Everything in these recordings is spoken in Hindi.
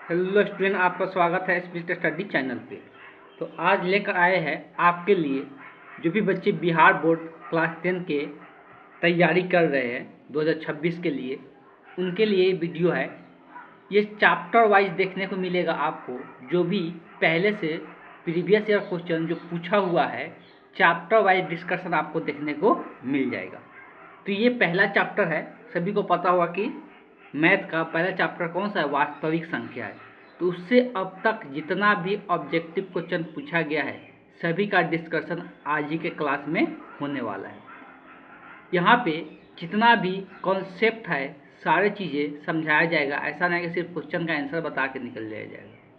हेलो स्टूडेंट, आपका स्वागत है स्पीड स्टडी चैनल पे। तो आज लेकर आए हैं आपके लिए जो भी बच्चे बिहार बोर्ड क्लास 10 के तैयारी कर रहे हैं 2026 के लिए, उनके लिए वीडियो है। ये चैप्टर वाइज देखने को मिलेगा आपको, जो भी पहले से प्रीवियस ईयर क्वेश्चन जो पूछा हुआ है चैप्टर वाइज डिस्कशन आपको देखने को मिल जाएगा। तो ये पहला चैप्टर है। सभी को पता होगा कि मैथ का पहला चैप्टर कौन सा है, वास्तविक संख्या है। तो उससे अब तक जितना भी ऑब्जेक्टिव क्वेश्चन पूछा गया है सभी का डिस्कशन आज ही के क्लास में होने वाला है। यहाँ पे जितना भी कॉन्सेप्ट है सारी चीज़ें समझाया जाएगा। ऐसा नहीं कि सिर्फ क्वेश्चन का आंसर बता के निकल जाएगा,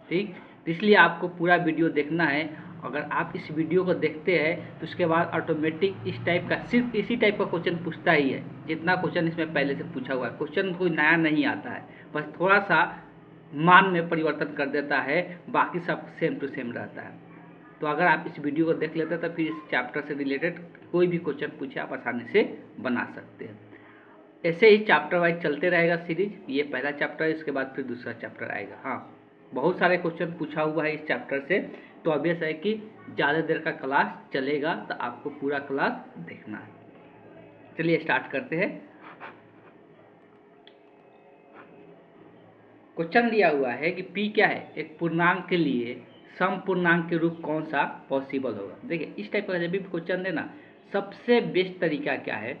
ठीक। तो इसलिए आपको पूरा वीडियो देखना है। अगर आप इस वीडियो को देखते हैं तो उसके बाद ऑटोमेटिक इस टाइप का, सिर्फ इसी टाइप का क्वेश्चन पूछता ही है जितना क्वेश्चन इसमें पहले से पूछा हुआ है। क्वेश्चन कोई नया नहीं आता है, बस थोड़ा सा मान में परिवर्तन कर देता है, बाकी सब सेम टू सेम रहता है। तो अगर आप इस वीडियो को देख लेते हैं तो फिर इस चैप्टर से रिलेटेड कोई भी क्वेश्चन पूछे आप आसानी से बना सकते हैं। ऐसे ही चैप्टर वाइज चलते रहेगा सीरीज। ये पहला चैप्टर है, इसके बाद फिर दूसरा चैप्टर आएगा। हाँ, बहुत सारे क्वेश्चन पूछा हुआ है इस चैप्टर से, तो ऑब्वियस है कि ज़्यादा देर का क्लास चलेगा तो आपको पूरा क्लास देखना है। चलिए स्टार्ट करते हैं। क्वेश्चन दिया हुआ है कि P क्या है, एक पूर्णांक के लिए सम पूर्णांक के रूप कौन सा पॉसिबल होगा। देखिए इस टाइप का जब भी क्वेश्चन देना, सबसे बेस्ट तरीका क्या है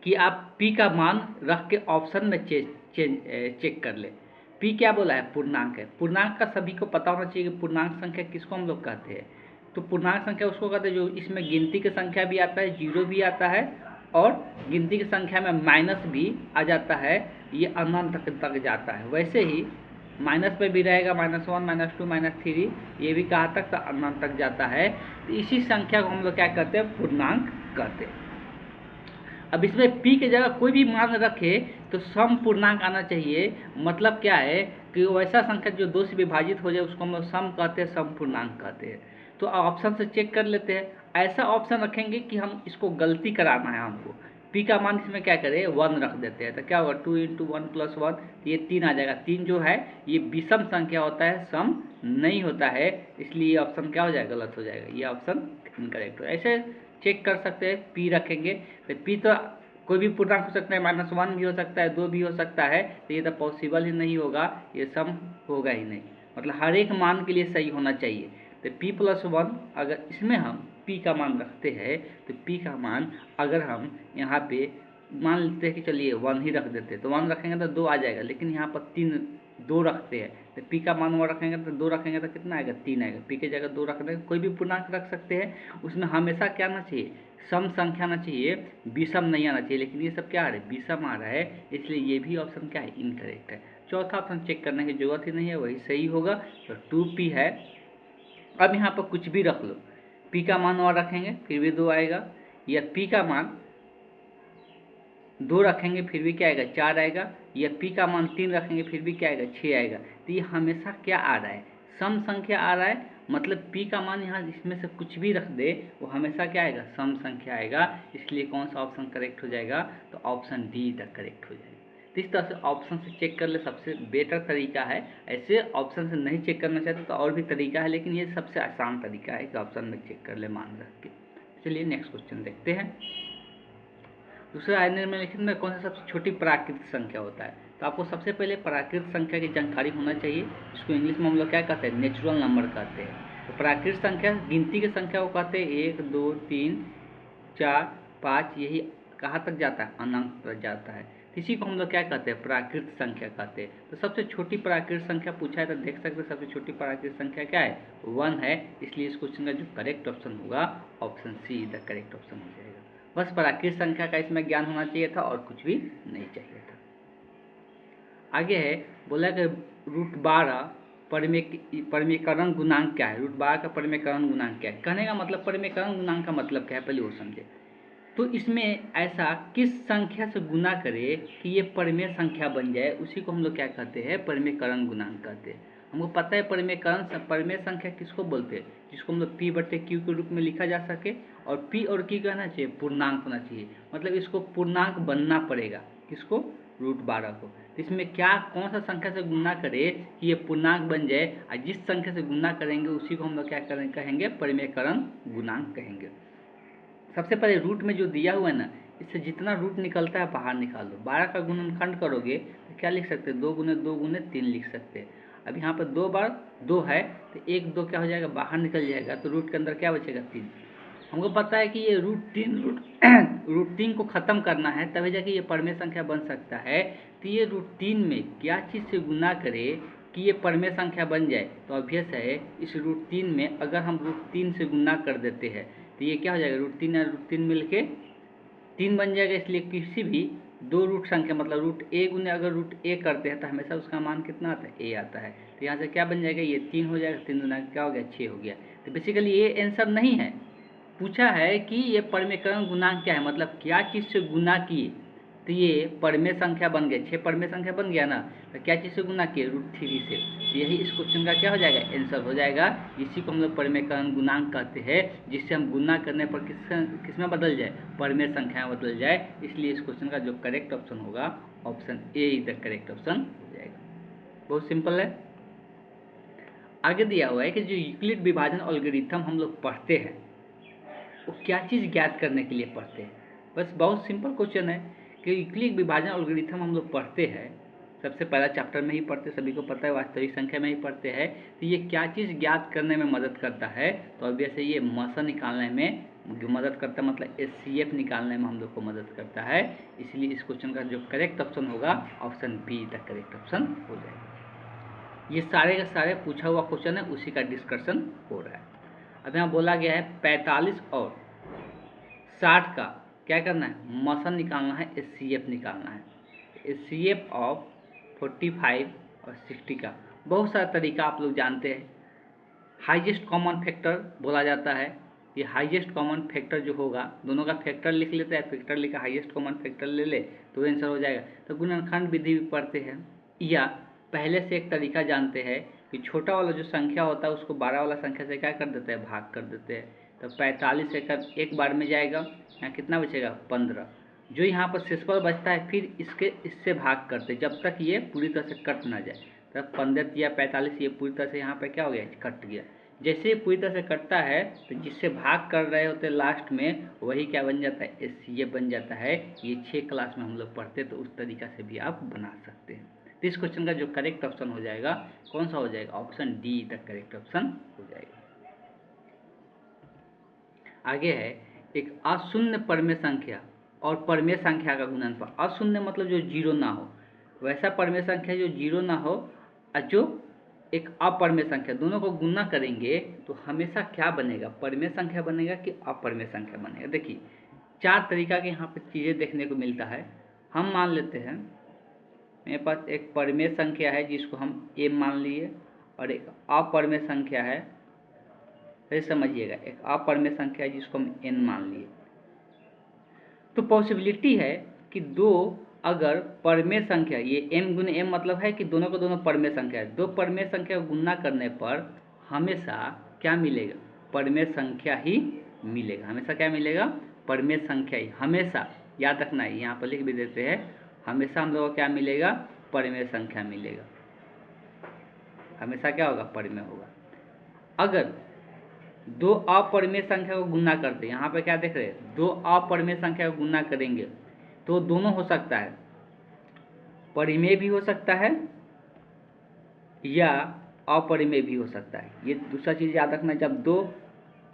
कि आप P का मान रख के ऑप्शन में चेक कर ले। P क्या बोला है, पूर्णांक है। पूर्णांक का सभी को पता होना चाहिए कि पूर्णांक संख्या किसको हम लोग कहते हैं। तो पूर्णांक संख्या उसको कहते हैं जो इसमें गिनती की संख्या भी आता है, जीरो भी आता है, और गिनती की संख्या में माइनस भी आ जाता है, ये अनंत तक जाता है। वैसे ही माइनस पे भी रहेगा, -1, -2, -3, ये भी कहाँ तक, तो अनंत तक जाता है। तो इसी संख्या को हम लोग क्या कहते हैं, पूर्णांक कहते हैं। अब इसमें P की जगह कोई भी मान रखे तो सम पूर्णांक आना चाहिए। मतलब क्या है कि वैसा संख्या जो 2 से विभाजित हो जाए उसको हम लोग सम कहते हैं, सम पूर्णांक कहते हैं। तो ऑप्शन से चेक कर लेते हैं। ऐसा ऑप्शन रखेंगे कि हम इसको गलती कराना है हमको। P का मान इसमें क्या करें, 1 रख देते हैं। तो क्या होगा, 2 × 1 + 1, ये 3 आ जाएगा। 3 जो है ये विषम संख्या होता है, सम नहीं होता है, इसलिए ये ऑप्शन क्या हो जाएगा, गलत हो जाएगा। ये ऑप्शन इनकरेक्ट हो। ऐसे चेक कर सकते हैं। P रखेंगे तो P तो कोई भी पूर्णांक हो सकता है, -1 भी हो सकता है, 2 भी हो सकता है। तो ये तो पॉसिबल ही नहीं होगा, ये सम होगा ही नहीं। मतलब हर एक मान के लिए सही होना चाहिए। तो P + 1 अगर इसमें हम P का मान रखते हैं तो P का मान अगर हम यहाँ पे मान लेते हैं कि चलिए 1 ही रख देते हैं, तो 1 रखेंगे तो 2 आ जाएगा। लेकिन यहाँ पर 2 रखते हैं तो P का मान 1 रखेंगे तो 2 रखेंगे तो कितना आएगा, 3 आएगा। P की जगह 2 रख देंगे, कोई भी पूर्णांक रख सकते हैं। उसमें हमेशा क्या आना चाहिए, सम संख्या आना चाहिए, विषम नहीं आना चाहिए। लेकिन ये सब क्या आ रहा है, विषम आ रहा है, इसलिए ये भी ऑप्शन क्या है, इनकरेक्ट है। चौथा ऑप्शन चेक करने की जरूरत ही नहीं है, वही सही होगा। तो 2P है। अब यहाँ पर कुछ भी रख लो, P का मान 1 रखेंगे फिर भी 2 आएगा, या P का मान 2 रखेंगे फिर भी क्या आएगा, 4 आएगा, या P का मान 3 रखेंगे फिर भी क्या आएगा, 6 आएगा। तो ये हमेशा क्या आ रहा है, सम संख्या आ रहा है। मतलब P का मान यहाँ इसमें से कुछ भी रख दे वो हमेशा क्या आएगा, सम संख्या आएगा। इसलिए कौन सा ऑप्शन करेक्ट हो जाएगा, तो ऑप्शन डी तक करेक्ट हो जाएगा। तो इस तरह से ऑप्शन से चेक कर ले, सबसे बेटर तरीका है। ऐसे ऑप्शन से नहीं चेक करना चाहते तो और भी तरीका है, लेकिन ये सबसे आसान तरीका है कि ऑप्शन में चेक कर ले मान रख के। चलिए नेक्स्ट क्वेश्चन देखते हैं। दूसरा आयन में लिखित में कौन सा सबसे छोटी प्राकृतिक संख्या होता है। तो आपको सबसे पहले प्राकृतिक संख्या की जानकारी होना चाहिए। इसको इंग्लिश में हम लोग क्या कहते हैं, नेचुरल नंबर कहते हैं। तो प्राकृतिक संख्या गिनती की संख्या को कहते हैं 1, 2, 3, 4, 5, यही कहाँ तक जाता है, अनंत तक जाता है। तो इसी को हम लोग क्या कहते हैं, प्राकृतिक संख्या कहते हैं। तो सबसे छोटी प्राकृतिक संख्या पूछा है तो देख सकते हैं सबसे छोटी प्राकृतिक संख्या क्या है, 1 है। इसलिए इस क्वेश्चन का जो करेक्ट ऑप्शन होगा, option see the correct option हो जाएगा। बस प्राकृतिक संख्या का इसमें ज्ञान होना चाहिए था और कुछ भी नहीं चाहिए था। आगे है, बोला कि √12 परिमेकरण गुणांक क्या है। √12 का परिमेकरण गुणांक क्या है। कहने का मतलब परिमेकरण गुणांक का मतलब क्या है, पहले वो समझे। तो इसमें ऐसा किस संख्या से गुना करे कि ये परिमेय संख्या बन जाए, उसी को हम लोग क्या कहते हैं, परिमेकरण गुणांक कहते हैं। हमको पता है परिमेय संख्या किसको बोलते हैं, जिसको हम लोग P/Q के रूप में लिखा जा सके। और P और Q कहना चाहिए पूर्णांक होना चाहिए। मतलब इसको पूर्णांक बनना पड़ेगा, किसको, रूट 12 को। तो इसमें क्या कौन सा संख्या से गुना करे कि ये पूर्णांक बन जाए, और जिस संख्या से गुना करेंगे उसी को हम लोग क्या कहेंगे, परिमेयकरण गुणांक कहेंगे। सबसे पहले रूट में जो दिया हुआ है ना, इससे जितना रूट निकलता है बाहर निकाल दो। 12 का गुणनखंड करोगे तो क्या लिख सकते हैं, 2 गुने 2 गुने 3 लिख सकते हैं। अब यहाँ पर 2 बार 2 है तो 1 2 क्या हो जाएगा, बाहर निकल जाएगा, तो रूट के अंदर क्या बचेगा, 3। हमको पता है कि ये रूट 3 को ख़त्म करना है, तभी जाके ये परिमेय संख्या बन सकता है। तो ये रूट 3 में क्या चीज़ से गुना करे कि ये परिमेय संख्या बन जाए, तो ऑब्वियस है इस रूट 3 में अगर हम रूट 3 से गुना कर देते हैं तो ये क्या हो जाएगा, रूट 3 और रूट 3 मिलके 3 बन जाएगा। इसलिए किसी भी दो रूट संख्या मतलब रूट ए गुने अगर रूट ए करते हैं तो हमेशा उसका मान कितना आता है, ए आता है। तो यहाँ से क्या बन जाएगा, ये 3 हो जाएगा, 3 गुना क्या हो गया, 6 हो गया। तो बेसिकली ये आंसर नहीं है, पूछा है कि ये परिमेयकरण गुणांक क्या है, मतलब क्या चीज़ से गुना किए तो ये परिमेय संख्या बन गया, 6 परिमेय संख्या बन गया ना, तो क्या चीज़ से गुना किए, रूट 3 से। तो यही इस क्वेश्चन का क्या हो जाएगा, आंसर हो जाएगा। इसी को हम लोग परिमेयकरण गुणांक कहते हैं, जिससे हम गुना करने पर किस में बदल जाए, परिमेय संख्या में बदल जाए। इसलिए इस क्वेश्चन का जो करेक्ट ऑप्शन होगा, option A is the correct option हो जाएगा। बहुत सिंपल है। आगे दिया हुआ है कि जो यूक्लिड विभाजन एल्गोरिथम हम लोग पढ़ते हैं वो क्या चीज़ ज्ञात करने के लिए पढ़ते हैं। बस बहुत सिंपल क्वेश्चन है कि यूक्लिड विभाजन एल्गोरिथम हम लोग पढ़ते हैं, सबसे पहला चैप्टर में ही पढ़ते, सभी को पता है, वास्तविक संख्या में ही पढ़ते हैं। तो ये क्या चीज़ ज्ञात करने में मदद करता है, तो ऑब्वियस है ये मसा निकालने में जो मदद करता है, मतलब HCF निकालने में हम लोग को मदद करता है। इसलिए इस क्वेश्चन का जो करेक्ट ऑप्शन होगा, option be the correct option हो जाएगा। ये सारे का सारे पूछा हुआ क्वेश्चन है, उसी का डिस्कशन हो रहा है। अब यहाँ बोला गया है 45 और 60 का क्या करना है, मसन निकालना है, HCF निकालना है। HCF ऑफ 45 और 60 का बहुत सारा तरीका आप लोग जानते हैं। हाईएस्ट कॉमन फैक्टर बोला जाता है, ये हाईएस्ट कॉमन फैक्टर जो होगा, दोनों का फैक्टर लिख लेते हैं, फैक्टर लिखा हाईएस्ट कॉमन फैक्टर ले ले तो आंसर हो जाएगा। तो गुणनखंड विधि भी पढ़ते हैं, या पहले से एक तरीका जानते हैं कि छोटा वाला जो संख्या होता है उसको 12 वाला संख्या से क्या कर देते हैं, भाग कर देते हैं। तो 45 एक बार में जाएगा, यहाँ कितना बचेगा, 15। जो यहाँ पर शेषफल बचता है फिर इससे भाग करते जब तक ये पूरी तरह से कट ना जाए। तब 15 या 45 ये पूरी तरह से यहाँ पे क्या हो गया, कट गया। जैसे ही पूरी तरह से कटता है तो जिससे भाग कर रहे होते लास्ट में वही क्या बन जाता है, HCF बन जाता है। ये 6 क्लास में हम लोग पढ़ते, तो उस तरीका से भी आप बना सकते हैं। तो इस क्वेश्चन का जो करेक्ट ऑप्शन हो जाएगा, कौन सा हो जाएगा, option D the correct option हो जाएगा। आगे है एक अशून्य परिमेय संख्या और परिमेय संख्या का गुणनफल। अशून्य मतलब जो जीरो ना हो, वैसा परिमेय संख्या जो जीरो ना हो, और जो एक अपरिमेय संख्या, दोनों को गुना करेंगे तो हमेशा क्या बनेगा, परिमेय संख्या बनेगा कि अपरिमेय संख्या बनेगा। देखिए 4 तरीका के यहाँ पे चीज़ें देखने को मिलता है। हम मान लेते हैं मेरे पास एक परिमेय संख्या है जिसको हम m मान लिए, और एक अपरिमेय संख्या है, फिर समझिएगा, एक अपरिमेय संख्या है जिसको हम n मान लिए। तो पॉसिबिलिटी है कि दो अगर परिमेय संख्या, ये m गुने m मतलब है कि दोनों को दोनों परिमेय संख्या है, दो परिमेय संख्या को गुना करने पर हमेशा क्या मिलेगा, परिमेय संख्या ही मिलेगा। हमेशा क्या मिलेगा, परिमेय संख्या ही। हमेशा याद रखना है, यहाँ पर लिख भी देते हैं, हमेशा हम लोगों को क्या मिलेगा, परिमेय संख्या मिलेगा। हमेशा क्या होगा, परिमेय होगा। अगर दो अपरिमेय संख्या को गुना करते, यहाँ पे क्या देख रहे हैं, दो अपरिमेय संख्या को गुना करेंगे तो दोनों हो सकता है, परिमेय भी हो सकता है या अपरिमेय भी हो सकता है। ये दूसरा चीज़ याद रखना, जब दो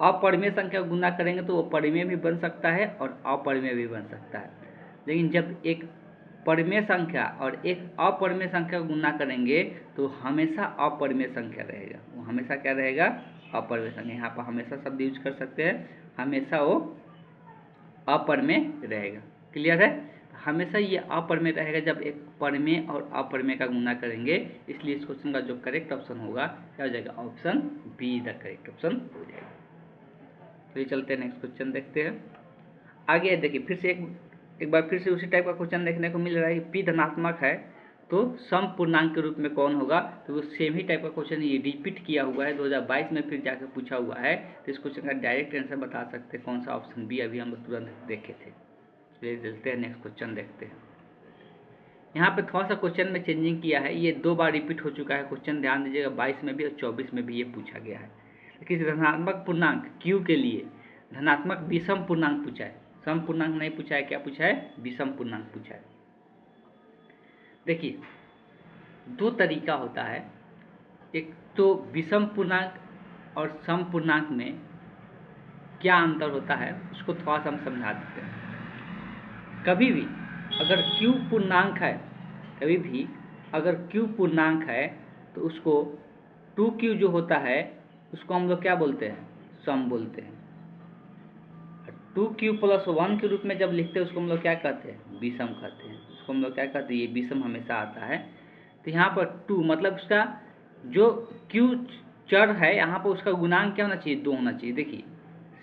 अपरिमेय संख्या को गुना करेंगे तो वो परिमेय भी बन सकता है और अपरिमेय भी बन सकता है। लेकिन जब एक परिमेय संख्या और एक अपरिमेय संख्या को गुना करेंगे तो हमेशा अपरिमेय संख्या रहेगा। वो हमेशा क्या रहेगा, अपरिमेय संख्या। यहाँ पर हमेशा शब्द यूज कर सकते हैं, हमेशा वो अपरिमेय रहेगा। क्लियर है, हमेशा ये अपरिमेय रहेगा जब एक परिमेय और अपरिमेय का गुना करेंगे। इसलिए इस क्वेश्चन का जो करेक्ट ऑप्शन होगा क्या हो जाएगा, option be the correct option हो जाएगा। तो ये चलते हैं, नेक्स्ट क्वेश्चन देखते हैं। आगे देखिए फिर से एक बार फिर से उसी टाइप का क्वेश्चन देखने को मिल रहा है। पी धनात्मक है तो सम पूर्णांक के रूप में कौन होगा। तो वो सेम ही टाइप का क्वेश्चन ये रिपीट किया हुआ है, 2022 में फिर जाकर पूछा हुआ है। तो इस क्वेश्चन का डायरेक्ट आंसर बता सकते हैं कौन सा, ऑप्शन बी अभी हम लोग तुरंत देखे थे। चलिए चलते हैं, नेक्स्ट क्वेश्चन देखते हैं। यहाँ पे थोड़ा सा क्वेश्चन में चेंजिंग किया है, ये 2 बार रिपीट हो चुका है क्वेश्चन, ध्यान दीजिएगा 22 में भी और 24 में भी ये पूछा गया है। किसी धनात्मक पूर्णांक q के लिए धनात्मक विषम पूर्णांक पूछा है, सम पूर्णांक नहीं पूछा है, क्या पूछा है, विषम पूर्णांक पूछा है। देखिए 2 तरीका होता है, एक तो विषम पूर्णांक और सम पूर्णांक में क्या अंतर होता है उसको थोड़ा सा हम समझा देते हैं। कभी भी अगर q पूर्णांक है, कभी भी अगर q पूर्णांक है तो उसको 2q जो होता है उसको हम लोग क्या बोलते हैं, सम बोलते हैं। 2q + 1 के रूप में जब लिखते हैं उसको हम लोग क्या कहते हैं, विषम कहते हैं। उसको हम लोग क्या कहते हैं, ये विषम हमेशा आता है। तो यहाँ पर 2 मतलब उसका जो q चर है यहाँ पर उसका गुणांक क्या होना चाहिए, 2 होना चाहिए। देखिए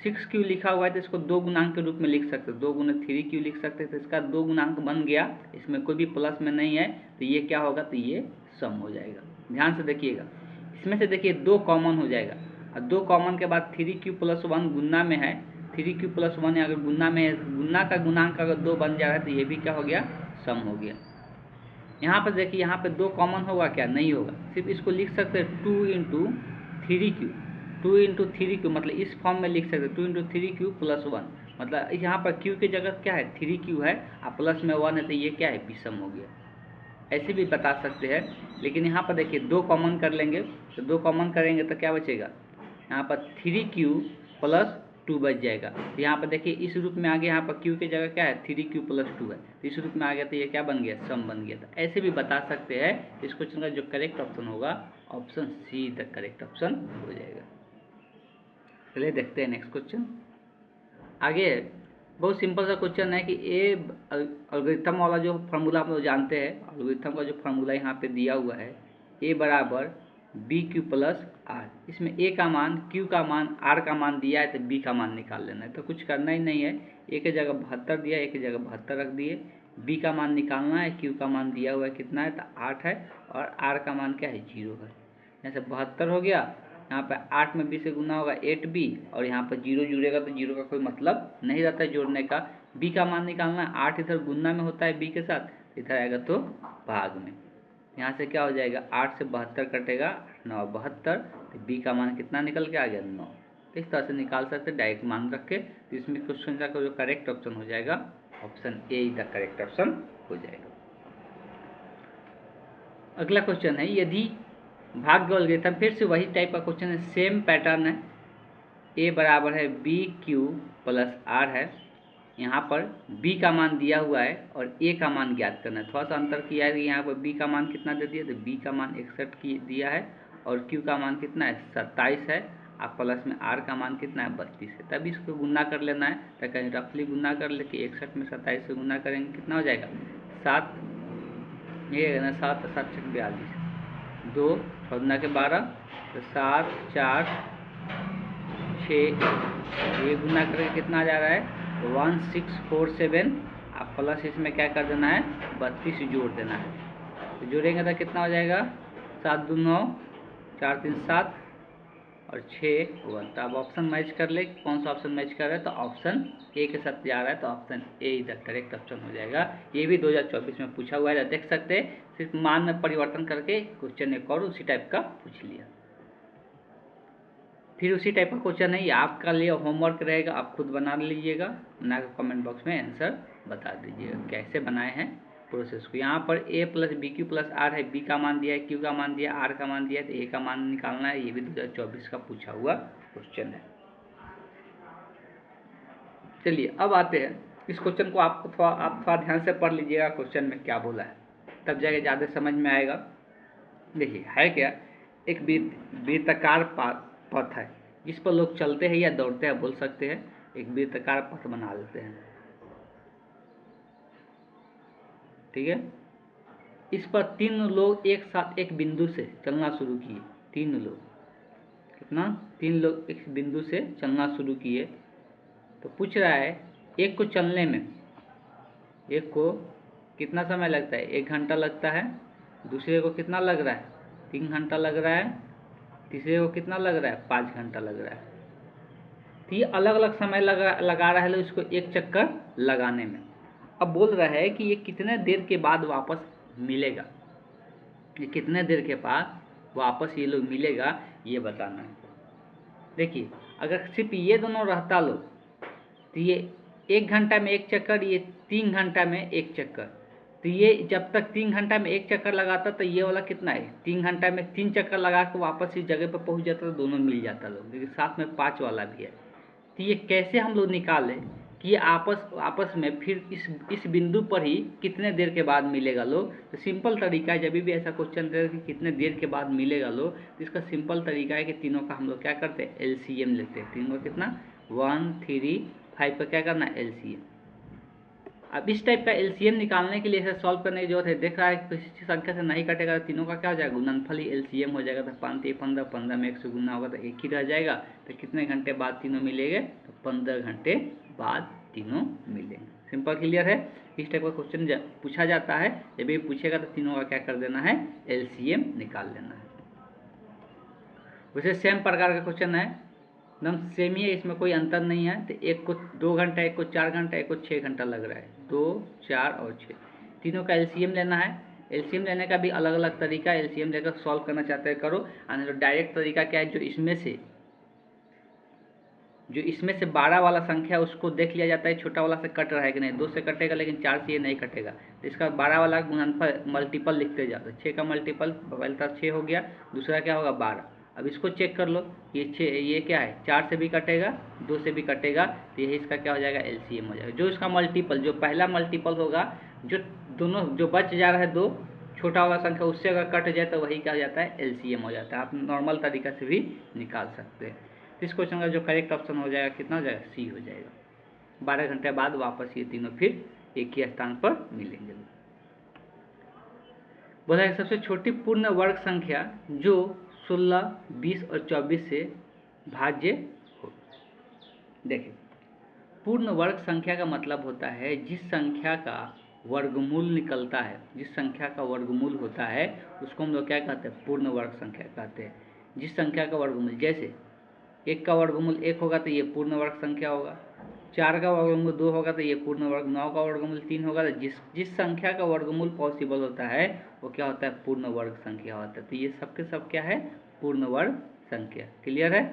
6q लिखा हुआ है तो इसको 2 गुणांक के रूप में लिख सकते हैं, 2 × 3q लिख सकते हैं। तो इसका 2 गुणांक बन गया, इसमें कोई भी प्लस में नहीं है, तो ये क्या होगा, तो ये सम हो जाएगा। ध्यान से देखिएगा, इसमें से देखिए 2 कॉमन हो जाएगा और 2 कॉमन के बाद 3q + 1 गुना में है, 3q + 1 अगर गुना में है, गुना का गुणांक अगर 2 बन जा रहा है तो ये भी क्या हो गया, सम हो गया। यहाँ पर देखिए, यहाँ पे 2 कॉमन होगा क्या, नहीं होगा, सिर्फ इसको लिख सकते हैं 2 × 3q, 2 × 3q मतलब इस फॉर्म में लिख सकते हैं 2 × 3q + 1, मतलब यहाँ पर q की जगह क्या है, 3q है और प्लस में 1 है, तो ये क्या है, विषम हो गया। ऐसे भी बता सकते हैं, लेकिन यहाँ पर देखिए 2 कॉमन कर लेंगे, तो 2 कॉमन करेंगे तो क्या बचेगा, यहाँ पर 3q + 2 बच जाएगा। तो यहाँ पर देखिए इस रूप में आ गया, यहाँ पर q की जगह क्या है, 3q + 2 है, तो इस रूप में आ गया, तो ये क्या बन गया, सम बन गया। तो ऐसे भी बता सकते हैं। इस क्वेश्चन का जो करेक्ट ऑप्शन होगा, option see the correct option हो जाएगा। चलिए देखते हैं नेक्स्ट क्वेश्चन। आगे बहुत सिंपल सा क्वेश्चन है कि ए एल्गोरिथम वाला जो फार्मूला आप लोग जानते हैं, एल्गोरिथम का जो फार्मूला यहाँ पे दिया हुआ है, a = bq + r। इसमें a का मान, q का मान, r का मान दिया है, तो b का मान निकाल लेना है। तो कुछ करना ही नहीं है, a की जगह 72 दिया, a की जगह 72 रख दिए, b का मान निकालना है, q का मान दिया हुआ है कितना है, तो 8 है, और r का मान क्या है, 0 है। यहाँ से 72 हो गया, यहाँ पर 8 में 20 से गुना होगा 8b, और यहाँ पर 0 जुड़ेगा तो 0 का कोई मतलब नहीं रहता है जोड़ने का। b का मान निकालना है, 8 इधर गुना में होता है b के साथ, इधर आएगा तो भाग में। यहाँ से क्या हो जाएगा, 8 से 72 कटेगा, 9 72, तो b का मान कितना निकल के आ गया, 9। इस तरह से निकाल सकते डायरेक्ट मान रख के। तो इसमें क्वेश्चन का जो करेक्ट ऑप्शन हो जाएगा, option A the correct option हो जाएगा। अगला क्वेश्चन है, यदि भाग्य एल्गोरिथम, फिर से वही टाइप का क्वेश्चन है, सेम पैटर्न है। a = bq + r है, यहाँ पर b का मान दिया हुआ है और a का मान ज्ञात करना है। थोड़ा सा अंतर किया है कि यहाँ पर b का मान कितना दे दिया, तो b का मान 61 की दिया है, और q का मान कितना है, 27 है, और प्लस में r का मान कितना है, 32 है। तब इसको गुना कर लेना है, तो कहीं रफली गुना कर ले कि 61 में 27 से गुना करेंगे कितना हो जाएगा, 7, ये है ना, 7 7 × 42, 2 14 के 12, तो 7 4 6, ये गुना करके कितना आ जा रहा है, 1647, आप प्लस इसमें क्या कर देना है, 32 जोड़ देना है। तो जोड़ेंगे तो कितना हो जाएगा, 7 2 9, 4 3 7 और 6 1। तो अब ऑप्शन मैच कर ले, कौन सा ऑप्शन मैच कर रहा है, तो ऑप्शन ए के साथ जा रहा है, तो ऑप्शन ए इधर करेक्ट ऑप्शन हो जाएगा। ये भी 2024 में पूछा हुआ है, देख सकते हैं, सिर्फ मान में परिवर्तन करके क्वेश्चन एक और उसी टाइप का पूछ लिया। फिर उसी टाइप का क्वेश्चन है, ये आपका लिए होमवर्क रहेगा, आप खुद बना लीजिएगा, बना के कमेंट बॉक्स में आंसर बता दीजिएगा कैसे बनाए हैं प्रोसेस को। यहाँ पर a + bq + r है, b का मान दिया है, q का मान दिया है, r का मान दिया है, तो a का मान निकालना है। ये भी 2024 का पूछा हुआ क्वेश्चन है। चलिए अब आते हैं इस क्वेश्चन को, आप थोड़ा ध्यान से पढ़ लीजिएगा क्वेश्चन में क्या बोला है, तब जाके ज़्यादा समझ में आएगा। देखिए है क्या, एक वृत्ताकार पथ है जिस पर लोग चलते हैं या दौड़ते हैं, बोल सकते हैं, एक वृत्ताकार पथ बना लेते हैं, ठीक है। इस पर 3 लोग एक साथ एक बिंदु से चलना शुरू किए, 3 लोग, कितना, 3 लोग एक बिंदु से चलना शुरू किए। तो पूछ रहा है एक को चलने में, एक को कितना समय लगता है, 1 घंटा लगता है, दूसरे को कितना लग रहा है, 3 घंटा लग रहा है, तीसरे को कितना लग रहा है, 5 घंटा लग रहा है। तो ये अलग अलग समय लगा रहा है इसको एक चक्कर लगाने में। अब बोल रहा है कि ये कितने देर के बाद वापस मिलेगा, ये कितने देर के बाद वापस ये लोग मिलेगा, ये बताना है। देखिए अगर सिर्फ ये दोनों रहता लो तो ये 1 घंटा में एक चक्कर, ये 3 घंटा में एक चक्कर, तो ये जब तक 3 घंटा में एक चक्कर लगाता तो ये वाला कितना है, 3 घंटा में 3 चक्कर लगा के वापस इस जगह पर पहुंच जाता, तो दोनों मिल जाता लोग। लेकिन साथ में 5 वाला भी है, तो ये कैसे हम लोग निकालें कि ये आपस में फिर इस बिंदु पर ही कितने देर के बाद मिलेगा लोग। तो सिंपल तरीका है, जब भी ऐसा क्वेश्चन दे कि कितने देर के बाद मिलेगा लोग, तो इसका सिंपल तरीका है कि तीनों का हम लोग क्या करते हैं, एलसीएम लेते हैं। तीनों का कितना, 1, 3, 5 का क्या करना है, एलसीएम। अब इस टाइप का एलसीएम निकालने के लिए इसे सॉल्व करने की जरूरत है। देख रहा है किसी संख्या से नहीं कटेगा, तीनों का क्या हो जाएगा, गुणनफल ही एलसीएम हो जाएगा। तो 5 3 15, 15 में 1 से गुना होगा तो 1 ही रह जाएगा। तो कितने घंटे बाद तीनों मिलेंगे, तो 15 घंटे बाद तीनों मिलेंगे। सिंपल क्लियर है। इस टाइप का क्वेश्चन पूछा जाता है, जब ये पूछेगा तो तीनों का क्या कर देना है, एलसीएम निकाल लेना है। वैसे सेम प्रकार का क्वेश्चन है, एकदम सेम ही है, इसमें कोई अंतर नहीं है। तो एक को 2 घंटा, एक को 4 घंटा, एक को 6 घंटा लग रहा है। 2, 4 और 6, तीनों का एलसीएम लेना है। एलसीएम लेने का भी अलग अलग तरीका है, एलसीएम लेकर सॉल्व करना चाहते हैं करो। और डायरेक्ट तरीका क्या है, जो इसमें से 12 वाला संख्या उसको देख लिया जाता है छोटा वाला से कट रहा है कि नहीं। 2 से कटेगा लेकिन 4 से ये नहीं कटेगा, तो इसका 12 वाला गुणनफल मल्टीपल लिखते जाते हैं। 6 का मल्टीपल पहले 6 हो गया, दूसरा क्या होगा 12। अब इसको चेक कर लो, ये 6, ये क्या है, 4 से भी कटेगा, 2 से भी कटेगा, तो यही इसका क्या हो जाएगा, एलसीएम हो जाएगा। जो इसका मल्टीपल, जो पहला मल्टीपल होगा, जो दोनों जो बच जा रहा है 2 छोटा वाला संख्या, उससे अगर कट जाए तो वही क्या हो जाता है, एलसीएम हो जाता है। आप नॉर्मल तरीका से भी निकाल सकते हैं। इस क्वेश्चन का जो करेक्ट ऑप्शन हो जाएगा, कितना हो जाएगा, सी हो जाएगा। 12 घंटे बाद वापस ये तीनों फिर एक ही स्थान पर मिलेंगे। बोला है सबसे छोटी पूर्ण वर्ग संख्या जो 16, 20 और 24 से भाज्य हो। देखिए पूर्ण वर्ग संख्या का मतलब होता है जिस संख्या का वर्गमूल निकलता है, जिस संख्या का वर्गमूल होता है उसको हम लोग क्या कहते हैं, पूर्ण वर्ग संख्या कहते हैं। जिस संख्या का वर्गमूल, जैसे 1 का वर्गमूल 1 होगा तो ये पूर्ण वर्ग संख्या होगा, 4 का वर्गमूल 2 होगा तो ये पूर्ण वर्ग, 9 का वर्गमूल 3 होगा। तो जिस संख्या का वर्गमूल पॉसिबल होता है वो क्या होता है, पूर्ण वर्ग संख्या होता है। तो ये सबके सब क्या है, पूर्ण वर्ग संख्या। क्लियर है।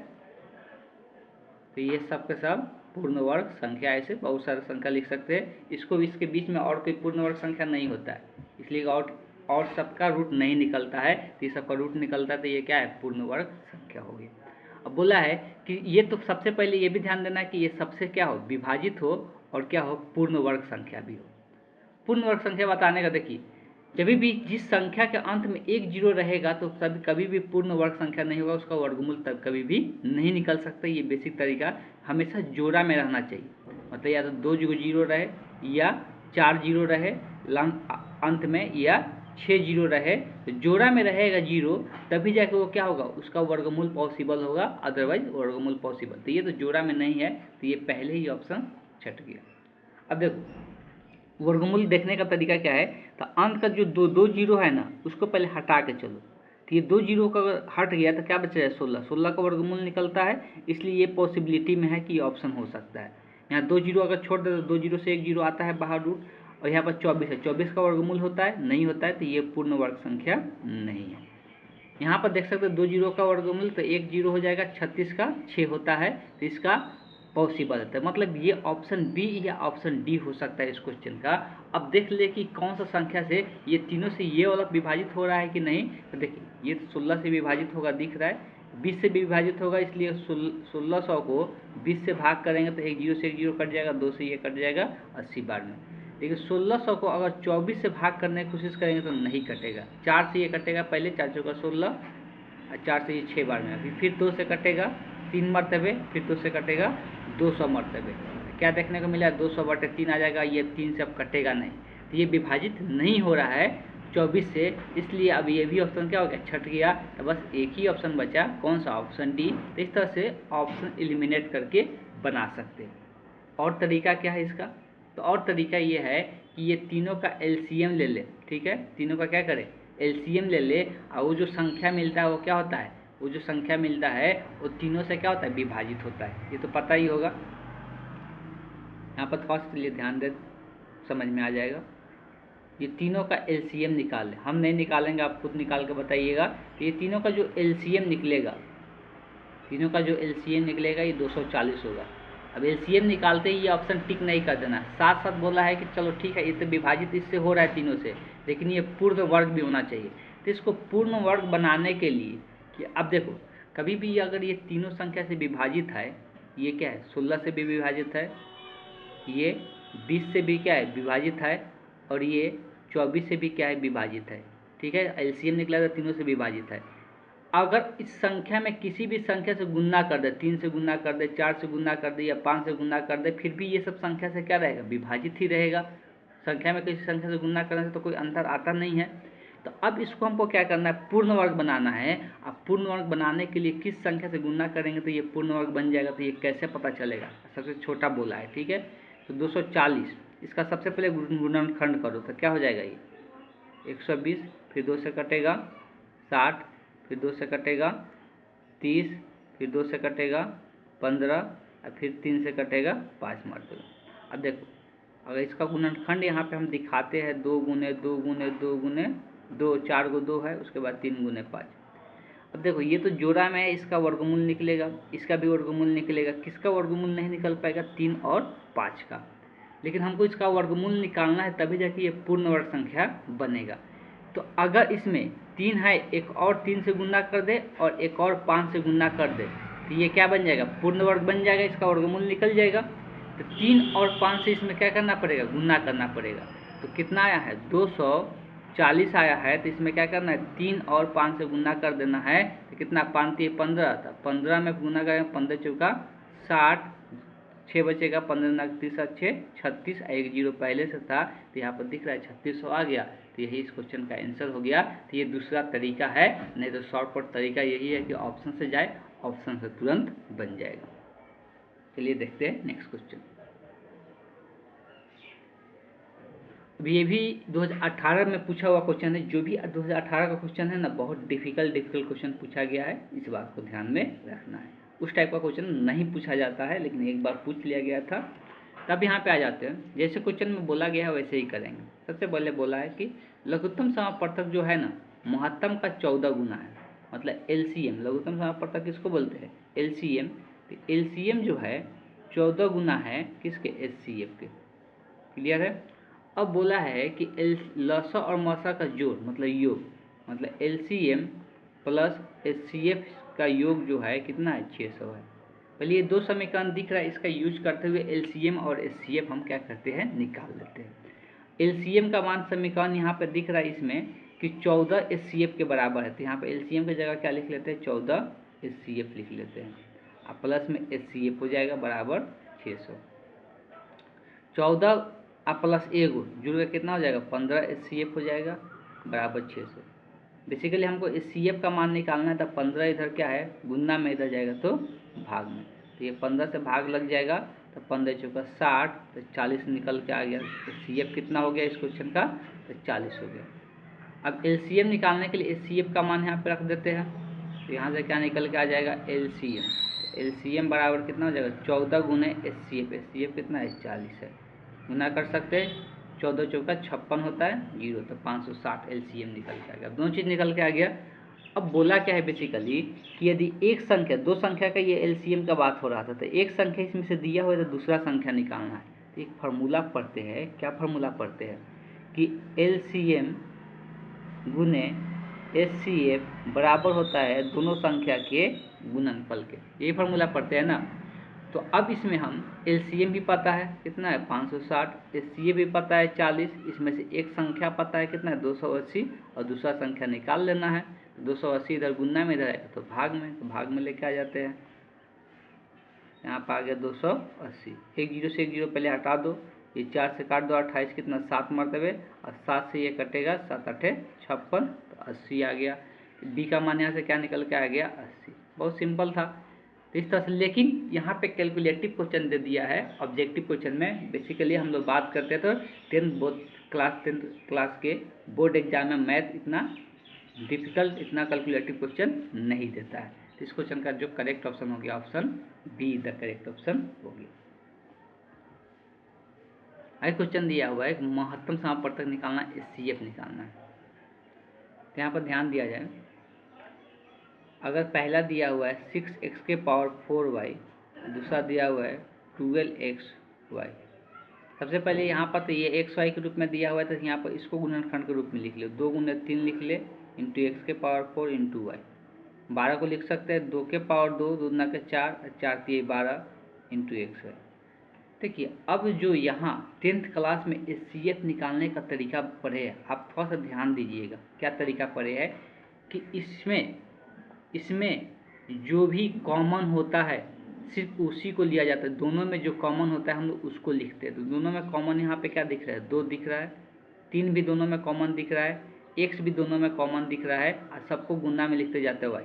तो ये सबके सब पूर्ण वर्ग संख्या, ऐसे बहुत सारे संख्या लिख सकते हैं। इसको इसके बीच में और कोई पूर्ण वर्ग संख्या नहीं होता है, इसलिए और सबका रूट नहीं निकलता है। तो ये सबका रूट निकलता है, तो ये क्या है, पूर्ण वर्ग संख्या हो गई। अब बोला है कि ये तो सबसे पहले ये भी ध्यान देना है कि ये सबसे क्या हो, विभाजित हो और क्या हो, पूर्ण वर्ग संख्या भी हो। पूर्ण वर्ग संख्या बताने का देखिए, जब भी जिस संख्या के अंत में 1 0 रहेगा तो कभी भी पूर्ण वर्ग संख्या नहीं होगा, उसका वर्गमूल तब कभी भी नहीं निकल सकता। ये बेसिक तरीका, हमेशा जोड़ा में रहना चाहिए। मतलब या तो 2 0 रहे या 4 0 रहे अंत में, या 6 0 रहे, तो जोड़ा में रहेगा 0, तभी जाके वो क्या होगा, उसका वर्गमूल पॉसिबल होगा, अदरवाइज वर्गमूल पॉसिबल। तो ये तो जोड़ा में नहीं है, तो ये पहले ही ऑप्शन छट गया। अब देखो वर्गमूल देखने का तरीका क्या है, तो अंत का जो 2 0 है ना, उसको पहले हटा के चलो। तो ये 2 0 का अगर हट गया तो क्या बच रहा है, 16। 16 का वर्गमूल निकलता है, इसलिए ये पॉसिबिलिटी में है कि ये ऑप्शन हो सकता है। यहाँ 2 0 अगर छोड़ दे तो 2 0 से 1 0 आता है बाहर रूट, और यहाँ पर 24 है, 24 का वर्गमूल होता है, नहीं होता है, तो ये पूर्ण वर्ग संख्या नहीं है। यहाँ पर देख सकते हो 2 0 का वर्गमूल, तो 1 0 हो जाएगा, 36 का 6 होता है, तो इसका पॉसिबल होता है। मतलब ये ऑप्शन बी या ऑप्शन डी हो सकता है इस क्वेश्चन का। अब देख ले कि कौन सा संख्या से ये तीनों से ये वाला विभाजित हो रहा है कि नहीं। तो देखिए ये 16 से विभाजित होगा, दिख रहा है, 20 से भी विभाजित होगा, इसलिए 1600 को 20 से भाग करेंगे तो 1 0 से 1 0 कट जाएगा, 2 से ये कट जाएगा 80 बार में। लेकिन 1600 को अगर 24 से भाग करने की कोशिश करेंगे तो नहीं कटेगा। 4 से ये कटेगा, पहले 4 चौका 16, 4 से ये 6 बार में, अभी फिर 2 से कटेगा 3 मरतबे, फिर 2 से कटेगा 200 मरतबे। क्या देखने को मिला, 200/3 आ जाएगा, ये 3 से अब कटेगा नहीं, तो ये विभाजित नहीं हो रहा है 24 से, इसलिए अब ये भी ऑप्शन क्या हो गया, छट गया। तो बस एक ही ऑप्शन बचा, कौन सा, ऑप्शन डी। तो इस तरह से ऑप्शन एलिमिनेट करके बना सकते हैं। और तरीका क्या है इसका, तो और तरीका ये है कि ये तीनों का एलसीएम ले ले, ठीक है, तीनों का क्या करें, एलसीएम ले ले, और वो जो संख्या मिलता है वो क्या होता है, वो जो संख्या मिलता है वो तीनों से क्या होता है, विभाजित होता है। ये तो पता ही होगा, यहाँ पर थोड़ा सा लिए ध्यान दे, समझ में आ जाएगा। ये तीनों का एलसीएम निकाल लें। हम नहीं निकालेंगे, आप खुद निकाल के बताइएगा। तो ये तीनों का जो एलसीएम निकलेगा, तीनों का जो एलसीएम निकलेगा ये 240 होगा। अब एलसीएम निकालते ही ये ऑप्शन टिक नहीं कर देना, साथ साथ बोला है कि चलो ठीक है, ये तो विभाजित इससे हो रहा है तीनों से, लेकिन ये पूर्ण वर्ग भी होना चाहिए। तो इसको पूर्ण वर्ग बनाने के लिए कि अब देखो, कभी भी अगर ये तीनों संख्या से विभाजित है, ये क्या है 16 से भी विभाजित है, ये 20 से भी क्या है विभाजित है, और ये 24 से भी क्या है विभाजित है। ठीक है, एलसीएम निकला था तीनों से विभाजित है। अगर इस संख्या में किसी भी संख्या से गुणा कर दे, 3 से गुणा कर दे, 4 से गुणा कर दे या 5 से गुणा कर दे, फिर भी ये सब संख्या से क्या रहेगा विभाजित ही रहेगा। संख्या में किसी संख्या से गुणा करने से तो कोई अंतर आता नहीं है। तो अब इसको हमको क्या करना है, पूर्ण वर्ग बनाना है। अब पूर्ण वर्ग बनाने के लिए किस संख्या से गुणा करेंगे तो ये पूर्ण वर्ग बन जाएगा। तो ये कैसे पता चलेगा, सबसे छोटा बोला है। ठीक है, तो 240 इसका सबसे पहले गुणनखंड करो तो क्या हो जाएगा, ये 120, फिर 2 से कटेगा 60, फिर 2 से कटेगा 30, फिर 2 से कटेगा 15, और फिर 3 से कटेगा 5 मरतबा। अब देखो, अगर इसका गुणनखंड यहाँ पे हम दिखाते हैं 2 गुने 2 गुने 2 गुने 2, 4 को 2 है, उसके बाद 3 गुने 5। अब देखो ये तो जोड़ा में है, इसका वर्गमूल निकलेगा, इसका भी वर्गमूल निकलेगा। किसका वर्गमूल नहीं निकल पाएगा, 3 और 5 का। लेकिन हमको इसका वर्गमूल निकालना है, तभी जाके ये पूर्ण वर्ग संख्या बनेगा। तो अगर इसमें 3 है, एक और 3 से गुणा कर दे और एक और 5 से गुणा कर दे, तो ये क्या बन जाएगा, पूर्ण वर्ग बन जाएगा, इसका वर्गमूल निकल जाएगा। तो 3 और 5 से इसमें क्या करना पड़ेगा, गुणा करना पड़ेगा। तो कितना आया है, 240 आया है। तो इसमें क्या करना है, 3 और 5 से गुणा कर देना है। तो कितना, 5 3 15 था, 15 में गुणा करेंगे, 15 चौका 60, 6 बचेगा, 15 30 6 36, एक जीरो पहले से था तो यहाँ पर दिख रहा है 3600 आ गया। तो यही इस क्वेश्चन का आंसर हो गया। तो ये दूसरा तरीका है, नहीं तो शॉर्टकट तरीका यही है कि ऑप्शन से जाए, ऑप्शन से तुरंत बन जाएगा। चलिए देखते हैं नेक्स्ट क्वेश्चन। अब ये भी 2018 में पूछा हुआ क्वेश्चन है। जो भी 2018 का क्वेश्चन है ना, बहुत डिफिकल्ट क्वेश्चन पूछा गया है, इस बात को ध्यान में रखना है। उस टाइप का क्वेश्चन नहीं पूछा जाता है, लेकिन एक बार पूछ लिया गया था। तब यहाँ पे आ जाते हैं, जैसे क्वेश्चन में बोला गया है वैसे ही करेंगे। सबसे पहले बोला है कि लघुत्तम समापवर्तक जो है ना, महत्तम का 14 गुना है, मतलब एलसीएम। लघुत्तम समापवर्तक किसको बोलते हैं, एलसीएम। तो एलसीएम जो है 14 गुना है किसके, एचसीएफ के। क्लियर है। अब बोला है कि लसा और मसा का जोड़ मतलब योग, मतलब एलसीएम प्लस एचसीएफ का योग जो है कितना है, 600 है। पहले ये दो समीकरण दिख रहा है, इसका यूज करते हुए एलसीएम और एचसीएफ हम क्या करते हैं, निकाल लेते हैं। एलसीएम का मान समीकरण यहाँ पर दिख रहा है इसमें कि 14 एचसीएफ के बराबर है। तो यहाँ पर एलसीएम की जगह क्या लिख लेते हैं, 14 एचसीएफ लिख लेते हैं। अब प्लस में एचसीएफ हो जाएगा बराबर 600। 14 अब प्लस एगो जुड़ के कितना हो जाएगा, 15 एचसीएफ हो जाएगा बराबर 600। बेसिकली हमको एचसीएफ का मान निकालना है, तो 15 इधर क्या है गुना में, इधर जाएगा तो भाग में। तो ये 15 से भाग लग जाएगा, तो 15 चौका 60, तो 40 निकल के आ गया। एचसीएफ कितना हो गया इस क्वेश्चन का, तो 40 हो गया। अब एलसीएम निकालने के लिए एचसीएफ का मान यहाँ पे रख देते हैं। तो यहाँ से क्या निकल के आ जाएगा, एलसीएम। एलसीएम बराबर कितना हो जाएगा, 14 गुने एचसीएफ। एचसीएफ कितना है, 40 है। गुना कर सकते हैं, 14 चौका 56 होता है, जीरो, तो 560 एलसीएम निकल के आ गया। दोनों चीज़ निकल के आ गया। अब बोला क्या है बेसिकली कि यदि एक संख्या, दो संख्या का ये एलसीएम का बात हो रहा था, तो एक संख्या इसमें से दिया हुआ है तो दूसरा संख्या निकालना है। तो एक फार्मूला पढ़ते हैं, क्या फार्मूला पढ़ते हैं कि एलसीएम गुने एचसीएफ बराबर होता है दोनों संख्या के गुणनफल के। यही फार्मूला पढ़ते हैं ना। तो अब इसमें हम एलसीएम भी पता है कितना है, 560, एचसीएफ भी पता है 40, इसमें से एक संख्या पता है कितना है, 280, और दूसरा संख्या निकाल लेना है। 280 इधर गुना में, इधर आएगा तो भाग में, तो भाग में लेके आ जाते हैं। यहाँ पर आ गया 280, एक जीरो से एक जीरो पहले हटा दो, ये 4 से काट दो, 28 कितना 7 मरतबे, और 7 से ये कटेगा 7 8 56, तो 80 आ गया। बी का मान यहाँ से क्या निकल के आ गया, 80। बहुत सिंपल था। तो इस तरह से, लेकिन यहाँ पे कैलकुलेटिव क्वेश्चन दे दिया है। ऑब्जेक्टिव क्वेश्चन में बेसिकली हम लोग बात करते हैं तो 10th क्लास के बोर्ड एग्जाम में मैथ इतना डिफिकल्ट, इतना कैलकुलेटिव क्वेश्चन नहीं देता है। तो इस क्वेश्चन का जो करेक्ट ऑप्शन हो गया, option be the correct option हो गया। अगर क्वेश्चन दिया हुआ है महत्तम समापवर्तक निकालना, HCF निकालना है, तो यहाँ पर ध्यान दिया जाए। अगर पहला दिया हुआ है 6x के पावर 4y, दूसरा दिया हुआ है 12xy, सबसे पहले यहाँ पर तो ये xy के रूप में दिया हुआ है, तो यहाँ पर इसको गुणनखंड के रूप में लिख लो, 2 गुने 3 लिख ले इंटू x के पावर 4 इंटू वाई। 12 को लिख सकते हैं 2 के पावर 2, 2 दूना के 4, 4 3 12 इंटू एक्स है। देखिए अब जो यहाँ 10th क्लास में HCF निकालने का तरीका पढ़े है, आप थोड़ा सा ध्यान दीजिएगा। क्या तरीका पढ़े है कि इसमें जो भी कॉमन होता है सिर्फ उसी को लिया जाता है। दोनों में जो कॉमन होता है हम लोग उसको लिखते हैं। तो दोनों में कॉमन यहाँ पे क्या दिख रहा है, 2 दिख रहा है, 3 भी दोनों में कॉमन दिख रहा है, x भी दोनों में कॉमन दिख रहा है, और सबको गुना में लिखते जाते हैं y।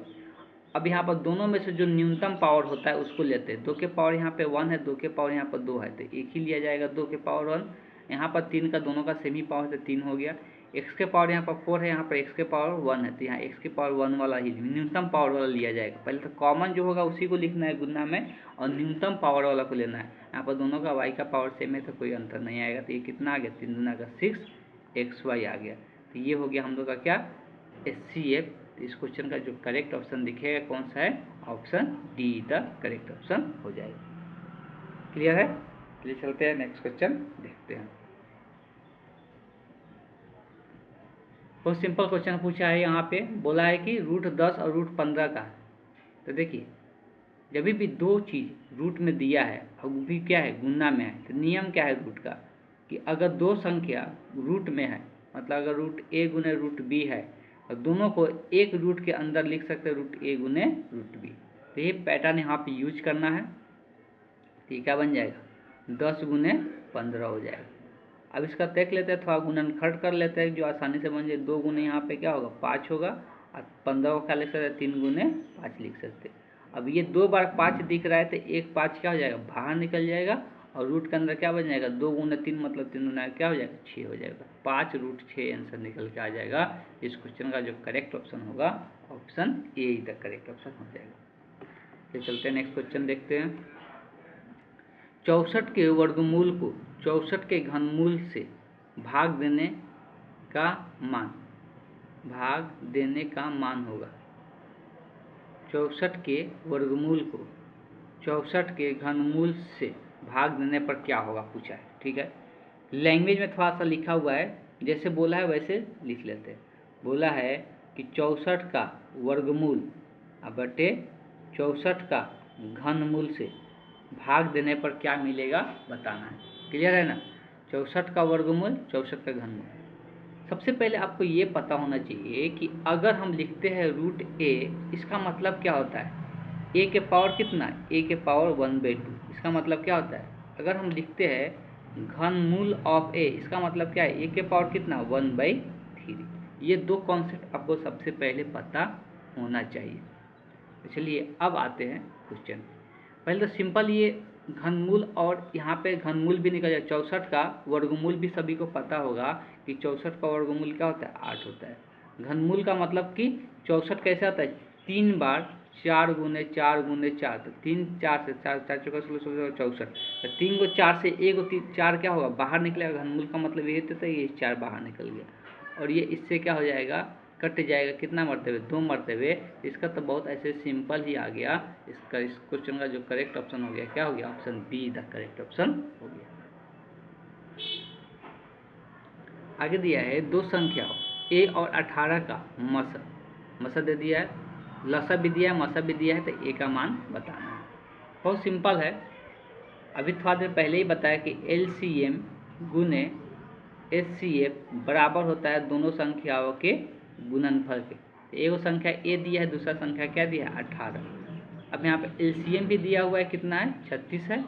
अब यहाँ पर दोनों में से जो न्यूनतम पावर होता है उसको लेते हैं। 2 के पावर यहाँ पे 1 है, 2 के पावर यहाँ पर 2 है, तो एक ही लिया जाएगा 2 के पावर 1। यहाँ पर 3 का दोनों का सेम ही पावर है, तो 3 हो गया। x के पावर यहाँ पर 4 है, यहाँ पर x के पावर 1 है, तो यहाँ x के पावर 1 वाला ही न्यूनतम पावर वाला लिया जाएगा। पहले तो कॉमन जो होगा उसी को लिखना है गुना में, और न्यूनतम पावर वाला को लेना है। यहाँ पर दोनों का y का पावर सेम है, तो कोई अंतर नहीं आएगा। तो ये कितना आ गया, 3 दूना का 6xy आ गया। तो ये हो गया हम लोग का क्या, HCF। इस क्वेश्चन का जो करेक्ट ऑप्शन दिखेगा कौन सा है, option D the correct option हो जाएगा। क्लियर है? चलिए चलते हैं नेक्स्ट क्वेश्चन देखते हैं। बहुत सिंपल क्वेश्चन पूछा है। यहाँ पे बोला है कि √10 और √15 का। तो देखिए जब भी दो चीज़ रूट में दिया है और वो भी क्या है, गुना में है, तो नियम क्या है रूट का, कि अगर दो संख्या रूट में है, मतलब अगर √a गुने √b है, और दोनों को एक रूट के अंदर लिख सकते हैं √a गुने √b। तो ये पैटर्न यहाँ पे यूज करना है। तो क्या बन जाएगा, 10 गुने 15 हो जाएगा। अब इसका देख लेते हैं, थोड़ा गुणनखंड कर लेते हैं जो आसानी से बन जाए। 2 गुने यहाँ पे क्या होगा, 5 होगा, और 15 को क्या लिख सकते हैं, 3 गुने 5 लिख सकते हैं। अब ये 2 बार 5 दिख रहा है, तो एक 5 क्या हो जाएगा, बाहर निकल जाएगा, और रूट के अंदर क्या बन जाएगा, 2 गुने 3 मतलब 3 गुना क्या हो जाएगा, 6 हो जाएगा। 5√6 आंसर निकल के आ जाएगा। इस क्वेश्चन का जो करेक्ट ऑप्शन होगा, option A the correct option हो जाएगा। तो चलते हैं नेक्स्ट क्वेश्चन देखते हैं। 64 के वर्गमूल को 64 के घनमूल से भाग देने का मान होगा। 64 के वर्गमूल को 64 के घनमूल से भाग देने पर क्या होगा पूछा है। ठीक है, लैंग्वेज में थोड़ा सा लिखा हुआ है, जैसे बोला है वैसे लिख लेते हैं। बोला है कि 64 का वर्गमूल बटे 64 का घनमूल से भाग देने पर क्या मिलेगा बताना है। क्लियर है ना? 64 का वर्गमूल 64 का घनमूल। सबसे पहले आपको ये पता होना चाहिए कि अगर हम लिखते हैं √a, इसका मतलब क्या होता है, a के पावर कितना है, a के पावर 1/2। इसका मतलब क्या होता है, अगर हम लिखते हैं घनमूल ऑफ a, इसका मतलब क्या है, a के पावर कितना, 1/3। ये दो कॉन्सेप्ट आपको सबसे पहले पता होना चाहिए। तो चलिए अब आते हैं क्वेश्चन। पहले तो सिंपल ये घनमूल, और यहाँ पे घनमूल भी निकल जाए। 64 का वर्गमूल भी सभी को पता होगा कि 64 का वर्गमूल क्या होता है, 8 होता है। घनमूल का मतलब कि 64 कैसे आता है, 3 बार 4 गुने 4 गुने 4, तो 3 4 से 4 4 चौका 16 64, तो 3 को 4 से 1 को 4 क्या होगा, बाहर निकलेगा। घनमूल का मतलब ये होता है ये 4 बाहर निकल गया, और ये इससे क्या हो जाएगा, कट जाएगा। कितना मरतबे, 2 मरतबे। इसका तो बहुत ऐसे सिंपल ही आ गया। इसका इस क्वेश्चन का जो करेक्ट ऑप्शन हो गया, क्या हो गया, option be the correct option हो गया। आगे दिया है दो संख्याओं a और 18 का मसा दे दिया है, लसा भी दिया है, मसा भी दिया है, तो a का मान बताना है। बहुत सिंपल है। अभी थोड़ा देर पहले ही बताया कि LCM गुने HCF बराबर होता है दोनों संख्याओं के गुणनफल के। तो एक संख्या a दिया है, दूसरा संख्या क्या दिया है, 18। अब यहाँ पे LCM भी दिया हुआ है, कितना है, 36 है,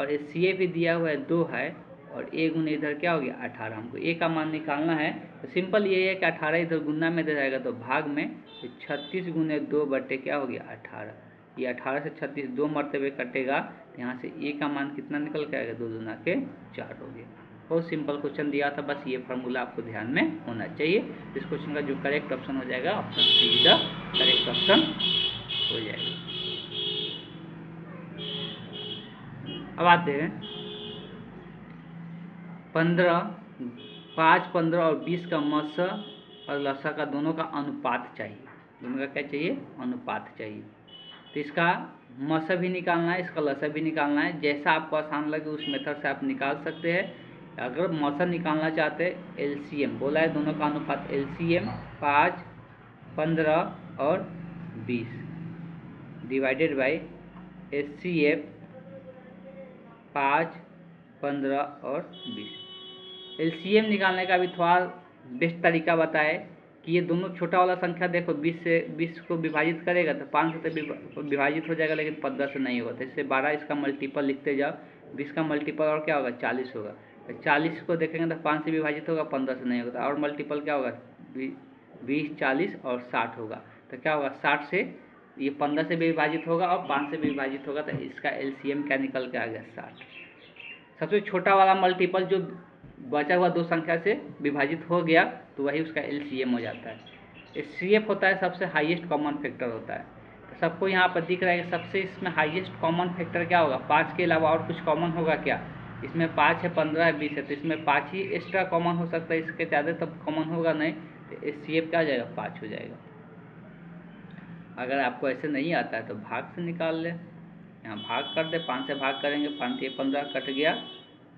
और HCF भी दिया हुआ है 2 है, और a गुने इधर क्या हो गया, 18। हमको a का मान निकालना है। तो सिंपल ये है कि 18 इधर गुना में दे जाएगा तो भाग में, तो 36 गुने 2 बटे क्या हो गया, 18। ये 18 से 36 2 मरतबे कटेगा, तो यहाँ से a का मान कितना निकल के आएगा, 2 दूना के 4 हो गया। बहुत सिंपल क्वेश्चन दिया था, बस ये फार्मूला आपको ध्यान में होना चाहिए। इस क्वेश्चन का जो करेक्ट ऑप्शन हो जाएगा, option see the correct option हो जाएगा। अब आते हैं 15, 5, 15 और 20 का मस और लसा का दोनों का अनुपात चाहिए। दोनों का क्या चाहिए? अनुपात चाहिए। तो इसका मस भी निकालना है, इसका लसा भी निकालना है। जैसा आपको आसान लगे उस मेथड से आप निकाल सकते हैं। अगर मस निकालना चाहते हैं, एलसीएम बोला है, दोनों का अनुपात एलसीएम 5, 15 और 20 डिवाइडेड बाई एचसीएफ 5, 15 और 20। एलसीएम निकालने का भी थोड़ा बेस्ट तरीका बताए कि ये दोनों छोटा वाला संख्या देखो 20 को विभाजित करेगा तो 5 से तो विभाजित हो जाएगा, लेकिन 15 से नहीं होगा। तो इससे 12 इसका मल्टीपल लिखते जाओ। 20 का मल्टीपल और क्या होगा? 40 होगा। तो 40 को देखेंगे तो 5 से विभाजित होगा, 15 से नहीं होगा। और मल्टीपल क्या होगा? 20, 40 और 60 होगा। तो क्या होगा? 60 से ये 15 से भी विभाजित होगा और 5 से भी विभाजित होगा। तो इसका एलसीएम क्या निकल के आ गया? 60। सबसे छोटा वाला मल्टीपल जो बचा हुआ दो संख्या से विभाजित हो गया तो वही उसका एलसीएम हो जाता है। एचसीएफ होता है सबसे हाईएस्ट कॉमन फैक्टर होता है। तो सबको यहाँ पर दिख रहा है कि सबसे इसमें हाईएस्ट कॉमन फैक्टर क्या होगा? 5 के अलावा और कुछ कॉमन होगा क्या? इसमें 5 है, 15 है, 20 है, तो इसमें 5 ही एक्स्ट्रा कॉमन हो सकता है, इसके ज़्यादा तब कॉमन होगा नहीं। तो एचसीएफ क्या हो जाएगा? 5 हो जाएगा। अगर आपको ऐसे नहीं आता है तो भाग से निकाल ले। यहाँ भाग कर दे, 5 से भाग करेंगे, 5 या 15 कट गया।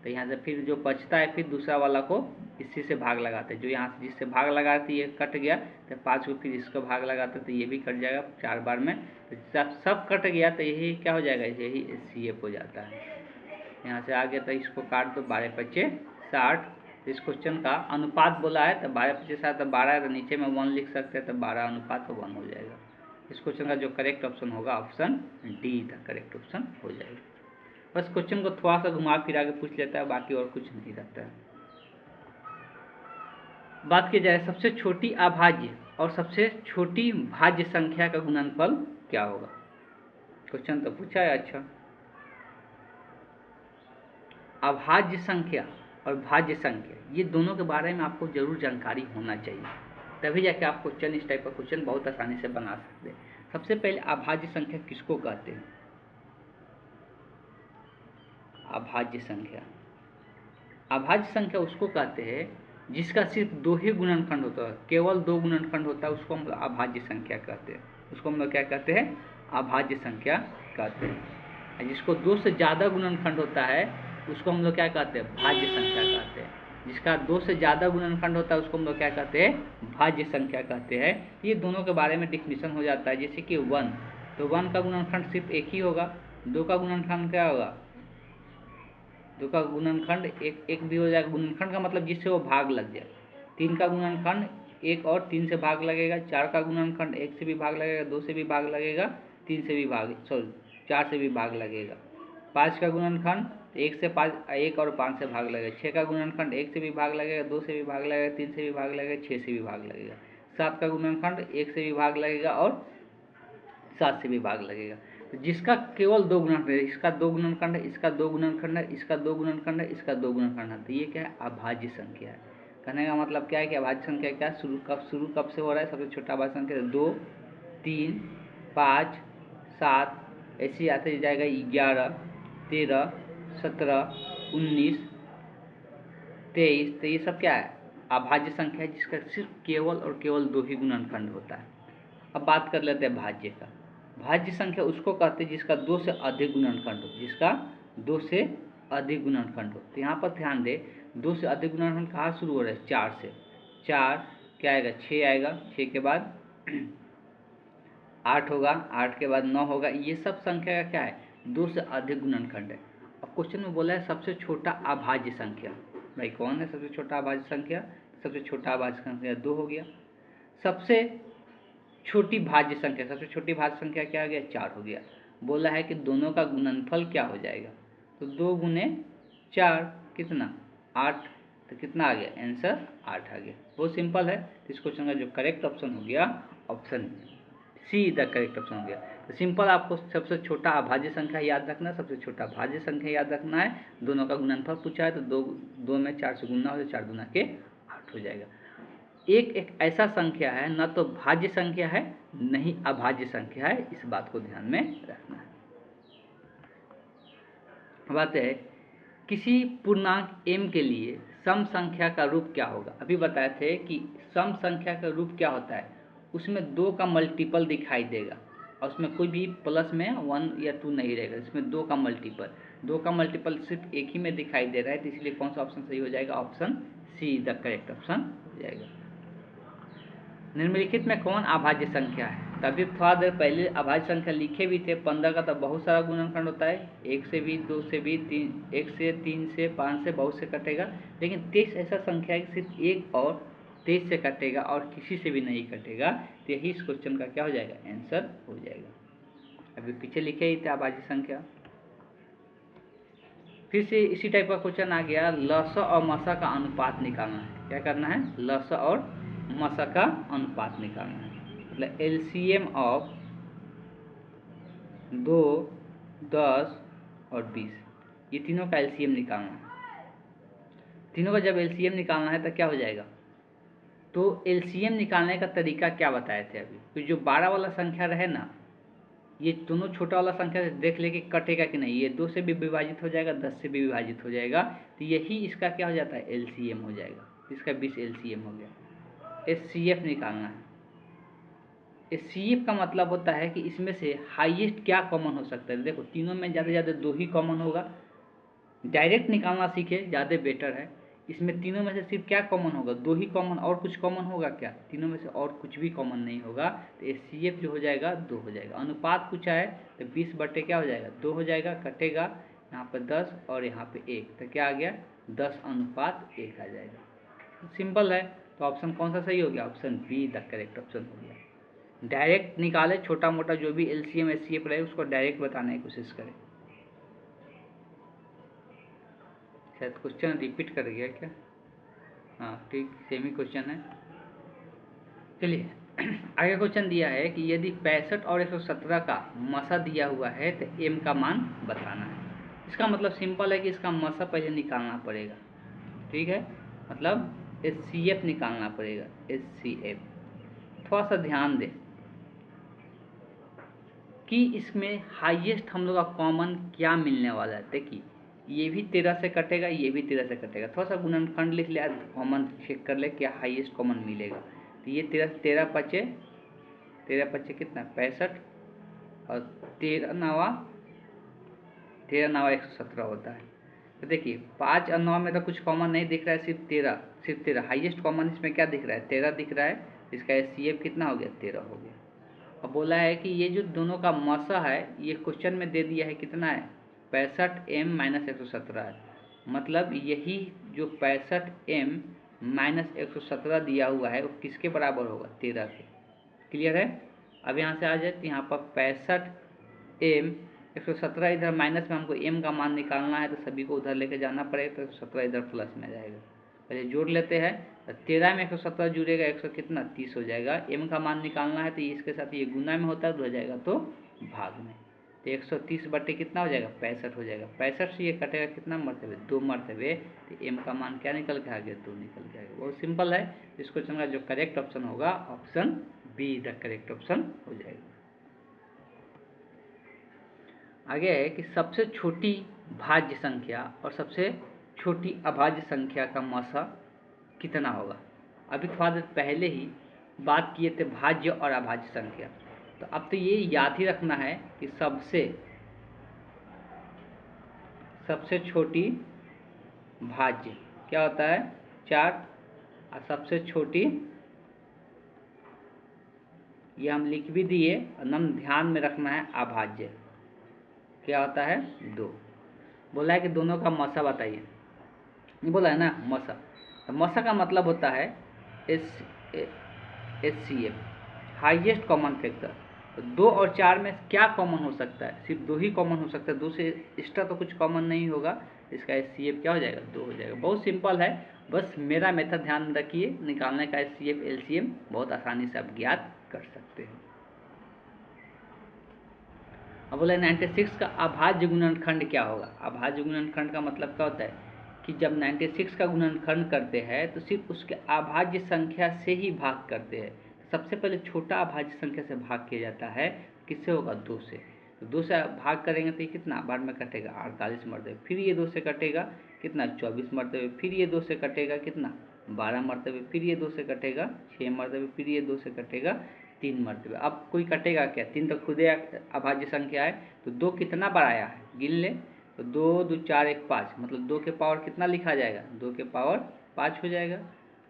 तो यहाँ से फिर जो बचता है फिर दूसरा वाला को इसी से भाग लगाते हैं। जो यहाँ से जिससे भाग लगाते ये कट गया तो 5 को फिर इसको भाग लगाते तो ये भी कट जाएगा 4 बार में। तो सब कट गया तो यही क्या हो जाएगा? यही एचसीएफ हो जाता है। यहाँ से आगे तो इसको काट दो, 12 पच्चे 60। इस क्वेश्चन का अनुपात बोला है तो 12 पच्चे 60 तो 12 है, तो नीचे में 1 लिख सकते हैं, तो 12 अनुपात तो 1 हो जाएगा। इस क्वेश्चन का जो करेक्ट ऑप्शन होगा option D the correct option हो जाएगा। बस क्वेश्चन को थोड़ा सा घुमा फिरा के पूछ लेता है, बाकी और कुछ नहीं रहता है। बात की जाए सबसे छोटी अभाज्य और सबसे छोटी भाज्य संख्या का गुणनफल क्या होगा? क्वेश्चन तो पूछा है। अच्छा, अभाज्य संख्या और भाज्य संख्या ये दोनों के बारे में आपको जरूर जानकारी होना चाहिए, तभी जाके आप क्वेश्चन इस टाइप का क्वेश्चन बहुत आसानी से बना सकते हैं। सबसे पहले अभाज्य संख्या किसको कहते हैं? अभाज्य संख्या, अभाज्य संख्या उसको कहते हैं जिसका सिर्फ 2 ही गुणनखंड होता है, केवल 2 गुणनखंड होता है, उसको हम अभाज्य संख्या कहते हैं। उसको हम लोग क्या कहते हैं? अभाज्य संख्या कहते हैं। जिसको 2 से ज़्यादा गुणनखंड होता है उसको हम लोग क्या कहते हैं? भाज्य संख्या कहते हैं। जिसका 2 से ज़्यादा गुणनखंड होता है उसको हम लोग क्या कहते हैं? भाज्य संख्या कहते हैं। ये दोनों के बारे में डिफिनीशन हो जाता है। जैसे कि 1, तो 1 का गुणनखंड सिर्फ एक ही होगा। 2 का गुणनखंड क्या होगा? 2 का गुणनखंड एक भी हो जाएगा। गुणनखंड का मतलब जिससे वो भाग लग जाए। 3 का गुणनखंड 1 और 3 से भाग लगेगा। 4 का गुणनखंड 1 से भी भाग लगेगा, 2 से भी भाग लगेगा, 3 से भी भाग 4 से भी भाग लगेगा। 5 का गुणनखंड 1 और 5 से भाग लगेगा। 6 का गुणनखंड 1 से भी भाग लगेगा, 2 से भी भाग लगेगा, 3 से भी भाग लगेगा, 6 से भी भाग लगेगा। 7 का गुणनखंड 1 से भी भाग लगेगा और 7 से भी भाग लगेगा। तो जिसका केवल 2 गुणनखंड है, इसका 2 गुणनखंड है, इसका 2 गुणनखंड है, इसका 2 गुणनखंड है, इसका 2 गुणनखंड है, तो ये क्या है? अभाज्य संख्या है। कहने का मतलब क्या है कि अभाज्य संख्या क्या शुरू कब से हो रहा है? सबसे छोटा अभाज्य संख्या 2, 3, 5, 7 ऐसे आते जाएगा 11, 13, 17, 19, 23। तो ये सब क्या है? अभाज्य संख्या है जिसका सिर्फ केवल और केवल 2 ही गुणनखंड होता है। अब बात कर लेते हैं भाज्य का। भाज्य संख्या उसको कहते हैं जिसका 2 से अधिक गुणनखंड हो, जिसका 2 से अधिक गुणनखंड हो। तो यहाँ पर ध्यान दे, 2 से अधिक गुणनखंड कहाँ शुरू हो रहा है? 4 से। 4 क्या आएगा? 6 आएगा, 6 के बाद 8 होगा, 8 के बाद 9 होगा। ये सब संख्या का क्या है? 2 से अधिक गुणनखंड है। अब क्वेश्चन में बोला है सबसे छोटा अभाज्य संख्या। भाई कौन है सबसे छोटा अभाज्य संख्या? सबसे छोटा अभाज्य संख्या 2 हो गया। सबसे छोटी भाज्य संख्या, सबसे छोटी भाज्य संख्या क्या हो गया? 4 हो गया। बोला है कि दोनों का गुणनफल क्या हो जाएगा? तो 2 गुने 4 कितना? 8। तो कितना आ गया? आंसर 8 आ गया। बहुत सिंपल है। तो इस क्वेश्चन का जो करेक्ट ऑप्शन हो गया option see the correct option हो गया। तो सिंपल आपको सबसे छोटा अभाज्य संख्या याद रखना है, सबसे छोटा भाज्य संख्या याद रखना है। दोनों का गुणनफल पूछा है तो 2 में 4 से गुणना हो तो 4 दूना के 8 हो जाएगा। एक ऐसा संख्या है न तो भाज्य संख्या है न ही अभाज्य संख्या है, इस बात को ध्यान में रखना है। बात है किसी पूर्णांक m के लिए सम संख्या का रूप क्या होगा। अभी बताए थे कि सम संख्या का रूप क्या होता है, उसमें 2 का मल्टीपल दिखाई देगा और उसमें कोई भी प्लस में 1 या 2 नहीं रहेगा, इसमें 2 का मल्टीपल सिर्फ एक ही में दिखाई दे रहा है, तो इसलिए कौन सा ऑप्शन सही हो जाएगा, option see the correct option हो जाएगा। निम्नलिखित में कौन अभाज्य संख्या है। तभी थोड़ा देर पहले अभाज्य संख्या लिखे भी थे, 15 का तो बहुत सारा गुणनखंड होता है, 1 से भी, 2 से भी, 1 से, 3 से, 5 से, बहुत से कटेगा, लेकिन 23 ऐसा संख्या है कि सिर्फ 1 और 23 से कटेगा और किसी से भी नहीं कटेगा, तो यही इस क्वेश्चन का क्या हो जाएगा, आंसर हो जाएगा। अभी पीछे लिखे ही थे अभाज्य संख्या। फिर से इसी टाइप का क्वेश्चन आ गया, लस और मसा का अनुपात निकालना है। क्या करना है, लस और मसा का अनुपात निकालना है, मतलब एलसीएम ऑफ 2, 10 और 20, ये तीनों का एलसीएम निकालना है। तीनों का जब एलसीएम निकालना है तो क्या हो जाएगा, तो एलसीएम निकालने का तरीका क्या बताए थे अभी, तो जो 12 वाला संख्या रहे ना, ये दोनों छोटा वाला संख्या से देख ले कि कटेगा कि नहीं, ये 2 से भी विभाजित हो जाएगा, 10 से भी विभाजित हो जाएगा, तो यही इसका क्या हो जाता है, एलसीएम हो जाएगा। इसका 20 एलसीएम हो गया। एचसीएफ निकालना है। एचसीएफ का मतलब होता है कि इसमें से हाईएस्ट क्या कॉमन हो सकता है। देखो तीनों में ज़्यादा से ज़्यादा 2 ही कॉमन होगा, डायरेक्ट निकालना सीखे ज़्यादा बेटर है। इसमें तीनों में से सिर्फ क्या कॉमन होगा, 2 ही कॉमन, और कुछ कॉमन होगा क्या, तीनों में से और कुछ भी कॉमन नहीं होगा, तो एचसीएफ जो हो जाएगा 2 हो जाएगा। अनुपात पूछा है तो 20 बटे क्या हो जाएगा, 2 हो जाएगा, कटेगा यहाँ पर 10 और यहाँ पे 1, तो क्या आ गया, 10:1 आ जाएगा। सिंपल है, तो ऑप्शन कौन सा सही हो गया, option be the correct option हो गया। डायरेक्ट निकाले, छोटा मोटा जो भी एलसीएम एचसीएफ रहे उसको डायरेक्ट बताने की कोशिश करें। शायद क्वेश्चन रिपीट कर गया क्या, हाँ ठीक, सेम ही क्वेश्चन है। चलिए आगे क्वेश्चन दिया है कि यदि 65 और 117 का मसा दिया हुआ है तो m का मान बताना है। इसका मतलब सिंपल है कि इसका मसा पहले निकालना पड़ेगा, ठीक है, मतलब एचसीएफ निकालना पड़ेगा, एचसीएफ। थोड़ा सा ध्यान दें कि इसमें हाईएस्ट हम लोग का कॉमन क्या मिलने वाला है। देखिए ये भी 13 से कटेगा, ये भी 13 से कटेगा, थोड़ा सा गुणनखंड लिख लिया, कॉमन चेक कर ले क्या हाईएस्ट कॉमन मिलेगा। तो ये 13 पचे कितना 65 और 13 नवा 117 होता है। तो देखिए 5 और 9 में तो कुछ कॉमन नहीं दिख रहा है, सिर्फ 13 हाईएस्ट कॉमन इसमें क्या दिख रहा है, 13 दिख रहा है, इसका एचसीएफ कितना हो गया, 13 हो गया। अब बोला है कि ये जो दोनों का मसा है, ये क्वेश्चन में दे दिया है कितना है, 65m - 117 है, मतलब यही जो 65m - 117 दिया हुआ है वो किसके बराबर होगा, 13 के। क्लियर है। अब यहाँ से आ जाए तो यहाँ पर 65m 117 इधर माइनस में, हमको m का मान निकालना है तो सभी को उधर लेके जाना पड़ेगा, तो 117 इधर प्लस में जाएगा। पहले जोड़ लेते हैं, 13 में 117 जुड़ेगा, 100 कितना 30 हो जाएगा। m का मान निकालना है तो इसके साथ ये गुना में होता है, तो हो जाएगा तो भाग में, तो 130 बटे कितना हो जाएगा, 65 हो जाएगा। 65 से ये कटेगा कितना मरतबे, 2 मरतबे, तो m का मान क्या निकल के आ गया, 2 निकल के आ गया। बहुत सिंपल है। इस क्वेश्चन का जो करेक्ट ऑप्शन होगा, option be the correct option हो जाएगा। आगे है कि सबसे छोटी भाज्य संख्या और सबसे छोटी अभाज्य संख्या का मसा कितना होगा। अभी थोड़ा देर पहले ही बात किए थे भाज्य और अभाज्य संख्या, तो अब तो ये याद ही रखना है कि सबसे छोटी भाज्य क्या होता है, 4, और सबसे छोटी, ये हम लिख भी दिए, और नाम ध्यान में रखना है, अभाज्य क्या होता है, 2। बोला है कि दोनों का मसा बताइए, नहीं बोला है ना मसा, तो मसा का मतलब होता है एचसीएफ, हाईएस्ट कॉमन फैक्टर। तो 2 और 4 में क्या कॉमन हो सकता है, सिर्फ 2 ही कॉमन हो सकता है, 2 से एक्स्ट्रा तो कुछ कॉमन नहीं होगा, इसका एचसीएफ क्या हो जाएगा, 2 हो जाएगा। बहुत सिंपल है, बस मेरा मेथड ध्यान में रखिए, निकालने का एचसीएफ एलसीएम बहुत आसानी से आप ज्ञात कर सकते हैं। अब बोले 96 का अभाज्य गुणनखंड क्या होगा। अभाज्य गुणनखंड का मतलब क्या होता है कि जब 96 का गुणनखंड करते हैं तो सिर्फ उसके अभाज्य संख्या से ही भाग करते हैं। सबसे पहले छोटा अभाज्य संख्या से भाग किया जाता है, किससे होगा, 2 से। तो 2 से भाग करेंगे तो ये कितना बार में कटेगा 48 मरतबे, फिर ये 2 से कटेगा कितना 24 मरतबे, फिर ये 2 से कटेगा कितना 12 मरतबे, फिर ये 2 से कटेगा 6 मरतबे, फिर ये 2 से कटेगा 3 मरतबे। अब कोई कटेगा क्या, 3 तो खुदे अभाज्य संख्या है, तो 2 कितना बार आया है गिन ले, तो 2 2 4 1 5, मतलब 2 के पावर कितना लिखा जाएगा 2 के पावर 5 हो जाएगा।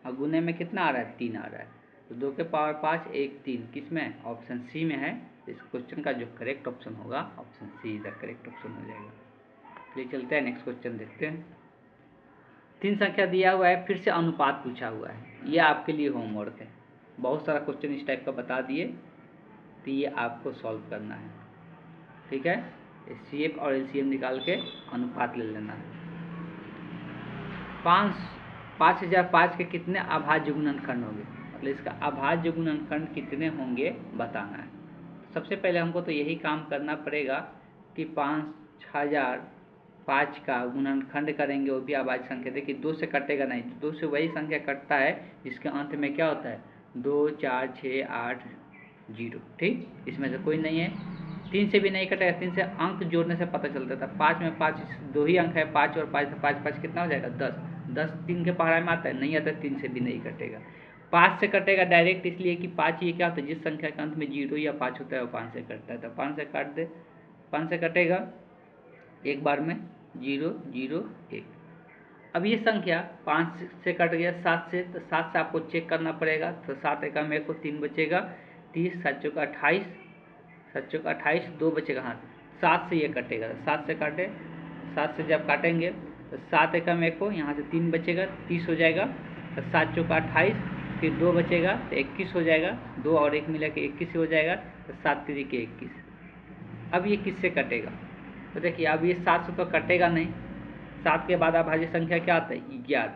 और गुने में कितना आ रहा है 3 आ रहा है, तो 2 के पावर 5 1 3 किस में ऑप्शन सी में है। इस क्वेश्चन का जो करेक्ट ऑप्शन होगा option C is the correct option हो जाएगा। चलिए चलते हैं नेक्स्ट क्वेश्चन देखते हैं। 3 संख्या दिया हुआ है, फिर से अनुपात पूछा हुआ है, ये आपके लिए होमवर्क है। बहुत सारा क्वेश्चन इस टाइप का बता दिए, तो ये आपको सॉल्व करना है, ठीक है। CF और LCM निकाल के अनुपात ले लेना है। 5005 के कितने अभाज्य गुणनखंड होंगे, मतलब इसका अभाज्य गुणनखंड कितने होंगे बताना है। सबसे पहले हमको तो यही काम करना पड़ेगा कि 5005 का गुणनखंड करेंगे, वो भी अभाज्य संख्या। देखिए 2 से कटेगा नहीं, तो 2 से वही संख्या कटता है जिसके अंत में क्या होता है 2 4 6 8 0, ठीक। इसमें से कोई नहीं है। 3 से भी नहीं कटेगा, 3 से अंक जोड़ने से पता चलता था। 5 में 5 2 ही अंक है, 5 और 5 5 5 कितना हो जाएगा 10, 10 3 के पहाड़ा में आता है, नहीं आता है, 3 से भी नहीं कटेगा। 5 से कटेगा डायरेक्ट, इसलिए कि 5 ये क्या होता है जिस संख्या के अंत में 0 या 5 होता है वो 5 से कटता है, तो 5 से काट दे, 5 से कटेगा एक बार में 0 0 1। अब ये संख्या 5 से कट गया 7 से, तो 7 से आपको चेक करना पड़ेगा, तो 7 एकम में को 3 बचेगा, 30 7 चौक 28, 7 चौक 28 2 बचेगा, हाँ 7 से ये कटेगा, 7 से काटे, 7 से जब काटेंगे तो 7 एकम एक को यहाँ से 3 बचेगा 30 हो जाएगा, तो 7 चौक 28, फिर 2 बचेगा तो 21 हो जाएगा, 2 और 1 मिला के 21 हो जाएगा, तो 7 3 के 21। अब ये किससे कटेगा, तो देखिए अब ये 7 से तो कटेगा नहीं, 7 के बाद अभाज्य संख्या क्या आता है 11,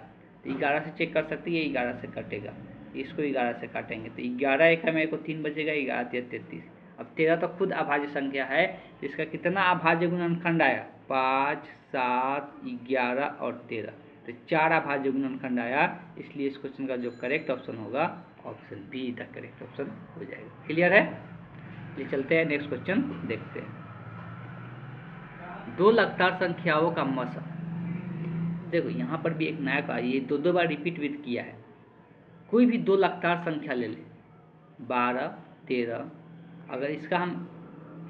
तो 11 से चेक कर सकते हैं, ये 11 से कटेगा, इसको 11 से काटेंगे तो 11 एकम एक को 3 बचेगा, 11 33। अब 13 तो खुद अभाज्य संख्या है, तो इसका कितना अभाज्य गुणनखंड आया 5 7 11 और 13, तो 4 अभाज्य गुणनखंड आया, इसलिए इस क्वेश्चन का जो करेक्ट ऑप्शन होगा option be the correct option हो जाएगा। क्लियर है। ये चलते हैं नेक्स्ट क्वेश्चन देखते हैं। 2 लगातार संख्याओं का मसा, देखो यहाँ पर भी एक नया का ये 2 बार रिपीट विद किया है। कोई भी 2 लगातार संख्या ले ले 12 13, अगर इसका हम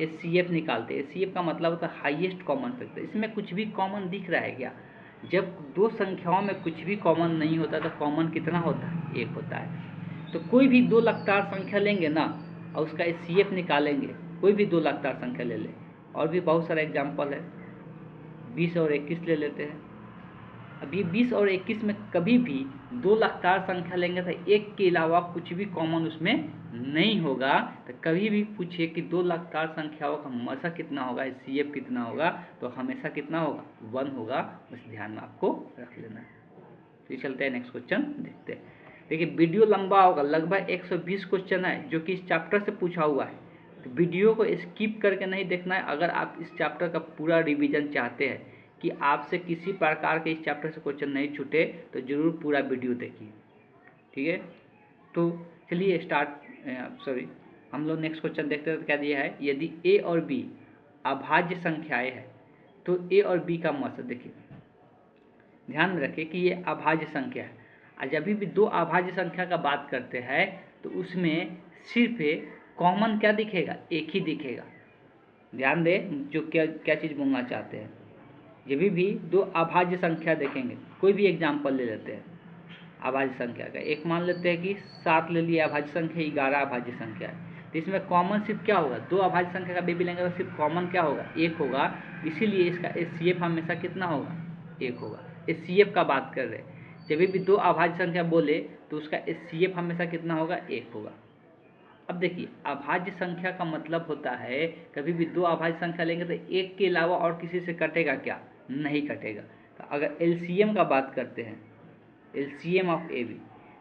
HCF निकालते हैं, HCF का मतलब होता है हाईएस्ट कॉमन फैक्टर। इसमें कुछ भी कॉमन दिख रहा है क्या, जब 2 संख्याओं में कुछ भी कॉमन नहीं होता तो कॉमन कितना होता है 1 होता है। तो कोई भी 2 लगातार संख्या लेंगे ना और उसका HCF निकालेंगे, कोई भी 2 लगातार संख्या ले ले, और भी बहुत सारा एग्जाम्पल है, 20 और 21 ले लेते हैं। अब ये 20 और 21 में कभी भी 2 लगातार संख्या लेंगे तो एक के अलावा कुछ भी कॉमन उसमें नहीं होगा, तो कभी भी पूछिए कि 2 लगातार संख्याओं का मसा कितना होगा, HCF कितना होगा, तो हमेशा कितना होगा 1 होगा, बस ध्यान में आपको रख लेना है। तो चलते हैं नेक्स्ट क्वेश्चन देखते हैं। देखिए वीडियो लंबा होगा, लगभग 120 क्वेश्चन है जो कि इस चैप्टर से पूछा हुआ है, तो वीडियो को स्किप करके नहीं देखना है। अगर आप इस चैप्टर का पूरा रिवीजन चाहते हैं कि आपसे किसी प्रकार के इस चैप्टर से क्वेश्चन नहीं छूटे, तो जरूर पूरा वीडियो देखिए, ठीक है। तो चलिए हम लोग नेक्स्ट क्वेश्चन देखते हैं। तो क्या दिया है, यदि A और B अभाज्य संख्याएं हैं तो A और B का मसा, देखिए ध्यान में रखिए कि ये अभाज्य संख्या है, और जब भी 2 अभाज्य संख्या का बात करते हैं तो उसमें सिर्फ कॉमन क्या दिखेगा, एक ही दिखेगा। ध्यान दें जो क्या चीज़ बोलना चाहते हैं। जब भी 2 अभाज्य संख्या देखेंगे, कोई भी एग्जाम्पल ले लेते हैं अभाज्य संख्या का, एक मान लेते हैं कि 7 ले लिया अभाज्य संख्या, 11 अभाज्य संख्या है, तो इसमें कॉमन सिर्फ क्या होगा, 2 अभाज्य संख्या का बेबी लेंगे तो सिर्फ कॉमन क्या होगा 1 होगा, इसीलिए इसका HCF हमेशा कितना होगा 1 होगा। HCF का बात कर रहे हैं, जब भी 2 अभाज्य संख्या बोले तो उसका HCF हमेशा कितना होगा 1 होगा। अब देखिए अभाज्य संख्या का मतलब होता है कभी भी 2 अभाज्य संख्या लेंगे तो एक के अलावा और किसी से कटेगा क्या, नहीं कटेगा। तो अगर LCM का बात करते हैं, LCM ऑफ AB,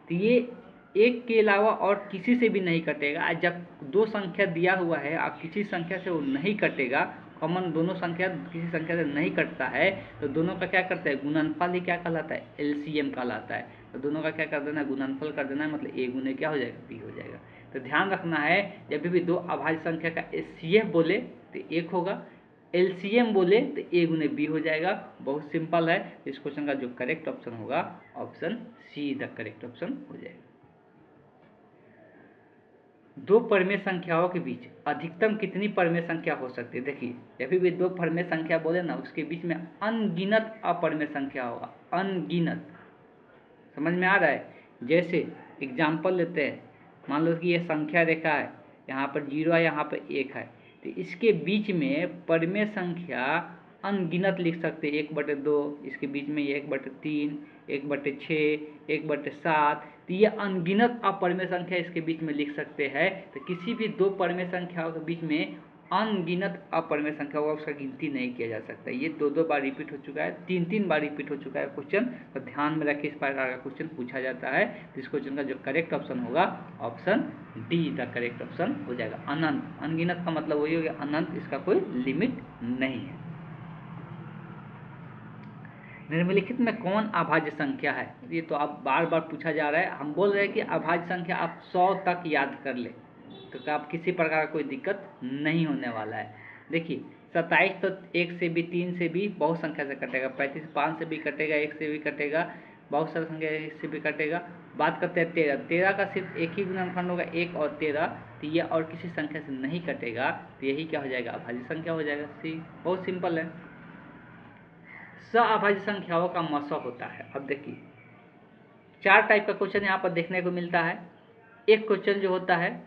तो ये एक के अलावा और किसी से भी नहीं कटेगा। जब 2 संख्या दिया हुआ है और किसी संख्या से वो नहीं कटेगा, कॉमन दोनों संख्या किसी संख्या से नहीं कटता है, तो दोनों का क्या करता है गुणनफल ही क्या कहलाता है, LCM कहलाता है। तो दोनों का क्या कर देना है गुणनफल कर देना है, मतलब A गुने क्या हो जाएगा B हो जाएगा। तो ध्यान रखना है, जब भी दो अभाज्य संख्या का HCF बोले तो 1 होगा, LCM बोले तो A गुने B हो जाएगा। बहुत सिंपल है। इस क्वेश्चन का जो करेक्ट ऑप्शन होगा option see the correct option हो जाएगा। दो परिमेय संख्याओं के बीच अधिकतम कितनी परिमेय संख्या हो सकती है? देखिए, जब भी दो परिमेय संख्या बोले ना, उसके बीच में अनगिनत अपरिमेय संख्या होगा, अनगिनत। समझ में आ रहा है? जैसे एग्जाम्पल लेते हैं, मान लो कि ये संख्या रेखा है, यहाँ पर 0 है, यहाँ पर 1 है, तो इसके बीच में परिमेय संख्या अनगिनत लिख सकते हैं। 1/2, इसके बीच में 1/3, 1/6, 1/7, तो ये अनगिनत अपरिमेय संख्या इसके बीच में लिख सकते हैं। तो किसी भी दो परिमेय संख्याओं के बीच में अनगिनत अपरिमेय संख्या होगा, उसका गिनती नहीं किया जा सकता। ये 2 बार रिपीट हो चुका है, 3 बार रिपीट हो चुका है क्वेश्चन। तो ध्यान में रखिए, इस प्रकार का क्वेश्चन पूछा जाता है। तो इस क्वेश्चन का जो करेक्ट ऑप्शन होगा option D the correct option हो जाएगा। अनंत, अनगिनत का मतलब वही हो गया अनंत, इसका कोई लिमिट नहीं है। निम्नलिखित में कौन अभाज्य संख्या है? ये तो आप बार बार पूछा जा रहा है। हम बोल रहे हैं कि अभाज्य संख्या आप 100 तक याद कर ले, तो आप किसी प्रकार का कोई दिक्कत नहीं होने वाला है। देखिए, 27 तो 1 से भी, 3 से भी, बहुत संख्या से कटेगा। 35 5 से भी कटेगा, 1 से भी कटेगा, बहुत सारी संख्या 1 से भी कटेगा। बात करते हैं 13 का सिर्फ एक ही गुणनखंड होगा, 1 और 13, तो ये और किसी संख्या से नहीं कटेगा, तो यही क्या हो जाएगा? अभाज्य संख्या हो जाएगा। सी, बहुत सिंपल है। अभाज्य संख्याओं का मसौ होता है। अब देखिए, 4 टाइप का क्वेश्चन यहाँ पर देखने को मिलता है। एक क्वेश्चन जो होता है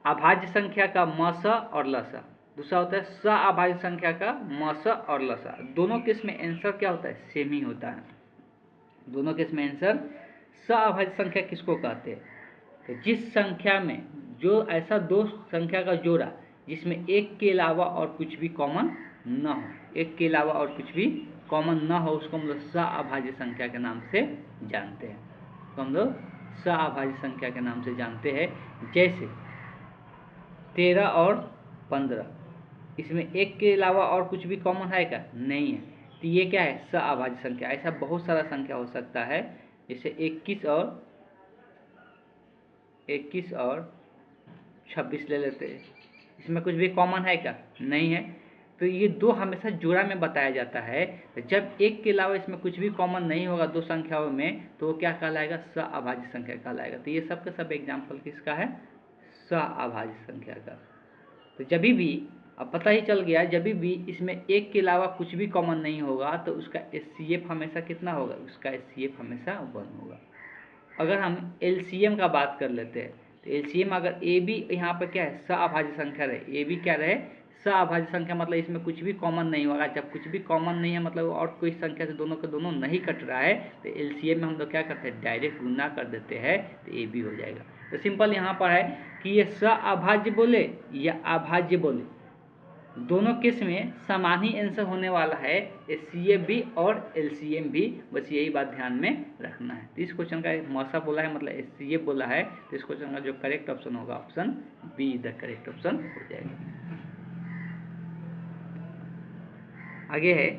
अभाज्य संख्या का मस और लस, दूसरा होता है अभाज्य संख्या का मस और लस। दोनों केस में आंसर क्या होता है? सेम ही होता है। दोनों केस में आंसर अभाज्य संख्या किसको कहते हैं? तो जिस संख्या में जो ऐसा दो संख्या का जोड़ा जिसमें एक के अलावा और कुछ भी कॉमन न हो, एक के अलावा और कुछ भी कॉमन न हो, उसको हम लोग अभाज्य संख्या के नाम से जानते हैं। तो हम लोग अभाज्य संख्या के नाम से जानते हैं। जैसे 13 और 15, इसमें एक के अलावा और कुछ भी कॉमन है क्या? नहीं है, तो ये क्या है? अभाज्य संख्या। ऐसा बहुत सारा संख्या हो सकता है, जैसे 21 और 26 ले लेते हैं, इसमें कुछ भी कॉमन है क्या? नहीं है, तो ये दो हमेशा जोड़ा में बताया जाता है। तो जब एक के अलावा इसमें कुछ भी कॉमन नहीं होगा दो संख्याओं में, तो वो क्या कहलाएगा? अभाज्य संख्या कहलाएगा। तो ये सब का सब एग्जाम्पल किसका है? अभाज्य संख्या का। तो जब भी अब पता ही चल गया, जब भी इसमें एक के अलावा कुछ भी कॉमन नहीं होगा तो उसका HCF हमेशा कितना होगा? उसका HCF हमेशा 1 होगा। अगर हम LCM का बात कर लेते हैं, तो LCM अगर ए भी यहाँ पर क्या है? अभाज्य संख्या रहे, ए भी क्या रहे? अभाज्य संख्या, मतलब इसमें कुछ भी कॉमन नहीं होगा। जब कुछ भी कॉमन नहीं है मतलब और कोई संख्या से दोनों के दोनों नहीं कट रहा है, तो LCM में हम लोग क्या करते हैं? डायरेक्ट गुना कर देते हैं, तो ए भी हो जाएगा। तो सिंपल यहाँ पर है कि ये अभाज्य बोले या अभाज्य बोले, दोनों केस में समान ही आंसर होने वाला है, HCF भी और LCM भी। बस यही बात ध्यान में रखना है। तो इस क्वेश्चन का मौसा बोला है, मतलब HCF बोला है, तो इस क्वेश्चन का जो करेक्ट ऑप्शन होगा option be the correct option हो जाएगा। आगे है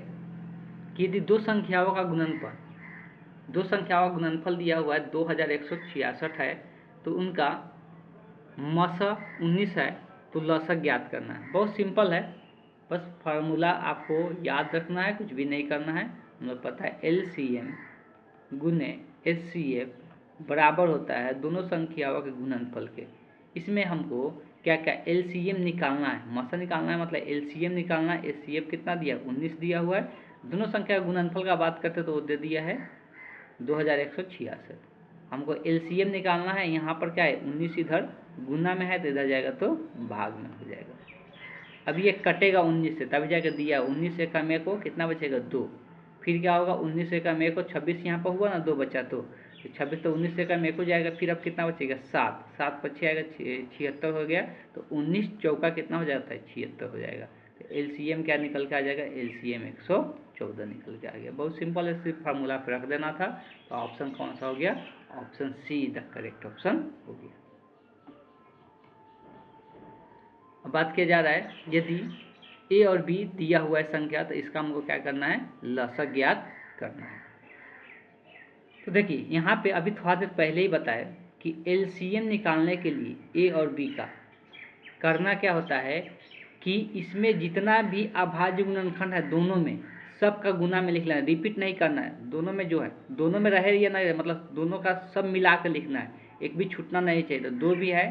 कि यदि दो संख्याओं का गुणनफल दिया हुआ है 2166 है, तो उनका मसा 19 है, तो लसा ज्ञात करना है। बहुत सिंपल है, बस फार्मूला आपको याद रखना है, कुछ भी नहीं करना है। हमें पता है LCM गुने HCF बराबर होता है दोनों संख्याओं के गुणनफल के। इसमें हमको क्या क्या LCM निकालना है, मसा निकालना है, मतलब LCM निकालना है। HCF कितना दिया? 19 दिया हुआ है। दोनों संख्या का गुणनफल का बात करते तो वो दे दिया है 2166। हमको LCM निकालना है। यहाँ पर क्या है? 19 इधर गुना में है तो इधर जाएगा तो भाग में हो जाएगा। अब ये कटेगा 19 से, तभी जाकर दिया 19 से कम को कितना बचेगा? 2। फिर क्या होगा? 19 से कम को 26 यहाँ पर हुआ ना, 2 बचा, तो 26 तो 19 से कम को जाएगा। फिर अब कितना बचेगा? 7, 7 पर 6 आएगा, 76 हो गया। तो 19 चौका कितना हो जाता है? 76 हो जाएगा। तो LCM क्या निकल के आ जाएगा? LCM 114 निकल के आ गया। बहुत सिंपल है, सिर्फ फार्मूला पर रख देना था। तो ऑप्शन कौन सा हो गया? Option see the correct option हो गया। अब बात किया जा रहा है यदि A और B दिया हुआ है संख्या, तो इसका हमको क्या करना है? लसा ज्ञात करना है। तो देखिए, यहाँ पे अभी थोड़ा देर पहले ही बताया कि एलसीएम निकालने के लिए ए और बी का करना क्या होता है कि इसमें जितना भी अभाज्य गुणनखंड है दोनों में सबका गुना में लिखना है, रिपीट नहीं करना है। दोनों में जो है, दोनों में रहे या नहीं रहे, मतलब दोनों का सब मिला कर लिखना है, एक भी छूटना नहीं चाहिए। तो 2 भी है,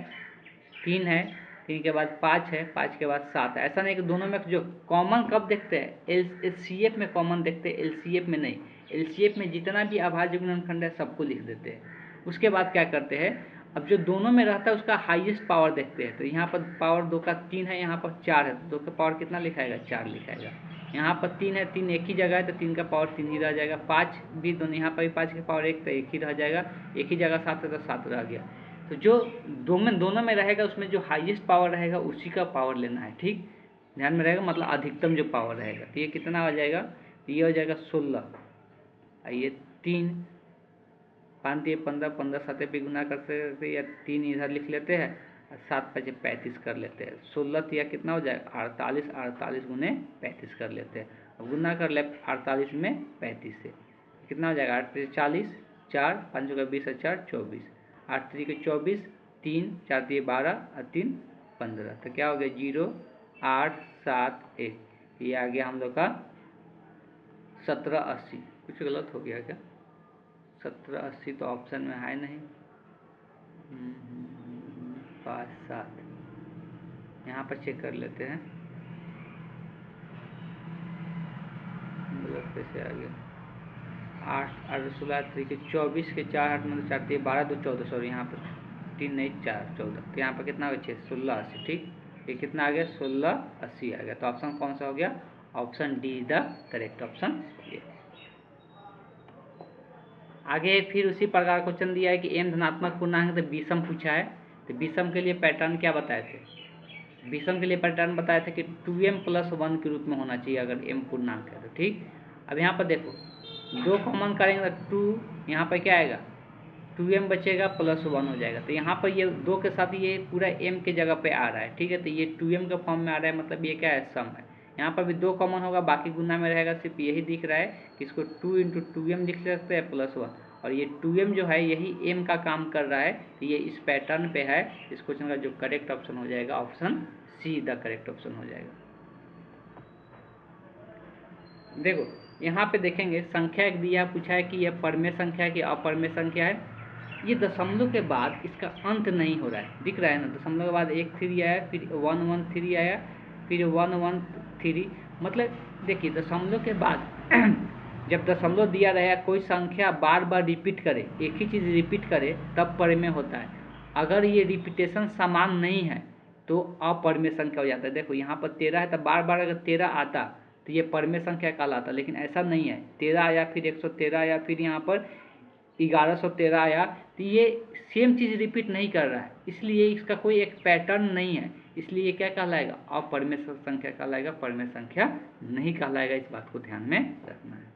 3 है, 3 के बाद 5 है, 5 के बाद 7 है। ऐसा नहीं कि दोनों में जो कॉमन कब देखते हैं, एलसीएफ में कॉमन देखते हैं, एलसीएफ में नहीं। एलसीएफ में जितना भी अभाज्य गुणनखंड है सबको लिख देते हैं। उसके बाद क्या करते हैं, अब जो दोनों में रहता है उसका हाईएस्ट पावर देखते हैं। तो यहाँ पर पावर 2 का 3 है, यहाँ पर 4 है, तो 2 का पावर कितना लिखाएगा, 4 लिखाएगा। यहाँ पर 3 है, 3 एक ही जगह है तो 3 का पावर 3 ही रह जाएगा। 5 भी दोनों, यहाँ पर भी 5 का पावर 1 तो 1 ही रह जाएगा, एक ही जगह 7 है तो 7 रह गया। तो जो दोनों में रहेगा उसमें जो हाईएस्ट पावर रहेगा उसी का पावर लेना है, ठीक, ध्यान में रहेगा, मतलब अधिकतम जो पावर रहेगा। तो ये कितना हो जाएगा, ये हो जाएगा 16, ये 3, 5 ये 15, 15 7 पे गुना करते या 3 इधर लिख लेते हैं और 7 5 35 कर लेते हैं। 16 या कितना हो जाएगा 48, 48 गुने 35 कर लेते हैं। अब गुना कर ले 48 में 35 से कितना हो जाएगा, 8 40, 4 5 का 20 और 4 24, 8 3 के 24, 3 4 3 12 और 3 15। तो क्या हो गया 0 8 7 1, ये आ गया हम लोग का 1780। कुछ गलत हो गया क्या, 1780 तो ऑप्शन में है नहीं। 5 7 यहाँ पर चेक कर लेते हैं, गलत कैसे आ गया। 8 8 16 3 के 24 के 4 8 मतलब 4 3 12 2 14, सॉरी यहाँ पर 3 नहीं 4 14, तो यहाँ पर कितना हो गया 1680, ठीक। ये कितना आ गया 1680 आ गया। तो ऑप्शन कौन सा हो गया, option D is the correct option. आगे फिर उसी प्रकार क्वेश्चन दिया है कि m धनात्मक पूर्णांक तो विषम पूछा है। तो विषम के लिए पैटर्न क्या बताए थे, विषम के लिए पैटर्न बताए थे कि 2m + 1 के रूप में होना चाहिए अगर m पूर्णांक है तो, ठीक। अब यहाँ पर देखो 2 कॉमन करेंगे तो 2, यहाँ पर क्या आएगा 2m बचेगा +1 हो जाएगा। तो यहाँ पर ये 2 के साथ ये पूरा m के जगह पे आ रहा है, ठीक है। तो ये 2m के फॉर्म में आ रहा है, मतलब ये क्या है सम है। यहाँ पर भी 2 कॉमन होगा, बाकी गुना में रहेगा, सिर्फ यही दिख रहा है कि इसको 2 × 2m लिख सकते हैं +1, और ये 2m जो है यही m का काम कर रहा है। तो ये इस पैटर्न पे है। इस क्वेश्चन का जो करेक्ट ऑप्शन हो जाएगा option see the correct option हो जाएगा। देखो यहाँ पे देखेंगे संख्या एक दिया, पूछा है कि यह परमेय संख्या है कि अपरमेय संख्या है। ये दशमलव के बाद इसका अंत नहीं हो रहा है, दिख रहा है ना, दशमलव के बाद 1 3 आया, फिर 1 1 3 आया, फिर 1 1 3, मतलब देखिए दशमलव के बाद जब दशमलव दिया रहेगा कोई संख्या बार बार रिपीट करे, एक ही चीज़ रिपीट करे तब परमेय होता है। अगर ये रिपीटेशन समान नहीं है तो अपरमेय संख्या हो जाता है। देखो यहाँ पर 13 है तो बार बार अगर 13 आता तो ये परमेय संख्या कहलाता, लेकिन ऐसा नहीं है। 13 आया, फिर 113 आया, फिर यहाँ पर 1113 आया, तो ये सेम चीज़ रिपीट नहीं कर रहा है, इसलिए इसका कोई एक पैटर्न नहीं है, इसलिए ये क्या कहलाएगा, अपरमेय संख्या कहलाएगा, परमेय संख्या नहीं कहलाएगा। इस बात को ध्यान में रखना है।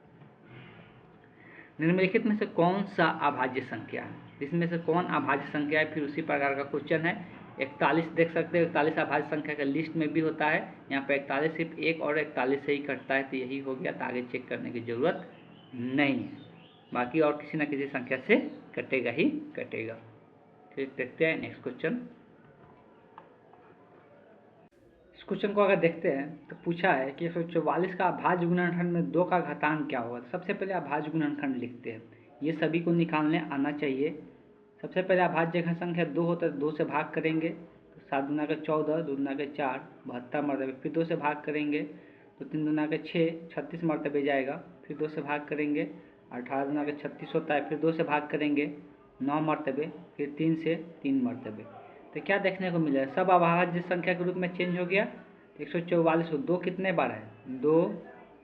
निम्नलिखित में से कौन सा अभाज्य संख्या है, इसमें से कौन अभाज्य संख्या है, फिर उसी प्रकार का क्वेश्चन है। 41 देख सकते हैं, 41 अभाज्य संख्या का लिस्ट में भी होता है। यहाँ पे 41 सिर्फ 1 और 41 से ही कटता है, तो यही हो गया, तो आगे चेक करने की जरूरत नहीं है, बाकी और किसी न किसी संख्या से कटेगा ही कटेगा। फिर देखते हैं नेक्स्ट क्वेश्चन। इस क्वेश्चन को अगर देखते हैं तो पूछा है कि 144 का अभाज्य गुणनखंड में 2 का घातांक क्या होगा। सबसे पहले अभाज्य गुणनखंड लिखते हैं, ये सभी को निकालने आना चाहिए। सबसे पहले अभाज्य घन संख्या 2 होता है, 2 से भाग करेंगे तो 7 दूना के 14, 2 दूना के 4, 72 मरतबे, फिर 2 से भाग करेंगे तो 3 दूना के 6, 36 मरतबे जाएगा, फिर 2 से भाग करेंगे 18 दूना के 36 होता है, फिर 2 से भाग करेंगे 9 मरतबे, फिर 3 से 3 मरतबे। तो क्या देखने को मिला है, सब अभाज्य संख्या के रूप में चेंज हो गया। 144 को 2 कितने बार है, 2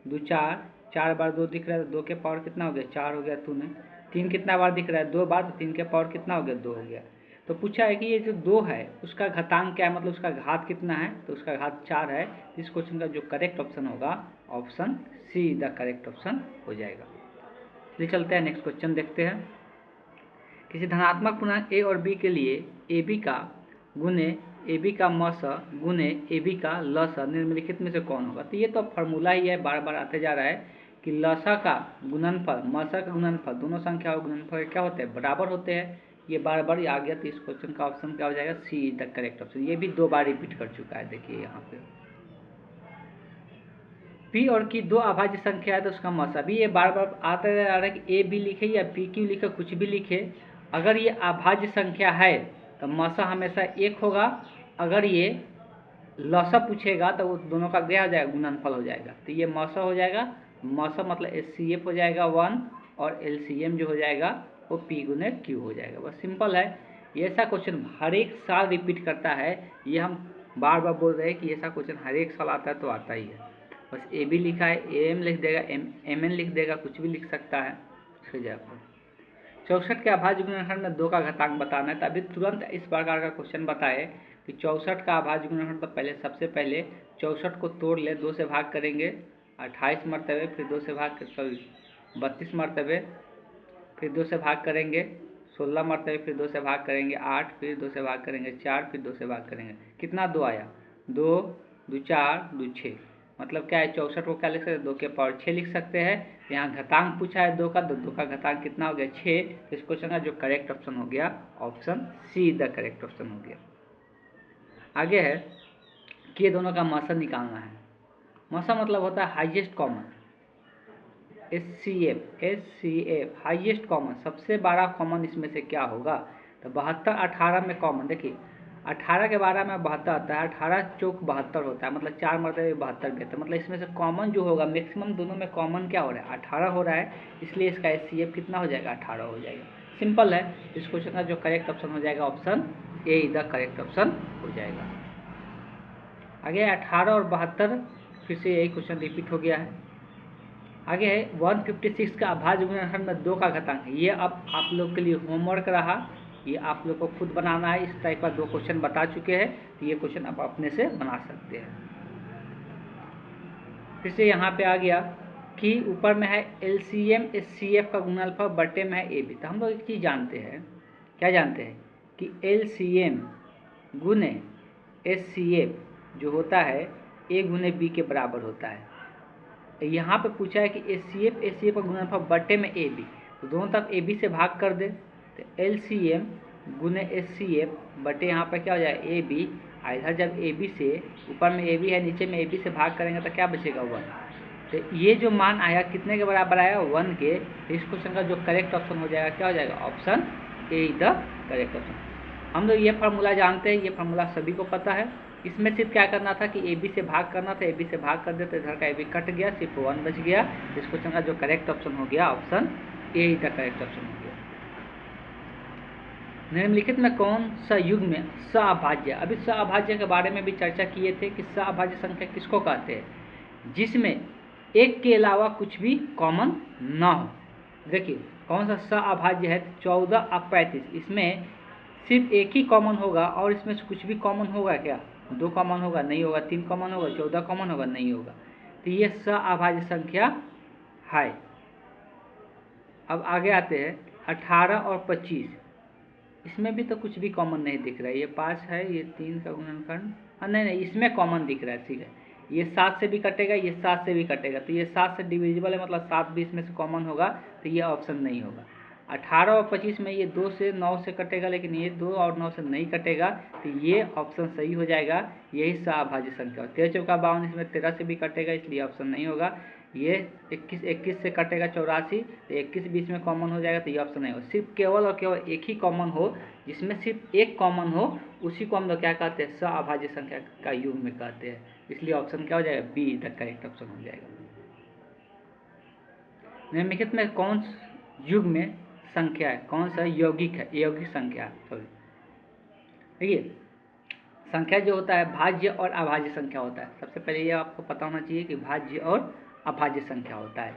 2 4, 4 बार 2 दिख रहा है, 2 के पावर कितना हो गया 4 हो गया 2 में। 3 कितना बार दिख रहा है 2 बार, तो 3 के पावर कितना हो गया 2 हो गया। तो पूछा है कि ये जो 2 है उसका घातांक क्या है, मतलब उसका घात कितना है, तो उसका घात 4 है। इस क्वेश्चन का जो करेक्ट ऑप्शन होगा option see the correct option हो जाएगा। चलिए चलते हैं नेक्स्ट क्वेश्चन देखते हैं। किसी धनात्मक पूर्णांक ए और बी के लिए ए बी का गुने ए बी का म स गुने ए बी का ल स निम्नलिखित में से कौन होगा। तो ये तो फॉर्मूला ही है, बार बार आते जा रहा है कि ल स का गुणनफल म स का गुणनफल, दोनों संख्याओं के गुणनफल क्या होते हैं, बराबर होते हैं। ये बार बार आ गया, तो इस क्वेश्चन का ऑप्शन क्या हो जाएगा, सी इज द करेक्ट ऑप्शन। ये भी 2 बार रिपीट कर चुका है, देखिए यहाँ पे। पी और की 2 अभाज्य संख्या है तो उसका मौसा भी ये बार बार आता आ रहा है कि ए बी लिखे या पी क्यू लिखे, कुछ भी लिखे, अगर ये अभाज्य संख्या है तो मौसा हमेशा 1 होगा। अगर ये लौसा पूछेगा तो वो दोनों का क्या हो जाएगा, गुणनफल हो जाएगा। तो ये मौसा हो जाएगा, मौसा मतलब HCF हो जाएगा 1 और LCM जो हो जाएगा वो P गुने Q हो जाएगा। बस सिंपल है। ये ऐसा क्वेश्चन हर एक साल रिपीट करता है, ये हम बार बार बोल रहे हैं कि ऐसा क्वेश्चन हर एक साल आता है, तो आता ही है। बस AB लिखा है, AM लिख देगा, MN लिख देगा, कुछ भी लिख सकता है। फिर आपको 64 के अभाज्य गुणनखंड में 2 का घातांक बताना है। तो अभी तुरंत इस प्रकार का क्वेश्चन बताए कि 64 का अभाज्य गुणनखंड, तो पहले सबसे पहले 64 को तोड़ ले, 2 से भाग करेंगे 28 मरतबे, फिर 2 से भाग 32 मरतबे, फिर 2 से भाग करेंगे 16 मरतबे, फिर 2 से भाग करेंगे 8, फिर 2 से भाग करेंगे 4, फिर 2 से भाग करेंगे। कितना 2 आया, 2 2 4 2 6, मतलब क्या है 64 को क्या लिख सकते हैं, 2 के पावर 6 लिख सकते हैं। यहाँ घातांक पूछा है 2 का, तो 2 का घातांक कितना हो गया, 6। तो इस क्वेश्चन का जो करेक्ट ऑप्शन हो गया, option see the correct option हो गया। आगे है कि ये दोनों का मौसा निकालना है। मौसा मतलब होता है highest common, HCF highest common, सबसे बड़ा कॉमन इसमें से क्या होगा। तो 72 18 में कॉमन, देखिए 18 के 12 में 72 आता है, 18 चौक 72 होता है, मतलब 4 मरतबे 72 कहते हैं। मतलब इसमें से कॉमन जो होगा, मैक्सिमम दोनों में कॉमन क्या हो रहा है, 18 हो रहा है, इसलिए इसका HCF कितना हो जाएगा, 18 हो जाएगा। सिंपल है। इस क्वेश्चन का जो करेक्ट ऑप्शन हो जाएगा, option A is the correct option हो जाएगा। आगे 18 और 72, फिर से यही क्वेश्चन रिपीट हो गया है। आगे है 156 का अभाज्य गुणनखंड में 2 का घातांक। ये अब आप लोग के लिए होमवर्क रहा, ये आप लोग को खुद बनाना है। इस टाइप का 2 क्वेश्चन बता चुके हैं, तो ये क्वेश्चन आप अपने से बना सकते हैं। फिर से यहाँ पे आ गया कि ऊपर में है LCM HCF का गुणनफल बटे में है AB। तो हम लोग एक चीज़ जानते हैं, क्या जानते हैं कि LCM गुने HCF जो होता है A गुने B के बराबर होता है। यहाँ पे पूछा है कि HCF का गुणनफल बटे में AB, तो दोनों तरफ AB से भाग कर दे, तो LCM गुने HCF बटे यहाँ पर क्या हो जाएगा AB। इधर जब AB से, ऊपर में AB है, नीचे में AB से भाग करेंगे तो क्या बचेगा 1। तो ये जो मान आया कितने के बराबर आया, 1 के। तो इस क्वेश्चन का जो करेक्ट ऑप्शन हो जाएगा, क्या हो जाएगा, option A is the correct option. हम लोग ये फार्मूला जानते हैं, ये फार्मूला सभी को पता है। इसमें सिर्फ क्या करना था कि AB से भाग करना था, AB से भाग कर देते, इधर का AB कट गया, सिर्फ 1 बच गया। इस क्वेश्चन का जो करेक्ट ऑप्शन हो गया, option A is the correct option हो गया। निम्नलिखित में कौन सा युग्म में सअभाज्य, अभी सअभाज्य के बारे में भी चर्चा किए थे कि सअभाज्य संख्या किसको कहते हैं, जिसमें एक के अलावा कुछ भी कॉमन ना हो। देखिए कौन सा सअभाज्य है, 14 और 35, इसमें सिर्फ एक ही कॉमन होगा, और इसमें से कुछ भी कॉमन होगा क्या, 2 कॉमन होगा, नहीं होगा, 3 कॉमन होगा, 14 कॉमन होगा, नहीं होगा। तो ये सअभाज्य संख्या है। अब आगे आते हैं 18 और 25, इसमें भी तो कुछ भी कॉमन नहीं दिख रहा है। ये 5 है, ये 3 का गुणनखंड, नहीं, इसमें कॉमन दिख रहा है, ठीक है। ये 7 से भी कटेगा, ये 7 से भी कटेगा, तो ये 7 से डिविजिबल है, मतलब 7 भी इसमें से कॉमन होगा, तो ये ऑप्शन नहीं होगा। 18 और 25 में ये 2 से 9 से कटेगा, लेकिन ये 2 और 9 से नहीं कटेगा, तो ये ऑप्शन सही हो जाएगा, यही सअभाज्य संख्या। 13 चौका 52, इसमें 13 से भी कटेगा, इसलिए ऑप्शन नहीं होगा। ये 21 से कटेगा 84, तो 21 बीच में कॉमन हो जाएगा, तो ये ऑप्शन नहीं होगा। सिर्फ केवल और केवल एक ही कॉमन हो, जिसमें सिर्फ एक कॉमन हो, उसी को हम लोग क्या कहते हैं, सअभाज्य संख्या का युग्म में कहते हैं। इसलिए ऑप्शन क्या हो जाएगा, बी द करेक्ट ऑप्शन हो जाएगा। निम्नलिखित में कौन युग्म में संख्या है, कौन सा यौगिक है, यौगिक संख्या, सॉरी। देखिए संख्या जो होता है भाज्य और अभाज्य संख्या होता है। सबसे पहले ये आपको पता होना चाहिए कि भाज्य और अभाज्य संख्या होता है।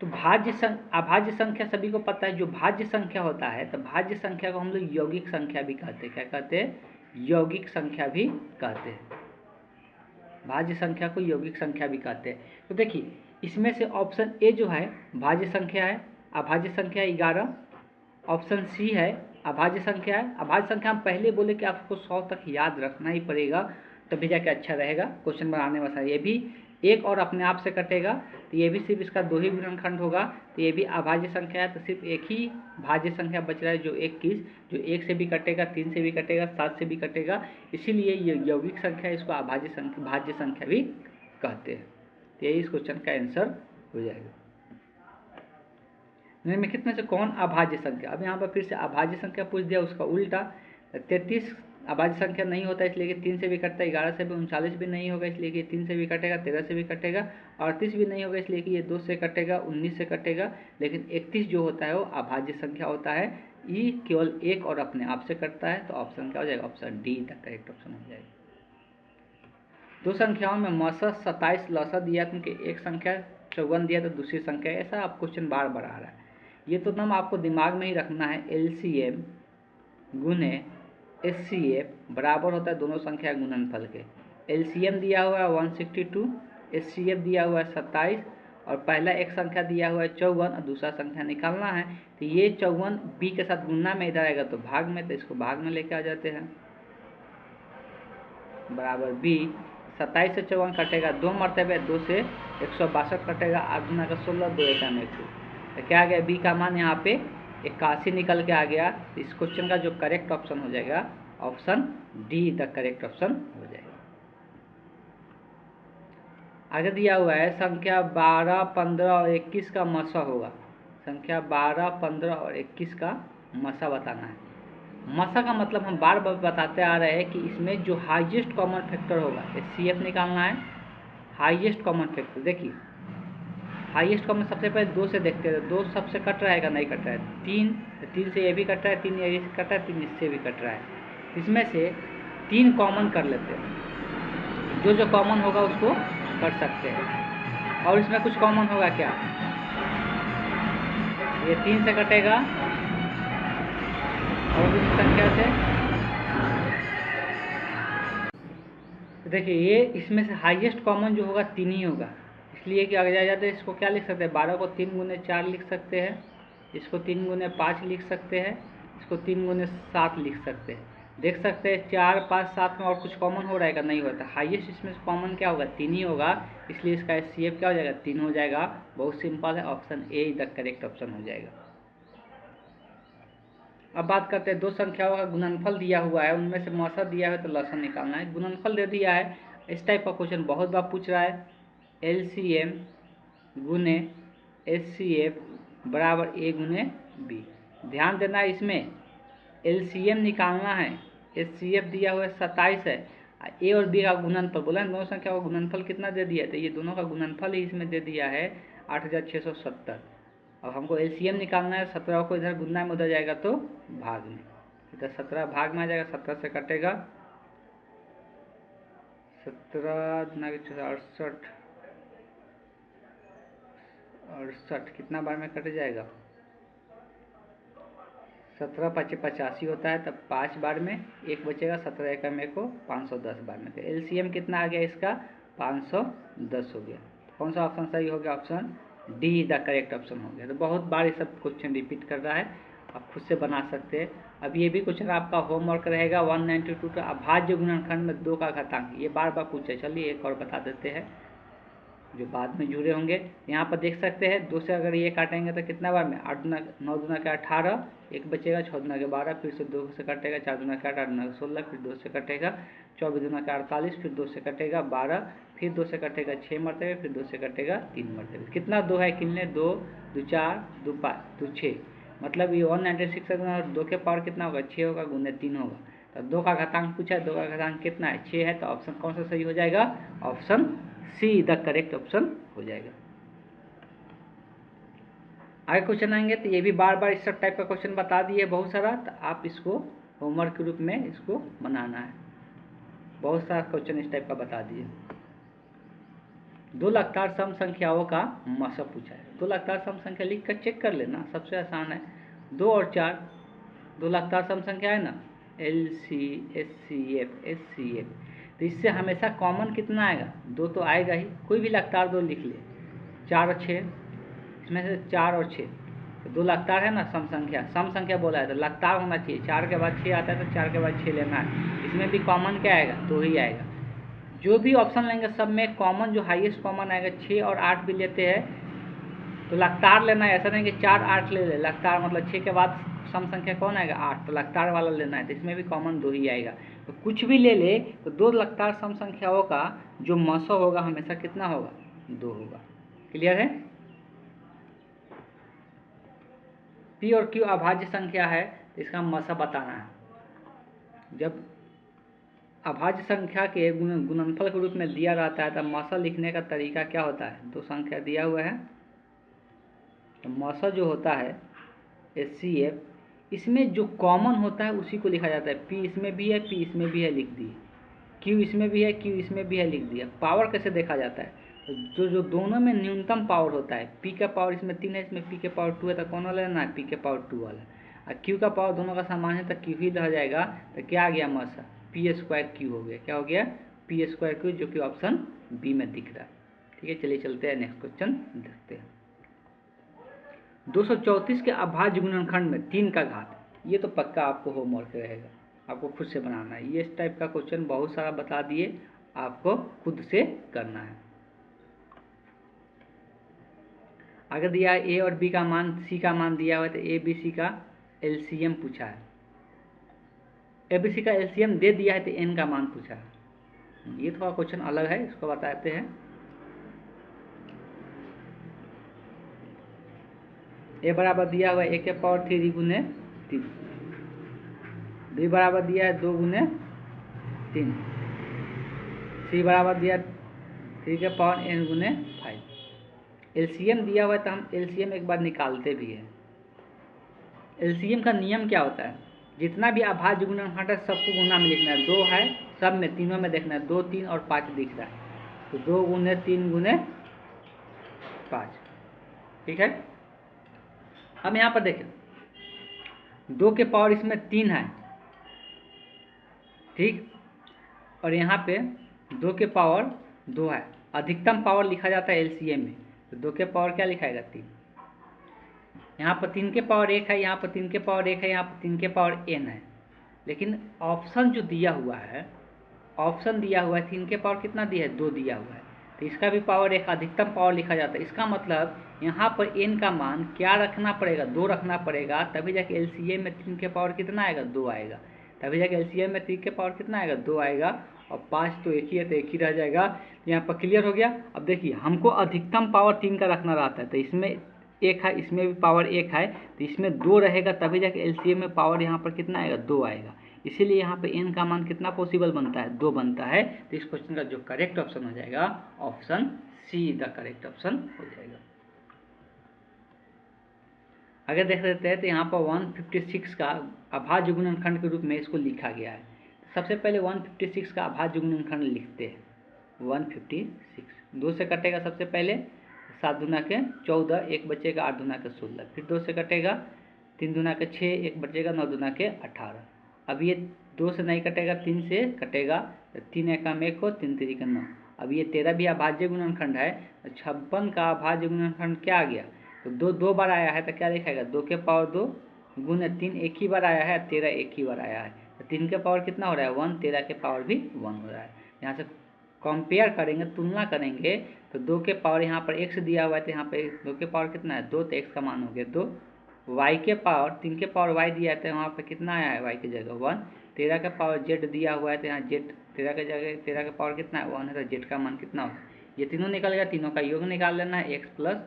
तो अभाज्य संख्या सभी को पता है। जो भाज्य संख्या होता है, तो भाज्य संख्या को हम लोग यौगिक संख्या भी कहते हैं। क्या कहते हैं, यौगिक संख्या भी कहते हैं। भाज्य संख्या को यौगिक संख्या भी कहते हैं। तो देखिए इसमें से ऑप्शन ए जो है भाज्य संख्या है, अभाज्य संख्या 11। ऑप्शन सी है अभाज्य संख्या है। अभाज्य संख्या हम पहले बोले कि आपको 100 तक याद रखना ही पड़ेगा, तभी जाके अच्छा रहेगा क्वेश्चन बनाने में। ये भी एक और अपने आप से कटेगा, तो ये भी सिर्फ इसका 2 ही गुणनखंड होगा, तो ये भी अभाज्य संख्या है, तो सिर्फ एक ही भाज्य संख्या बच रहा है जो 21, जो 1 से भी कटेगा, 3 से भी कटेगा, 7 से भी कटेगा, इसीलिए ये यौगिक संख्या, इसको अभाज्य संख्या, भाज्य संख्या भी कहते हैं। तो यही इस क्वेश्चन का आंसर हो जाएगा। निम्नलिखित में से कौन अभाज्य संख्या, अब यहाँ पर फिर से अभाज्य संख्या पूछ दिया, उसका उल्टा। 33 अभाज्य संख्या नहीं होता, इसलिए कि 3 से भी कटता है, 11 से भी, 39 भी नहीं होगा इसलिए कि 3 से भी कटेगा, 13 से भी कटेगा, 38 भी नहीं होगा इसलिए कि ये 2 से कटेगा, 19 से कटेगा, लेकिन 31 जो होता है वो अभाज्य संख्या होता है, ये केवल एक और अपने आप से कटता है, तो ऑप्शन क्या हो जाएगा, option D the correct option हो जाएगा। दो संख्याओं में मौसत 27 लौसत दिया, क्योंकि एक संख्या 54 दिया तो दूसरी संख्या, ऐसा आप क्वेश्चन बार बार आ रहा है, ये तो नाम आपको दिमाग में ही रखना है। LCM गुने HCF बराबर होता है दोनों संख्या गुणनफल के। LCM दिया हुआ है 162, HCF दिया हुआ है 27, और पहला एक संख्या दिया हुआ है 54 और दूसरा संख्या निकालना है, तो ये 54 B के साथ गुणना में इधर आएगा तो भाग में, तो इसको भाग में लेके आ जाते हैं, बराबर B। 27 से 54 कटेगा 2 मरतबे, 2 से 162 कटेगा, 8 गुना का 16, 2 एकम 1, तो क्या आ गया, बी का मान यहाँ पे 81 निकल के आ गया। इस क्वेश्चन का जो करेक्ट ऑप्शन हो जाएगा, option D the correct option हो जाएगा। आगे दिया हुआ है संख्या 12, 15 और 21 का मसा होगा। संख्या 12, 15 और 21 का मसा बताना है। मसा का मतलब हम बार बार बताते आ रहे हैं कि इसमें जो हाईएस्ट कॉमन फैक्टर होगा, HCF निकालना है। हाईएस्ट कॉमन फैक्टर देखिए, हाईएस्ट कॉमन सबसे पहले 2 से देखते हैं, 2 सबसे कट रहा है, नहीं कट रहा है, 3 से ये भी कट रहा है, 3 ये से कट रहा है, 3 इससे भी कट रहा है, इसमें से 3 कॉमन कर लेते हैं, जो कॉमन होगा उसको कर सकते हैं। और इसमें कुछ कॉमन होगा क्या, ये 3 से कटेगा और कुछ संख्या से, देखिए ये इसमें से हाईएस्ट कॉमन जो होगा 3 ही होगा, इसलिए कि आगे जाते हैं इसको क्या लिख सकते हैं, 12 को 3 गुने 4 लिख सकते हैं, इसको 3 गुने 5 लिख सकते हैं, इसको 3 गुने 7 लिख सकते हैं। देख सकते हैं 4, 5, 7 में और कुछ कॉमन हो रहेगा, नहीं होता, हाईएस्ट इसमें कॉमन क्या होगा, 3 ही होगा, इसलिए इसका HCF क्या हो जाएगा, 3 हो जाएगा। बहुत सिंपल है, option A the correct option हो जाएगा। अब बात करते हैं दो संख्याओं का गुणनफल दिया हुआ है, उनमें से मौसा दिया है तो लसन निकालना है। गुणनफल दे दिया है, इस टाइप का क्वेश्चन बहुत बार पूछ रहा है। LCM गुने HCF बराबर A गुने B। ध्यान देना है, इसमें LCM निकालना है, HCF दिया हुआ है 27 है, A और B का गुणनफल बोला है, दोनों संख्या का गुणनफल कितना दे दिया है, तो ये दोनों का गुणनफल ही इसमें दे दिया है 8670। अब हमको LCM निकालना है, 17 को इधर गुणना में उधर जाएगा तो भाग में, इधर 17 भाग में आ जाएगा, 17 से कटेगा 17 गुना 68, 68 कितना बार में कट जाएगा, 17 5 85 होता है, तब 5 बार में एक बचेगा, 17 एकम एक को 510 बार में, तो LCM कितना आ गया इसका 510 हो गया। कौन सा ऑप्शन सही हो गया, option D the correct option हो गया। तो बहुत बार ये सब क्वेश्चन रिपीट कर रहा है, आप खुद से बना सकते हैं। अब ये भी क्वेश्चन आपका होमवर्क रहेगा 192 का अभाज्य गुणनखंड में 2 का घातांक, ये बार बार पूछे, चलिए एक और बता देते हैं जो बाद में जुड़े होंगे। यहाँ पर देख सकते हैं 2 से अगर ये काटेंगे तो कितना बार में, 8 दुना 9 दुना के 18, एक बचेगा, 6 दुना के 12, फिर से 2 से कटेगा, 4 दुना के 8, 8 दुना के 16, फिर 2 से कटेगा, 24 दुना के 48, फिर 2 से कटेगा 12, फिर 2 से कटेगा 6 मरतबे, फिर 2 से कटेगा 3 मरतबे। कितना 2 है, कितने 2 2 4 2 5 2 6, मतलब ये 196 है, 2 के पावर कितना होगा 6 होगा, गुने 3 होगा, तो 2 का घातांक पूछा है, 2 का घातांक कितना है 6 है, तो ऑप्शन कौन सा सही हो जाएगा, option see the correct option हो जाएगा। आगे क्वेश्चन आएंगे तो ये भी बार बार इस सब टाइप का क्वेश्चन बता दिए बहुत सारा, तो आप इसको होमवर्क के रूप में इसको बनाना है। बहुत सारा क्वेश्चन इस टाइप का बता दिए। 2 लगातार सम संख्याओं का मसा पूछा है। 2 लगातार सम संख्या लिख कर चेक कर लेना, सबसे आसान है। 2 और 4 2 लगातार सम संख्या है ना, LC HCF HCF, तो इससे हमेशा कॉमन कितना आएगा, 2 तो आएगा ही, कोई भी लगातार 2 लिख ले। 4 और 6, इसमें से 4 और 6 तो 2 लगातार है ना, सम संख्या बोला है तो लगातार होना चाहिए। 4 के बाद 6 आता है तो 4 के बाद 6 लेना है, इसमें भी कॉमन क्या आएगा, 2 ही आएगा। जो भी ऑप्शन लेंगे सब में कॉमन जो हाईएस्ट कॉमन आएगा 6 और 8 भी लेते हैं तो लगातार लेना है, ऐसा नहीं कि 4 8 ले ले, लगातार मतलब 6 के बाद सम संख्या कौन आएगा 8, तो लगातार वाला लेना है, तो इसमें भी कॉमन 2 ही आएगा। तो कुछ भी ले ले तो 2 लगातार सम संख्याओं का जो मसो होगा हमेशा कितना होगा 2 होगा। क्लियर है। पी और क्यू अभाज्य संख्या है तो इसका मसा बताना है। जब अभाज्य संख्या के गुणनफल के रूप में दिया रहता है तब मसा लिखने का तरीका क्या होता है, 2 संख्या दिया हुआ है तो मसा जो होता है HCF, इसमें जो कॉमन होता है उसी को लिखा जाता है। P इसमें भी है, P इसमें भी है लिख दिए, Q इसमें भी है, Q इसमें भी है लिख दिया। पावर कैसे देखा जाता है, तो जो दोनों में न्यूनतम पावर होता है, P का पावर इसमें 3 है, इसमें P के पावर 2 है, तो कौन वाला लेना है P के पावर 2 वाला। और Q का पावर दोनों का समान है तो Q ही रह जाएगा, तो क्या आ गया मसा P² Q हो गया। क्या हो गया P² Q, जो कि ऑप्शन बी में दिख रहा है। ठीक है, चलिए चलते हैं नेक्स्ट क्वेश्चन देखते हैं। 234 के अभाज्य गुणनखंड में 3 का घात, ये तो पक्का आपको होमवर्क रहेगा, आपको खुद से बनाना है। ये इस टाइप का क्वेश्चन बहुत सारा बता दिए, आपको खुद से करना है। अगर दिया है ए और बी का मान, सी का मान दिया हुआ है तो ए बी सी का एलसीएम पूछा है। ए बी सी का एलसीएम दे दिया है तो एन का मान पूछा है। ये थोड़ा क्वेश्चन अलग है, इसको बताते हैं। ए बराबर दिया हुआ है a के पावर 3 गुने 3, बी बराबर दिया है 2 गुने 3, सी बराबर दिया 3 के पावर n गुने 5। एलसीएम दिया हुआ है तो हम एलसीएम एक बार निकालते भी हैं। एलसीएम का नियम क्या होता है, जितना भी अभाज्य गुणनखंड है सबको गुना में लिखना है। 2 है सब में, तीनों में देखना है, 2 3 और 5 दिख रहा है तो 2 गुने 3 गुने 5। ठीक है, अब यहाँ पर देखें 2 के पावर इसमें 3 है, ठीक, और यहाँ पे 2 के पावर 2 है। अधिकतम पावर लिखा जाता है एलसीएम में, तो 2 के पावर क्या लिखाएगा 3। यहाँ पर 3 के पावर 1 है, यहाँ पर 3 के पावर 1 है, यहाँ पर 3 के पावर n है। लेकिन ऑप्शन जो दिया हुआ है, ऑप्शन दिया हुआ है 3 के पावर कितना दिया है 2 दिया हुआ है, तो इसका भी पावर 1 अधिकतम पावर लिखा जाता है। इसका मतलब यहाँ पर n का मान क्या रखना पड़ेगा 2 रखना पड़ेगा, तभी जाके एलसीएम में 3 के पावर कितना आएगा 2 आएगा, तभी जाके एलसीएम में 3 के पावर कितना आएगा 2 आएगा। और 5 तो एक ही है तो एक ही रह जाएगा। यहाँ पर क्लियर हो गया। अब देखिए हमको अधिकतम पावर 3 का रखना रहता है, तो इसमें 1 है, इसमें भी पावर 1 है, तो इसमें 2 रहेगा तभी जाके एलसीएम में पावर यहाँ पर कितना आएगा 2 आएगा। इसीलिए यहाँ पे n का मान कितना पॉसिबल बनता है 2 बनता है। तो इस क्वेश्चन का जो करेक्ट ऑप्शन हो जाएगा option see the correct option हो जाएगा। अगर देख लेते हैं तो यहाँ पर 156 का अभाज्य गुणनखंड के रूप में इसको लिखा गया है। सबसे पहले 156 का अभाज्य गुणनखंड लिखते हैं। 156 2 से कटेगा, सबसे पहले 7 दूना के 14, 1 बचेगा 8 दूना के 16, फिर 2 से कटेगा 3 दूना के 6, 1 बचेगा 9 दूना के 18। अब ये 2 से नहीं कटेगा, 3 से कटेगा, 3 एकम 1 हो, 3 3 का 9। अब ये 13 भी अभाज्य गुणनखंड है, 56 का अभाज्य गुणनखंड क्या आ गया, तो 2 2 बार आया है तो क्या लिखेगा 2 के पावर 2 गुने 3 एक ही बार आया है, 13 एक ही बार आया है, तो 3 के पावर कितना हो रहा है 1, 13 के पावर भी 1 हो रहा है। यहाँ से कंपेयर करेंगे, तुलना करेंगे, तो 2 के पावर यहाँ पर x दिया हुआ है, तो यहाँ पे 2 के पावर कितना है 2, तो x का मान हो गया 2। y के पावर 3 के पावर y दिया है तो वहाँ पे कितना आया है y की जगह 1। 13 का पावर z दिया हुआ है तो यहाँ z 13 के जगह 13 का पावर कितना है 1 है, तो z का मान कितना होगा, ये तीनों निकल गया, तीनों का योग निकाल लेना है x plus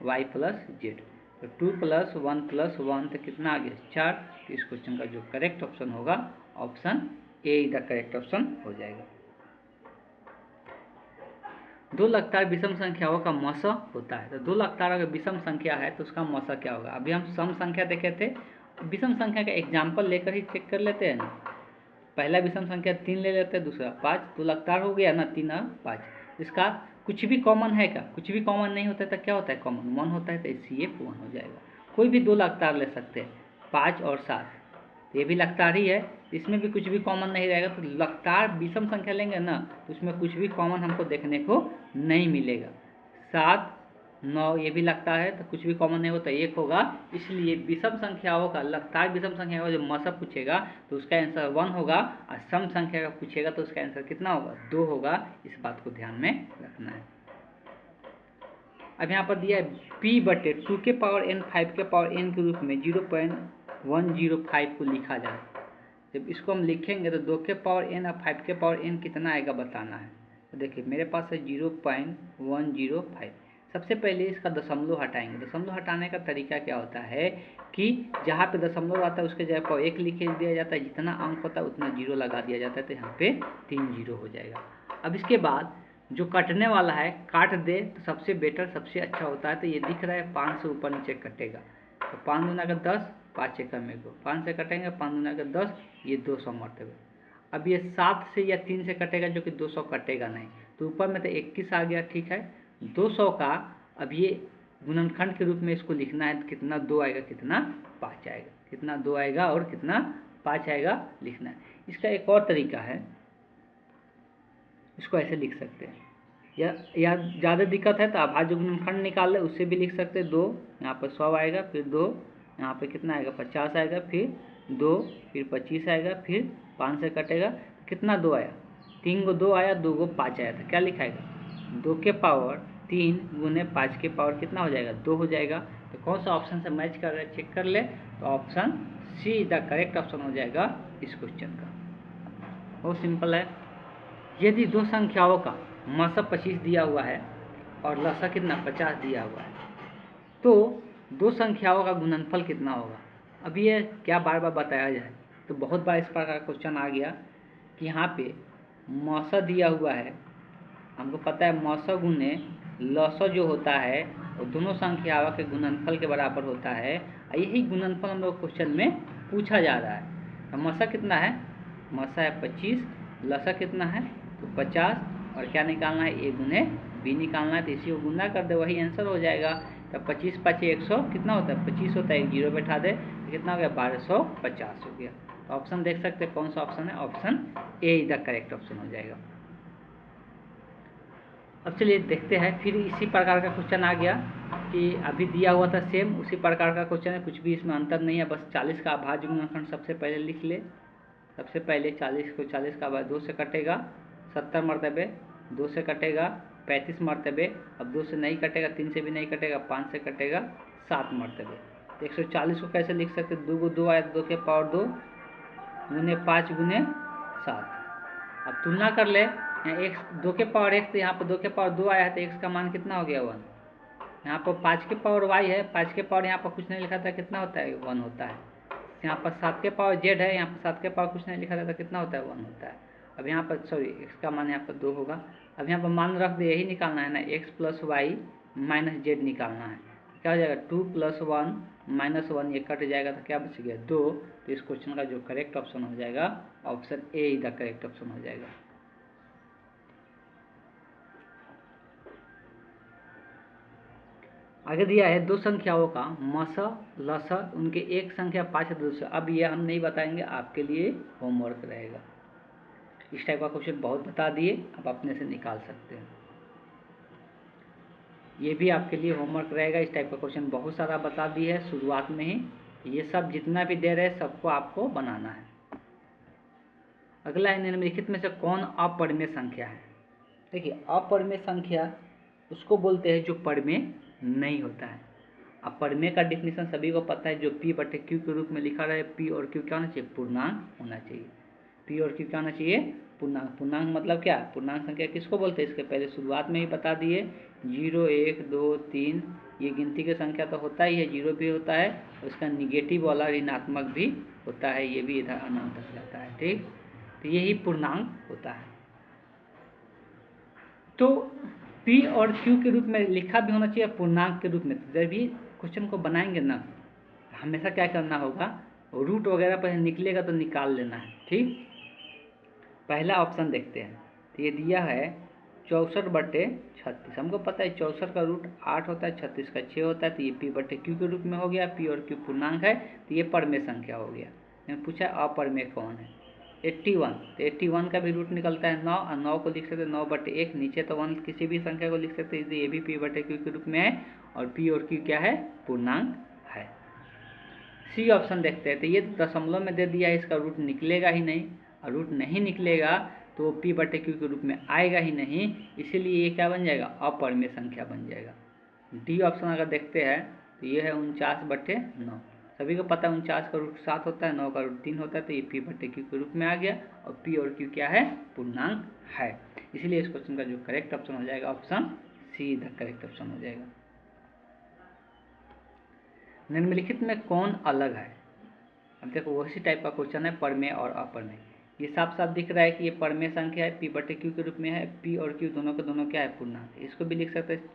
y plus z, तो 2 प्लस 1 प्लस 1 तो कितना आ गया 4। तो इस क्वेश्चन का जो करेक्ट ऑप्शन होगा option A the correct option हो जाएगा। 2 लगातार विषम संख्याओं का मौसा होता है, तो 2 लगातार अगर विषम संख्या है तो उसका मौसा क्या होगा। अभी हम सम संख्या देखे थे, विषम संख्या का एग्जाम्पल लेकर ही चेक कर लेते हैं ना। पहला विषम संख्या 3 ले लेते हैं, दूसरा 5, तो लगातार हो गया ना 3 और 5। इसका कुछ भी कॉमन है क्या, कुछ भी कॉमन नहीं होता है तो क्या होता है कॉमन 1 होता है, तो इसलिए 1 हो जाएगा। कोई भी 2 लगातार ले सकते हैं, 5 और 7, ये भी लगातार ही है, इसमें भी कुछ भी कॉमन नहीं रहेगा। तो लगातार विषम संख्या लेंगे ना तो उसमें कुछ भी कॉमन हमको देखने को नहीं मिलेगा। 7 9 ये भी लगता है, तो कुछ भी कॉमन नहीं होता, 1 होगा। इसलिए विषम संख्याओं का, लगातार विषम संख्याओं का जो मसब पूछेगा तो उसका आंसर 1 होगा, और सम संख्या का पूछेगा तो उसका आंसर कितना होगा, 2 होगा। इस बात को ध्यान में रखना है। अब यहाँ पर दिया है p/2 के पावर n 5 के पावर n के रूप में 0.105 को लिखा जाए। जब इसको हम लिखेंगे तो 2 के पावर n और 5 के पावर n कितना आएगा बताना है। तो देखिए मेरे पास है 0.105। सबसे पहले इसका दशमलव हटाएंगे। दशमलव हटाने का तरीका क्या होता है कि जहाँ पे दशमलव आता है उसके जगह पर 1 लिख दिया जाता है, जितना अंक होता है उतना 0 लगा दिया जाता है, तो यहाँ पे 3 0 हो जाएगा। अब इसके बाद जो कटने वाला है काट दे तो सबसे बेटर, सबसे अच्छा होता है। तो ये दिख रहा है 5 से ऊपर नीचे कटेगा, तो 5 दूना का 10, 5 एकड़ में 2, 5 से कटेंगे, 5 दूना का 10, ये 200 मरतबे। अब ये 7 से या 3 से कटेगा, जो कि 200 कटेगा नहीं, तो ऊपर में तो 21 आ गया, ठीक है। 200 का अब ये गुणनखंड के रूप में इसको लिखना है, कितना 2 आएगा, कितना 5 आएगा, कितना 2 आएगा और कितना 5 आएगा लिखना है। इसका एक और तरीका है, इसको ऐसे लिख सकते हैं, या ज़्यादा दिक्कत है तो अभाज्य गुणनखंड निकाल ले, उससे भी लिख सकते हैं। 2 यहाँ पर 100 आएगा, फिर 2 यहाँ पे कितना आएगा, 50 आएगा, फिर 2, फिर 25 आएगा, फिर 5 से कटेगा, कितना 2 आया, 3 को 2 आया, 2 को 5 आया, तो क्या लिखाएगा, 2 के पावर 3 गुने 5 के पावर कितना हो जाएगा, 2 हो जाएगा। तो कौन सा ऑप्शन से मैच कर रहे हैं चेक कर ले, तो option see the correct option हो जाएगा इस क्वेश्चन का। बहुत सिंपल है। यदि दो संख्याओं का मसब 25 दिया हुआ है और लसा कितना 50 दिया हुआ है, तो दो संख्याओं का गुणनफल कितना होगा। अब ये क्या बार बार बताया जाए, तो बहुत बार इस प्रकार का क्वेश्चन आ गया कि यहाँ पे मौसा दिया हुआ है, हमको पता है मौसा गुने लसा जो होता है वो दोनों संख्याओं के गुणनफल के बराबर होता है। यही गुणनफल हम लोग क्वेश्चन में पूछा जा रहा है। तो मौसा कितना है, मौसा है 25, लसा कितना है तो 50, और क्या निकालना है, ए गुने बी निकालना है, तो इसी को गुना कर दे वही आंसर हो जाएगा। तो 25 5 100 कितना होता है, 25 होता है, एक जीरो बैठा दे तो कितना हो गया, 1250 हो गया। तो ऑप्शन देख सकते हैं कौन सा ऑप्शन है, option A is the correct option हो जाएगा। अब चलिए देखते हैं, फिर इसी प्रकार का क्वेश्चन आ गया कि अभी दिया हुआ था सेम उसी प्रकार का क्वेश्चन है, कुछ भी इसमें अंतर नहीं है, बस 40 का अभाज्य गुणनखंड सबसे पहले लिख ले। सबसे पहले 40 को 40 का अभाज्य 2 से कटेगा, 70 मरतबे, 2 से कटेगा 35 मरतबे, अब 2 से नहीं कटेगा, 3 से भी नहीं कटेगा, 5 से कटेगा 7 मरतबे। तो 140 को कैसे लिख सकते, 2 को 2 आया, 2 के पावर 2 गुने 5 गुने 7। अब तुलना कर ले, यहाँ x 2 के पावर x, तो यहाँ पर 2 के पावर 2 आया है, तो x का मान कितना हो गया 1। यहाँ पर 5 के पावर y है, 5 के पावर यहाँ पर कुछ नहीं लिखा था, कितना होता है 1 होता है। यहाँ पर 7 के पावर z है, यहाँ पर 7 के पावर कुछ नहीं लिखा था, तो कितना होता है 1 होता है। अब यहाँ पर सॉरी x का मान यहाँ पर 2 होगा। अब यहाँ पर मान रख दे, यही निकालना है ना, x plus Y minus Z निकालना है, क्या हो जाएगा 2 प्लस 1 माइनस 1, ये कट जाएगा तो क्या बच गया 2। तो इस क्वेश्चन का जो करेक्ट ऑप्शन हो जाएगा option A is the correct option हो जाएगा। आगे दिया है दो संख्याओं का मसा लसा, उनके एक संख्या 5 है दूसरा। अब ये हम नहीं बताएंगे, आपके लिए होमवर्क रहेगा। इस टाइप का क्वेश्चन बहुत बता दिए, आप अपने से निकाल सकते हैं, ये भी आपके लिए होमवर्क रहेगा। इस टाइप का क्वेश्चन बहुत सारा बता दिए है शुरुआत में ही, ये सब जितना भी दे रहे हैं सबको आपको बनाना है। अगला है निम्नलिखित में से कौन अपरिमेय संख्या है। देखिए अपरिमेय संख्या उसको बोलते हैं जो परिमेय नहीं होता है। अब परिमेय का डिफिनेशन सभी को पता है, जो p/q के रूप में लिखा रहे, p और q क्या होना चाहिए, पूर्णांक होना चाहिए। p और q क्या होना चाहिए, पूर्णांक। पूर्णांक मतलब क्या, पूर्णांक संख्या किसको बोलते हैं, इसके पहले शुरुआत में ही बता दिए, 0 1 2 3 ये गिनती की संख्या तो होता ही है, 0 भी होता है, उसका निगेटिव वाला ऋणात्मक भी होता है, ये भी इधर अनंत तक जाता है, ठीक। तो यही पूर्णांक होता है। तो p और q के रूप में लिखा भी होना चाहिए पूर्णांक के रूप में। जब भी क्वेश्चन को बनाएंगे ना, हमेशा क्या करना होगा, रूट वगैरह पर निकलेगा तो निकाल लेना है, ठीक। पहला ऑप्शन देखते हैं, तो ये दिया है 64/36। हमको पता है 64 का रूट 8 होता है, 36 का 6 होता है, तो ये p/q के रूप में हो गया। p और q पूर्णांक है, तो ये परिमेय संख्या हो गया। मैंने पूछा अपरिमेय कौन है, 81, तो 81 का भी रूट निकलता है 9, और 9 को लिख सकते हैं 9/1, नीचे तो 1 किसी भी संख्या को लिख सकते हैं, ये भी p/q के रूप में है, और p और q क्या है, पूर्णांक है। सी ऑप्शन देखते हैं, तो ये दशमलव में दे दिया है, इसका रूट निकलेगा ही नहीं, और रूट नहीं निकलेगा तो p/q के रूप में आएगा ही नहीं, इसीलिए ये क्या बन जाएगा, अपरिमेय संख्या बन जाएगा। डी ऑप्शन अगर देखते हैं तो ये है 49/9, सभी को पता है 49 का रूट 7 होता है, 9 का रूट 3 होता है, तो ये p/q के रूप में आ गया, और p और q क्या है, पूर्णांक है, इसलिए इस क्वेश्चन का जो करेक्ट ऑप्शन हो जाएगा option see the correct option हो जाएगा। निम्नलिखित में कौन अलग है, अब देखो वही टाइप का क्वेश्चन है, परमेय और अपरमेय। ये साफ साफ दिख रहा है कि ये परमेय संख्या है, p/q के रूप में है, p और q दोनों के दोनों क्या है, पूर्णांक। इसको भी लिख सकते हैं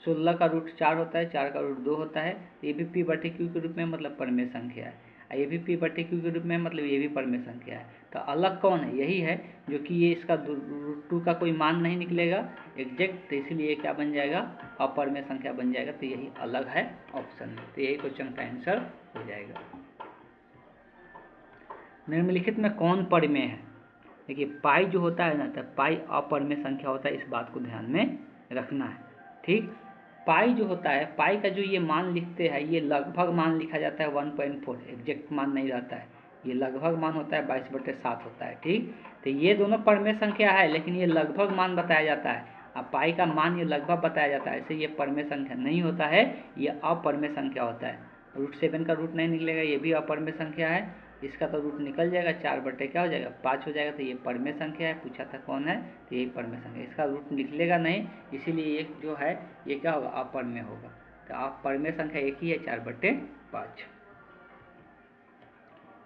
16 का रूट 4 होता है, 4 का रूट 2 होता है, तो ये भी p/q के रूप में मतलब परमेय संख्या है, ये भी p/q के रूप में मतलब ये भी परमेय संख्या है। तो अलग कौन है, यही है जो कि ये इसका रूट 2 का कोई मान नहीं निकलेगा एग्जैक्ट, तो इसलिए क्या बन जाएगा, अपरमेय संख्या बन जाएगा, तो यही अलग है ऑप्शन में, तो यही क्वेश्चन का आंसर हो जाएगा। निम्नलिखित में कौन परिमेय है, देखिए पाई जो होता है ना, तो पाई अपरिमेय संख्या होता है, इस बात को ध्यान में रखना है, ठीक। पाई जो होता है, पाई का जो ये मान लिखते हैं, ये लगभग मान लिखा जाता है 1.4, एग्जैक्ट मान नहीं रहता है, ये लगभग मान होता है, 22/7 होता है, ठीक। तो ये दोनों परिमेय संख्या है, लेकिन ये लगभग मान बताया जाता है, अब पाई का मान ये लगभग बताया जाता है, ऐसे ये परिमेय संख्या नहीं होता है, ये अपरिमेय संख्या होता है। √7 का रूट नहीं निकलेगा, ये भी अपरिमेय संख्या है, इसका तो रूट निकल जाएगा, 4 क्या हो जाएगा, 5 हो जाएगा, तो ये परमेय संख्या है, पूछा था कौन है, तो यही परमेय संख्या, इसका रूट निकलेगा नहीं, इसीलिए ये जो है ये क्या होगा, अपरमेय होगा, तो अपरमेय संख्या एक ही है, 4/5।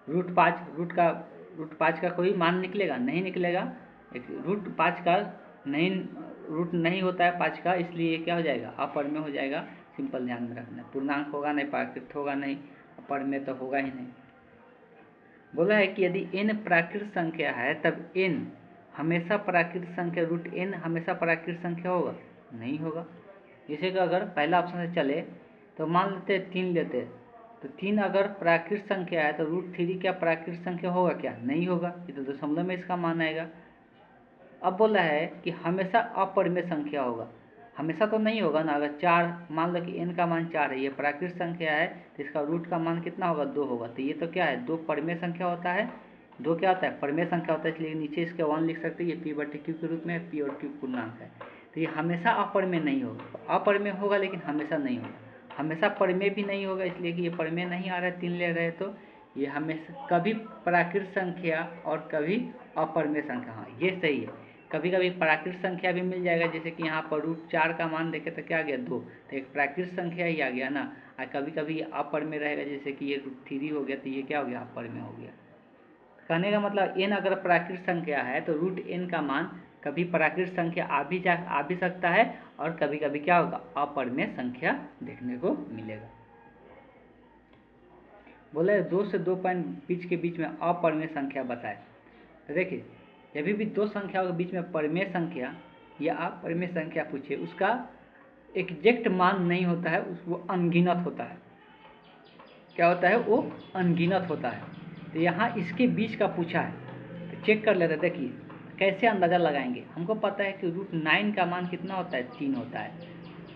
रूट 5 का कोई मान निकलेगा नहीं, निकलेगा, √5 का नहीं, रूट नहीं होता है 5 का, इसलिए ये क्या हो जाएगा, अपरमेय हो जाएगा, सिंपल ध्यान में रखना, पूर्णांक होगा नहीं, प्राकृत होगा नहीं, अपरमेय तो होगा ही नहीं। बोला है कि यदि n प्राकृत संख्या है तब n हमेशा प्राकृत संख्या, √n हमेशा प्राकृत संख्या होगा, नहीं होगा। जैसे कि अगर पहला ऑप्शन से चले तो मान लेते 3 लेते, तो 3 अगर प्राकृत संख्या है तो √3 क्या प्राकृत संख्या होगा क्या, नहीं होगा, ये तो दशमलव में इसका मान आएगा। अब बोला है कि हमेशा अपरिमेय संख्या होगा, हमेशा तो नहीं होगा ना, अगर 4 मान लो कि n का मान 4 है, ये प्राकृत संख्या है, तो इसका रूट का मान कितना होगा, 2 होगा, तो ये तो क्या है, 2 परमेय संख्या होता है, 2 क्या होता है, परमेय संख्या होता है, इसलिए नीचे इसके 1 लिख सकते हैं, ये p/q के रूप में, p और q पूर्णांक है, तो ये हमेशा अपरिमेय नहीं होगा, अपरिमेय होगा लेकिन हमेशा नहीं होगा, हमेशा परिमेय भी नहीं होगा, इसलिए कि ये परिमेय नहीं आ रहा है, 3 ले रहे, तो ये हमेशा कभी प्राकृत संख्या और कभी अपरिमेय संख्या, हाँ ये सही है, कभी कभी प्राकृत संख्या भी मिल जाएगा, जैसे कि यहाँ पर √4 का मान देखे तो क्या आ गया, 2, तो एक प्राकृत संख्या ही आ गया ना, और कभी कभी अपरिमेय रहेगा, जैसे कि ये √3 हो गया, तो ये क्या हो गया, अपरिमेय हो गया। कहने का मतलब n अगर प्राकृत संख्या है तो √n का मान कभी प्राकृत संख्या आ भी सकता है, और कभी कभी क्या होगा, अपरिमेय संख्या देखने को मिलेगा। बोले 2 से 2 पॉइंट के बीच में अपरिमेय संख्या बताए, तो देखिए जब भी दो संख्याओं के बीच में परिमेय संख्या या अपरिमेय संख्या पूछे, उसका एग्जैक्ट मान नहीं होता है, वो अनगिनत होता है, क्या होता है, वो अनगिनत होता है। तो यहाँ इसके बीच का पूछा है, तो चेक कर लेते हैं, देखिए कैसे अंदाज़ा लगाएंगे, हमको पता है कि √9 का मान कितना होता है, 3 होता है,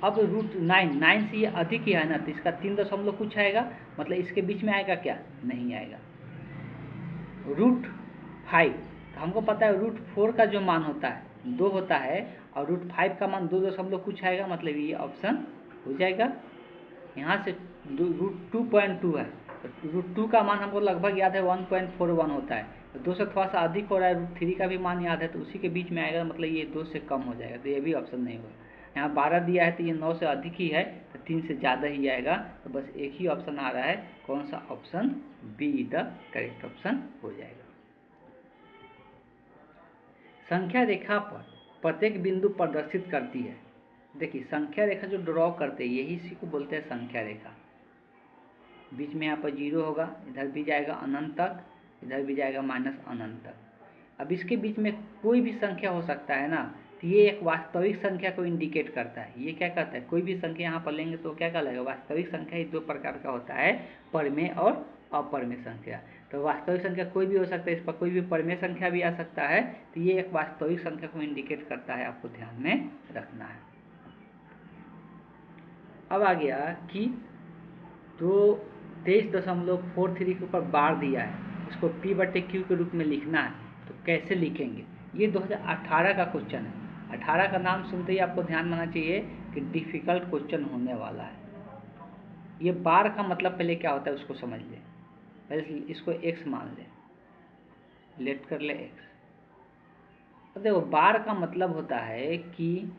अब √9 से ये अधिक ही है ना, तो इसका 3 दशमलव कुछ आएगा, मतलब इसके बीच में आएगा क्या, नहीं आएगा। √5, तो हमको पता है √4 का जो मान होता है 2 होता है, और √5 का मान 2 दशमलव कुछ आएगा, मतलब ये ऑप्शन हो जाएगा। यहाँ से √2.2 है, तो √2 का मान हमको लगभग याद है 1.41 होता है, तो 2 से थोड़ा सा अधिक हो रहा है, √3 का भी मान याद है, तो उसी के बीच में आएगा, मतलब ये 2 से कम हो जाएगा, तो ये भी ऑप्शन नहीं होगा। यहाँ 12 दिया है, तो ये 9 से अधिक ही है, तो 3 से ज़्यादा ही आएगा, तो बस एक ही ऑप्शन आ रहा है, कौन सा, option be the correct option हो जाएगा। संख्या रेखा पर प्रत्येक बिंदु प्रदर्शित करती है, देखिए संख्या रेखा जो ड्रॉ करते हैं यही इसी को बोलते हैं संख्या रेखा, बीच में यहाँ पर 0 होगा, इधर भी जाएगा अनंत तक, इधर भी जाएगा -अनंत तक। अब इसके बीच में कोई भी संख्या हो सकता है ना, तो ये एक वास्तविक संख्या को इंडिकेट करता है, ये क्या करता है, कोई भी संख्या यहाँ पर लेंगे तो क्या कहलाएगा, वास्तविक संख्या ही 2 प्रकार का होता है, परमेय और अपरिमेय संख्या। तो वास्तविक संख्या कोई भी हो सकता है, इस पर कोई भी परिमेय संख्या भी आ सकता है। तो ये एक वास्तविक संख्या को इंडिकेट करता है, आपको ध्यान में रखना है। अब आ गया कि तो 23.43 के ऊपर बार दिया है, इसको P/Q के रूप में लिखना है, तो कैसे लिखेंगे? ये 2018 का क्वेश्चन है। 18 का नाम सुनते ही आपको ध्यान में आना चाहिए कि डिफिकल्ट क्वेश्चन होने वाला है। ये बार का मतलब पहले क्या होता है उसको समझ लें। पहले इसको x मान लें, लेट कर ले x। तो देखो बार का मतलब होता है कि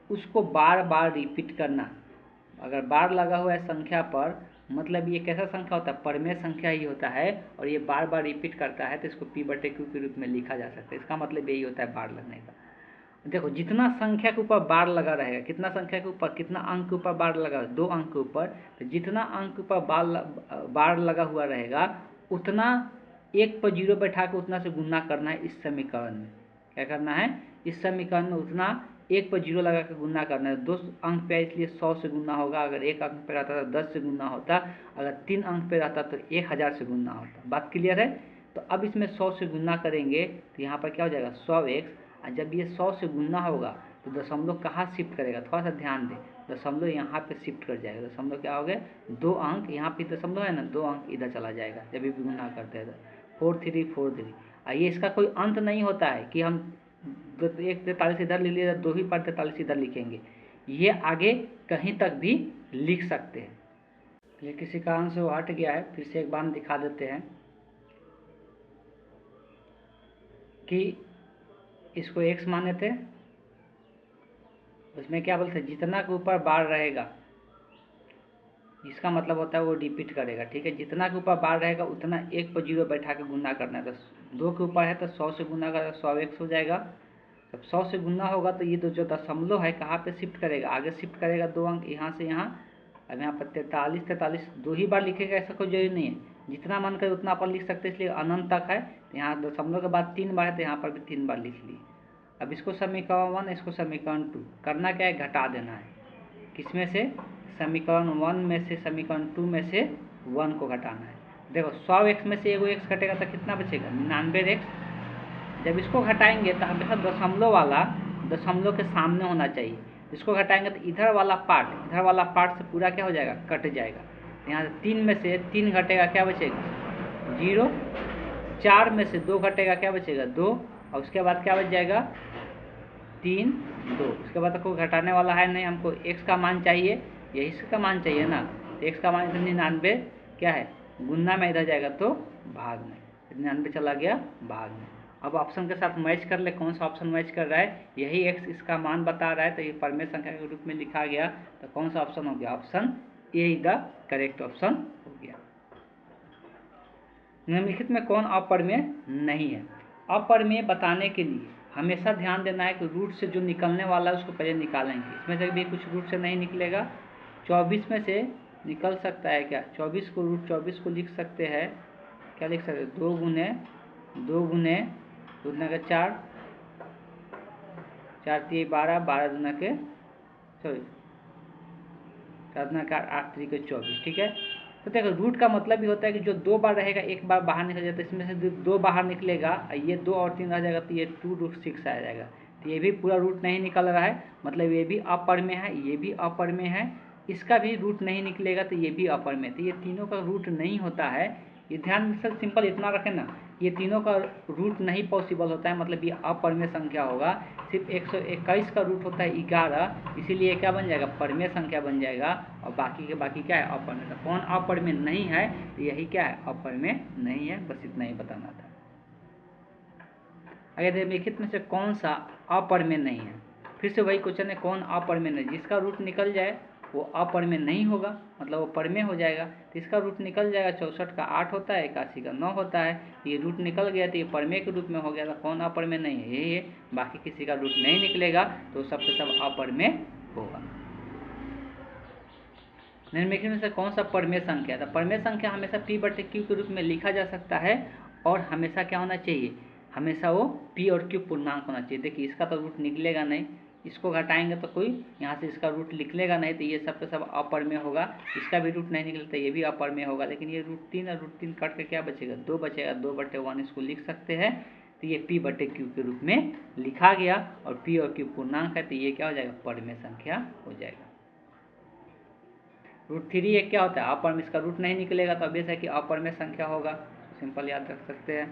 उसको बार बार रिपीट करना। अगर बार लगा हुआ है संख्या पर, मतलब ये कैसा संख्या होता है? परिमेय संख्या ही होता है, और ये बार बार रिपीट करता है, तो इसको P/Q के रूप में लिखा जा सकता है। इसका मतलब यही होता है बार लगने का। देखो जितना संख्या के ऊपर बार लगा रहेगा, कितना संख्या के ऊपर, कितना अंक के ऊपर बार लगा, 2 अंक के ऊपर, तो जितना अंक के ऊपर बार लगा हुआ रहेगा उतना 1 पर 0 बैठा के उतना से गुना करना है इस समीकरण में। क्या करना है? इस समीकरण में उतना 1 पर 0 लगा के गुना करना है। 2 अंक पे इसलिए 100 से गुना होगा, अगर 1 अंक पे रहता तो 10 से गुना होता, अगर 3 अंक पे रहता तो 1000 से गुना होता। बात क्लियर है? तो अब इसमें 100 से गुना करेंगे तो यहाँ पर क्या हो जाएगा? 100x। और जब ये 100 से गुना होगा तो दशमलव कहाँ शिफ्ट करेगा? थोड़ा सा ध्यान दें, दशमलव यहाँ पे शिफ्ट कर जाएगा। दशमलव क्या हो गया? 2 अंक, यहाँ पे दशमलव है ना, 2 अंक इधर चला जाएगा जब भी गुना करते हैं तो 4343। ये इसका कोई अंत नहीं होता है कि हम 1 43 इधर ले लिया, 2 ही पर 43 इधर लिखेंगे। ये आगे कहीं तक भी लिख सकते हैं। ये किसी कारण से वो हट गया है, फिर से एक बार दिखा देते हैं कि इसको x माने थे, उसमें क्या बोलते हैं? जितना के ऊपर बार रहेगा, इसका मतलब होता है वो रिपीट करेगा। ठीक है, जितना के ऊपर बार रहेगा उतना 1 पर 0 बैठा के गुना करना है। तो 2 के ऊपर है तो 100 से गुना करेगा, 100x हो जाएगा। जब 100 से गुना होगा तो ये जो दशमलव है कहाँ पे शिफ्ट करेगा? आगे शिफ्ट करेगा 2 अंक, यहाँ से यहाँ। अब यहाँ पर 43 2 ही बार लिखेगा, ऐसा कोई जरूरी नहीं है। जितना मन करे उतना अपन लिख सकते हैं, इसलिए अनंत तक है। तो यहाँ दशमलव के बाद 3 बार है तो यहाँ पर भी 3 बार लिख लिए। अब इसको समीकरण 1, इसको समीकरण 2 करना क्या है? घटा देना है। किसमें से? समीकरण 1 में से समीकरण 2 में से 1 को घटाना है। देखो 100x में से एगो x घटेगा तो कितना बचेगा? 99x। जब इसको घटाएंगे तो हमेशा दशमलव वाला दशमलव के सामने होना चाहिए। इसको घटाएंगे तो इधर वाला पार्ट से पूरा क्या हो जाएगा? कट जाएगा। यहाँ से 3 में से 3 घटेगा, क्या बचेगा? 0। 4 में से 2 घटेगा, क्या बचेगा? 2। और उसके बाद क्या बच जाएगा? 3 2। उसके बाद तो कोई घटाने वाला है नहीं, हमको x का मान चाहिए, यही से का मान चाहिए ना। तो x का मान 99 क्या है? गुना में इधर जाएगा तो भाग में, 99 चला गया भाग में। अब ऑप्शन के साथ मैच कर ले, कौन सा ऑप्शन मैच कर रहा है? यही x इसका मान बता रहा है, तो ये परिमेय संख्या के रूप में लिखा गया। तो कौन सा ऑप्शन हो गया? Option A is the correct option हो गया। निम्नलिखित में कौन अपरिमेय नहीं है? अपरिमेय बताने के लिए हमेशा ध्यान देना है कि रूट से जो निकलने वाला है उसको पहले निकालेंगे। इसमें से भी कुछ रूट से नहीं निकलेगा। 24 में से निकल सकता है क्या? 24 को रूट 24 को लिख सकते हैं, क्या लिख सकते हैं? 2 गुने 2 के 4, 4 3 12, 12 दूना के 8 3 के 24। ठीक है, तो देखो रूट का मतलब भी होता है कि जो 2 बार रहेगा 1 बार बाहर निकल जाता है। इसमें से 2 बाहर निकलेगा, ये 2 और 3 रह जाएगा तो ये 2√6 आ जाएगा। तो ये भी पूरा रूट नहीं निकल रहा है, मतलब ये भी अपरिमेय है, ये भी अपरिमेय है। इसका भी रूट नहीं निकलेगा तो ये भी अपरिमेय। तो ये तीनों का रूट नहीं होता है। ये ध्यान से सिंपल इतना रखें ना, ये तीनों का रूट नहीं पॉसिबल होता है, मतलब ये अपरिमेय संख्या होगा। सिर्फ 121 का रूट होता है 11, इसीलिए क्या बन जाएगा? परिमेय संख्या बन जाएगा। और बाकी के बाकी क्या है? अपरिमेय। तो कौन अपरिमेय नहीं है? तो यही क्या है? अपरिमेय नहीं है। बस इतना ही बताना था। अगर निम्नलिखित में से कौन सा अपरिमेय नहीं है? फिर से वही क्वेश्चन है, कौन अपरिमेय नहीं? जिसका रूट निकल जाए वो अपरिमेय नहीं होगा, मतलब वो परिमेय हो जाएगा। तो इसका रूट निकल जाएगा। 64 का 8 होता है, 81 का 9 होता है। ये रूट निकल गया तो ये परिमेय के रूप में हो गया। तो कौन अपरिमेय नहीं है? यही है। बाकी किसी का रूट नहीं निकलेगा तो सबसे सब अपरिमेय होगा। निम्नलिखित में से कौन सा परिमेय संख्या? तो परिमेय संख्या हमेशा P/Q के रूप में लिखा जा सकता है, और हमेशा क्या होना चाहिए? हमेशा वो P और Q पूर्णांक होना चाहिए। देखिए इसका तो रूट निकलेगा नहीं, इसको घटाएंगे तो कोई यहाँ से इसका रूट निकलेगा नहीं, तो ये सब पे सब अपर में होगा, इसका भी रूट नहीं निकलता, ये भी अपर में होगा। लेकिन ये √3 और √3 कट के क्या बचेगा, 2 बचेगा, 2/1 इसको लिख सकते हैं। तो ये p/q के रूप में लिखा गया, और p और q पूर्णांक है, तो ये क्या हो जाएगा, परमेय संख्या हो जाएगा। √3 ये क्या होता है, अपर में इसका रूट नहीं निकलेगा, तो ऑब्वियस है कि अपरमेय संख्या होगा, सिंपल याद रख सकते हैं।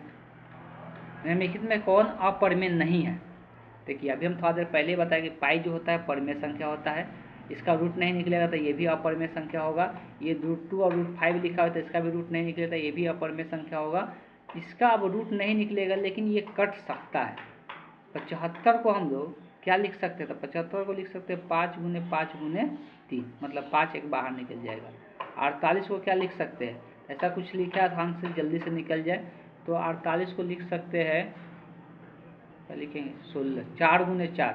निम्नलिखित में कौन अपरमेय नहीं है। देखिए अभी हम थोड़ा देर पहले ही बताया कि पाई जो होता है परमेय संख्या होता है, इसका रूट नहीं निकलेगा तो ये भी अपरमेय संख्या होगा। ये √2 और √5 लिखा हुआ है तो इसका भी रूट नहीं निकलेगा, ये भी अपरमेय संख्या होगा। इसका अब रूट नहीं निकलेगा लेकिन ये कट सकता है। 75 को हम लोग क्या लिख सकते हैं, तो 75 को लिख सकते हैं 5 × 5 × 3, मतलब 5 एक बाहर निकल जाएगा। 48 को क्या लिख सकते हैं, ऐसा कुछ लिखा है ध्यान से जल्दी से निकल जाए, तो 48 को लिख सकते हैं, क्या लिखेंगे, 16, 4 × 4,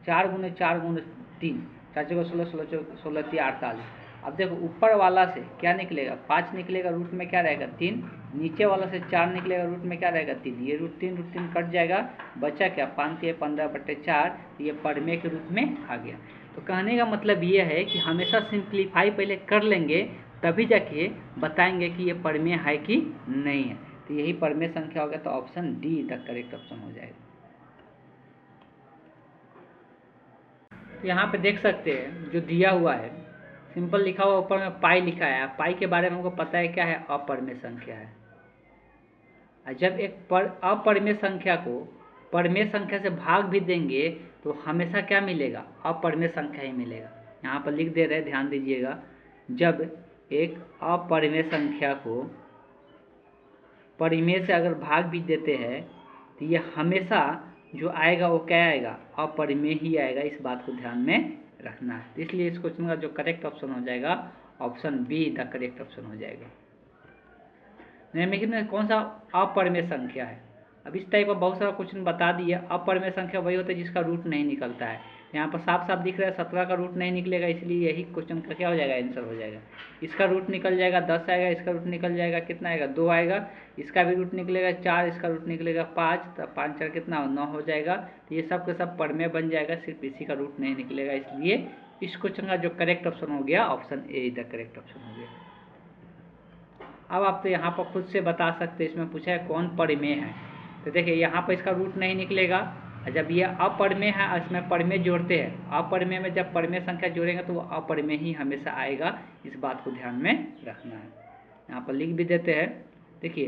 4 × 4 × 3, 4 × 16, 16 × 3 48। अब देखो ऊपर वाला से क्या निकलेगा, 5 निकलेगा, रूट में क्या रहेगा 3, नीचे वाला से 4 निकलेगा, रूट में क्या रहेगा 3, ये √3 कट जाएगा, बचा क्या 5 × 15/4, ये परमेय के रूप में आ गया। तो कहने का मतलब ये है कि हमेशा सिंप्लीफाई पहले कर लेंगे, तभी जाके बताएंगे कि ये परमेय है कि नहीं है। तो यही परमेय संख्या हो गया, तो option D the correct option हो जाएगा। तो यहाँ पे देख सकते हैं जो दिया हुआ है, सिंपल लिखा हुआ, ऊपर में पाई लिखा है। पाई के बारे में हमको पता है क्या है, अपरमेय संख्या है। और जब एक अपरमेय संख्या को परमेय संख्या से भाग भी देंगे तो हमेशा क्या मिलेगा, अपरमेय संख्या ही मिलेगा। यहाँ पर लिख दे रहे हैं, ध्यान दीजिएगा, जब एक अपरमेय संख्या को परिमेय से अगर भाग भी देते हैं तो ये हमेशा जो आएगा वो क्या आएगा, अपरिमेय ही आएगा। इस बात को ध्यान में रखना है। इसलिए इस क्वेश्चन का जो करेक्ट ऑप्शन हो जाएगा, option be the correct option हो जाएगा। निम्नलिखित में कौन सा अपरिमेय संख्या है। अब इस टाइप का बहुत सारा क्वेश्चन बता दिया। अपरिमेय संख्या वही होता है जिसका रूट नहीं निकलता है। यहाँ पर साफ साफ दिख रहा है 17 का रूट नहीं निकलेगा, इसलिए यही क्वेश्चन का क्या हो जाएगा, आंसर हो जाएगा। इसका रूट निकल जाएगा 10 आएगा, इसका रूट निकल जाएगा कितना आएगा, 2 आएगा, इसका भी रूट निकलेगा 4, इसका रूट निकलेगा 5, तो 5 4 कितना 9 हो जाएगा। तो ये सब के सब परमेय बन जाएगा, सिर्फ इसी का रूट नहीं निकलेगा। इसलिए इस क्वेश्चन का जो करेक्ट ऑप्शन हो गया, option A the correct option हो गया। अब आप तो यहाँ पर खुद से बता सकते हैं, इसमें पूछा है कौन परिमेय है। तो देखिए यहाँ पर इसका रूट नहीं निकलेगा, जब ये अपरिमेय है इसमें परिमेय जोड़ते हैं, अपरिमेय में जब परिमेय संख्या जोड़ेंगे तो वो अपरिमेय ही हमेशा आएगा। इस बात को ध्यान में रखना है। यहाँ पर लिख भी देते हैं, देखिए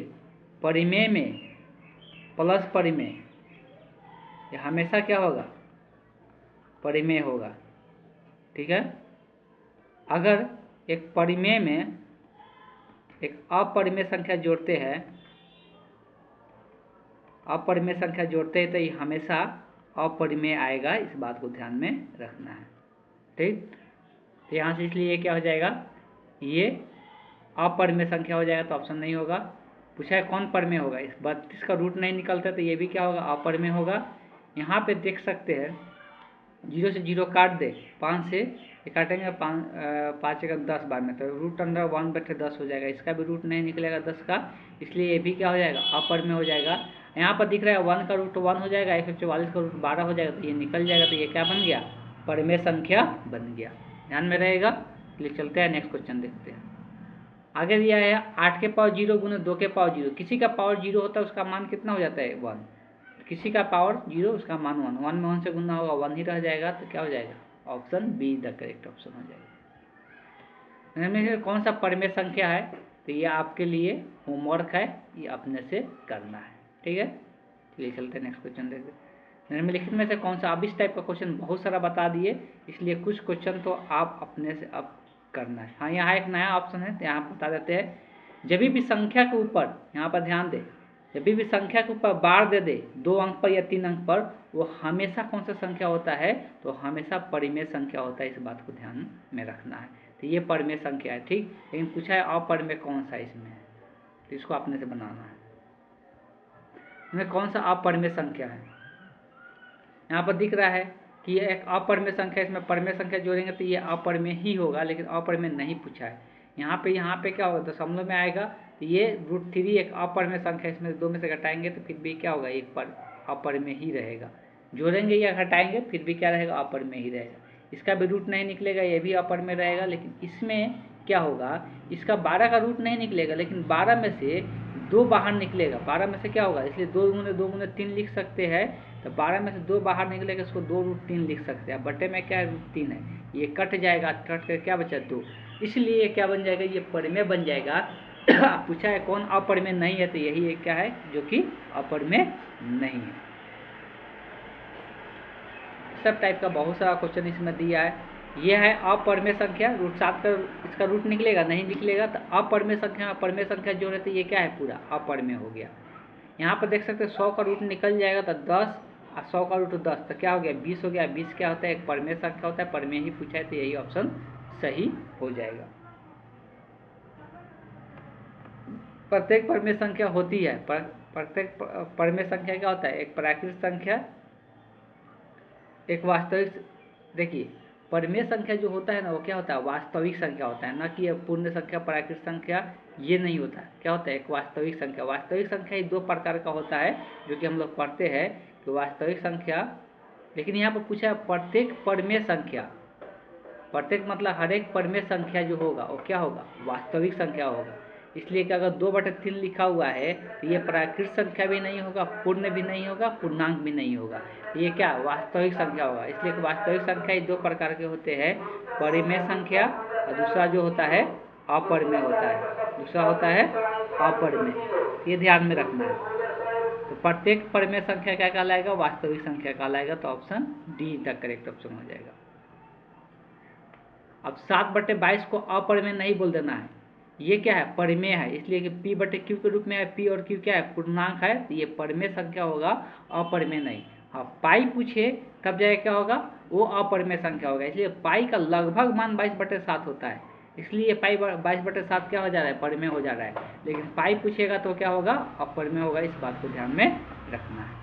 परिमेय में प्लस परिमेय ये हमेशा क्या होगा, परिमेय होगा, ठीक है। अगर एक परिमेय में एक अपरिमेय संख्या जोड़ते हैं, अपरिमेय संख्या जोड़ते हैं तो ये हमेशा अपरिमेय आएगा। इस बात को ध्यान में रखना है, ठीक। तो यहाँ से इसलिए ये क्या हो जाएगा, ये अपरिमेय संख्या हो जाएगा, तो ऑप्शन नहीं होगा। पूछा है कौन परिमेय होगा, इस 32 का रूट नहीं निकलता तो ये भी क्या होगा, अपरिमेय होगा। यहाँ पे देख सकते हैं 0 से 0 काट दे, 5 से काटेंगे, 5 का 10 बार में, तो √1/10 हो जाएगा। इसका भी रूट नहीं निकलेगा 10 का, इसलिए ये भी क्या हो जाएगा, अपरिमेय हो जाएगा। यहाँ पर दिख रहा है 1 का रूट 1 हो जाएगा, 144 का रूट 12 हो जाएगा, तो ये निकल जाएगा। तो ये क्या बन गया, परिमेय संख्या बन गया। ध्यान में रहेगा। चलिए चलते हैं नेक्स्ट क्वेश्चन देखते हैं। आगे दिया है 8 के पावर 0 × 2 के पावर 0। किसी का पावर 0 होता है उसका मान कितना हो जाता है, 1। किसी का पावर 0 उसका मान 1, 1 में 1 से गुना होगा, 1 ही रह जाएगा। तो क्या हो जाएगा, option be the correct option हो जाएगा। इनमें से कौन सा परिमेय संख्या है, तो ये आपके लिए होमवर्क है, ये अपने से करना है, ठीक है। चलिए चलते हैं नेक्स्ट क्वेश्चन देखते हैं। निम्नलिखित में से कौन सा, अब इस टाइप का क्वेश्चन बहुत सारा बता दिए, इसलिए कुछ क्वेश्चन तो आप अपने से अब करना है। हाँ, यहाँ एक नया ऑप्शन है, तो यहाँ बता देते हैं। जब भी संख्या के ऊपर, यहाँ पर ध्यान दे, जब भी संख्या के ऊपर बार दे दे 2 अंक पर या 3 अंक पर, वो हमेशा कौन सा संख्या होता है, तो हमेशा परिमेय संख्या होता है। इस बात को ध्यान में रखना है। तो ये परिमेय संख्या है, ठीक। लेकिन पूछा है अपरिमेय कौन सा इसमें है, तो इसको अपने से बनाना है। इसमें कौन सा अपरिमेय संख्या है, यहाँ पर दिख रहा है कि ये एक अपरिमेय संख्या, इसमें परिमेय संख्या जोड़ेंगे तो ये अपरिमेय ही होगा, लेकिन अपरिमेय नहीं पूछा है। यहाँ पे क्या होगा, दशमलव में आएगा, तो ये √3 एक अपरिमेय संख्या, इसमें 2 में से घटाएंगे तो फिर भी क्या होगा, एक पर अपरिमेय ही रहेगा। जोड़ेंगे या घटाएंगे फिर भी क्या रहेगा, अपर में ही रहेगा। इसका भी रूट नहीं निकलेगा, ये भी अपर में रहेगा। लेकिन इसमें क्या होगा, इसका 12 का रूट नहीं निकलेगा, लेकिन 12 में से 2 बाहर निकलेगा। 12 में से क्या होगा, इसलिए 2 गुने 3 लिख सकते हैं। तो 12 में से 2 बाहर निकलेगा, इसको 2√3 लिख सकते हैं। बटे में क्या है, √3 है, ये कट जाएगा, कट कर क्या बचा 2, इसलिए क्या बन जाएगा, ये परिमेय बन जाएगा। पूछा है कौन अपरिमेय नहीं है, तो यही एक क्या है जो कि अपरिमेय नहीं है। सब टाइप का बहुत सारा क्वेश्चन इसमें दिया है। ये है अपरिमेय संख्या, √7 का इसका रूट निकलेगा नहीं निकलेगा, तो अपरिमेय संख्या अपरिमेय संख्या जो रहती है ये क्या है, पूरा अपरिमेय हो गया। यहाँ पर देख सकते हैं 100 का रूट निकल जाएगा तो 10, और 100 का रूट 10 तो क्या हो गया, 20 हो गया। 20 क्या होता है, एक परिमेय संख्या होता है, परिमेय ही पूछा है, तो यही ऑप्शन सही हो जाएगा। प्रत्येक परिमेय संख्या होती है, प्रत्येक परिमेय संख्या क्या होता है, एक प्राकृतिक संख्या, एक वास्तविक। देखिए परिमेय संख्या जो होता है ना, वो क्या होता है, वास्तविक संख्या होता है, ना कि पूर्ण संख्या, प्राकृतिक संख्या ये नहीं होता है। क्या होता है, एक वास्तविक संख्या। वास्तविक संख्या ही 2 प्रकार का होता है, जो कि हम लोग पढ़ते हैं कि वास्तविक संख्या। लेकिन यहाँ पर पूछा है प्रत्येक परिमेय संख्या, प्रत्येक मतलब हर एक परिमेय संख्या जो होगा वो क्या होगा, वास्तविक संख्या होगा। इसलिए कि अगर 2/3 लिखा हुआ है तो ये प्राकृतिक संख्या भी नहीं होगा, पूर्ण भी नहीं होगा, पूर्णांक भी नहीं होगा, ये क्या वास्तविक संख्या होगा। इसलिए कि वास्तविक संख्या ही 2 प्रकार के होते हैं, परिमेय संख्या और दूसरा जो होता है अपरिमेय होता है, दूसरा होता है अपरिमेय। ये ध्यान में रखना है। तो प्रत्येक परिमेय संख्या क्या कहलाएगा, वास्तविक संख्या कहलाएगा। तो option D the correct option हो जाएगा। अब 7/22 को अपरिमेय नहीं बोल देना है, ये क्या है, परिमेय है। इसलिए कि P/Q के रूप में है, P और Q क्या है, पूर्णांक है, तो ये परिमेय संख्या होगा, अपरिमेय नहीं। हाँ पाई पूछे तब जाए क्या होगा, वो अपरिमेय संख्या होगा। इसलिए पाई का लगभग मान 22/7 होता है, इसलिए पाई 22/7 क्या हो जा रहा है, परिमेय हो जा रहा है। लेकिन पाई पूछेगा तो क्या होगा, अपरिमेय होगा। इस बात को ध्यान में रखना है।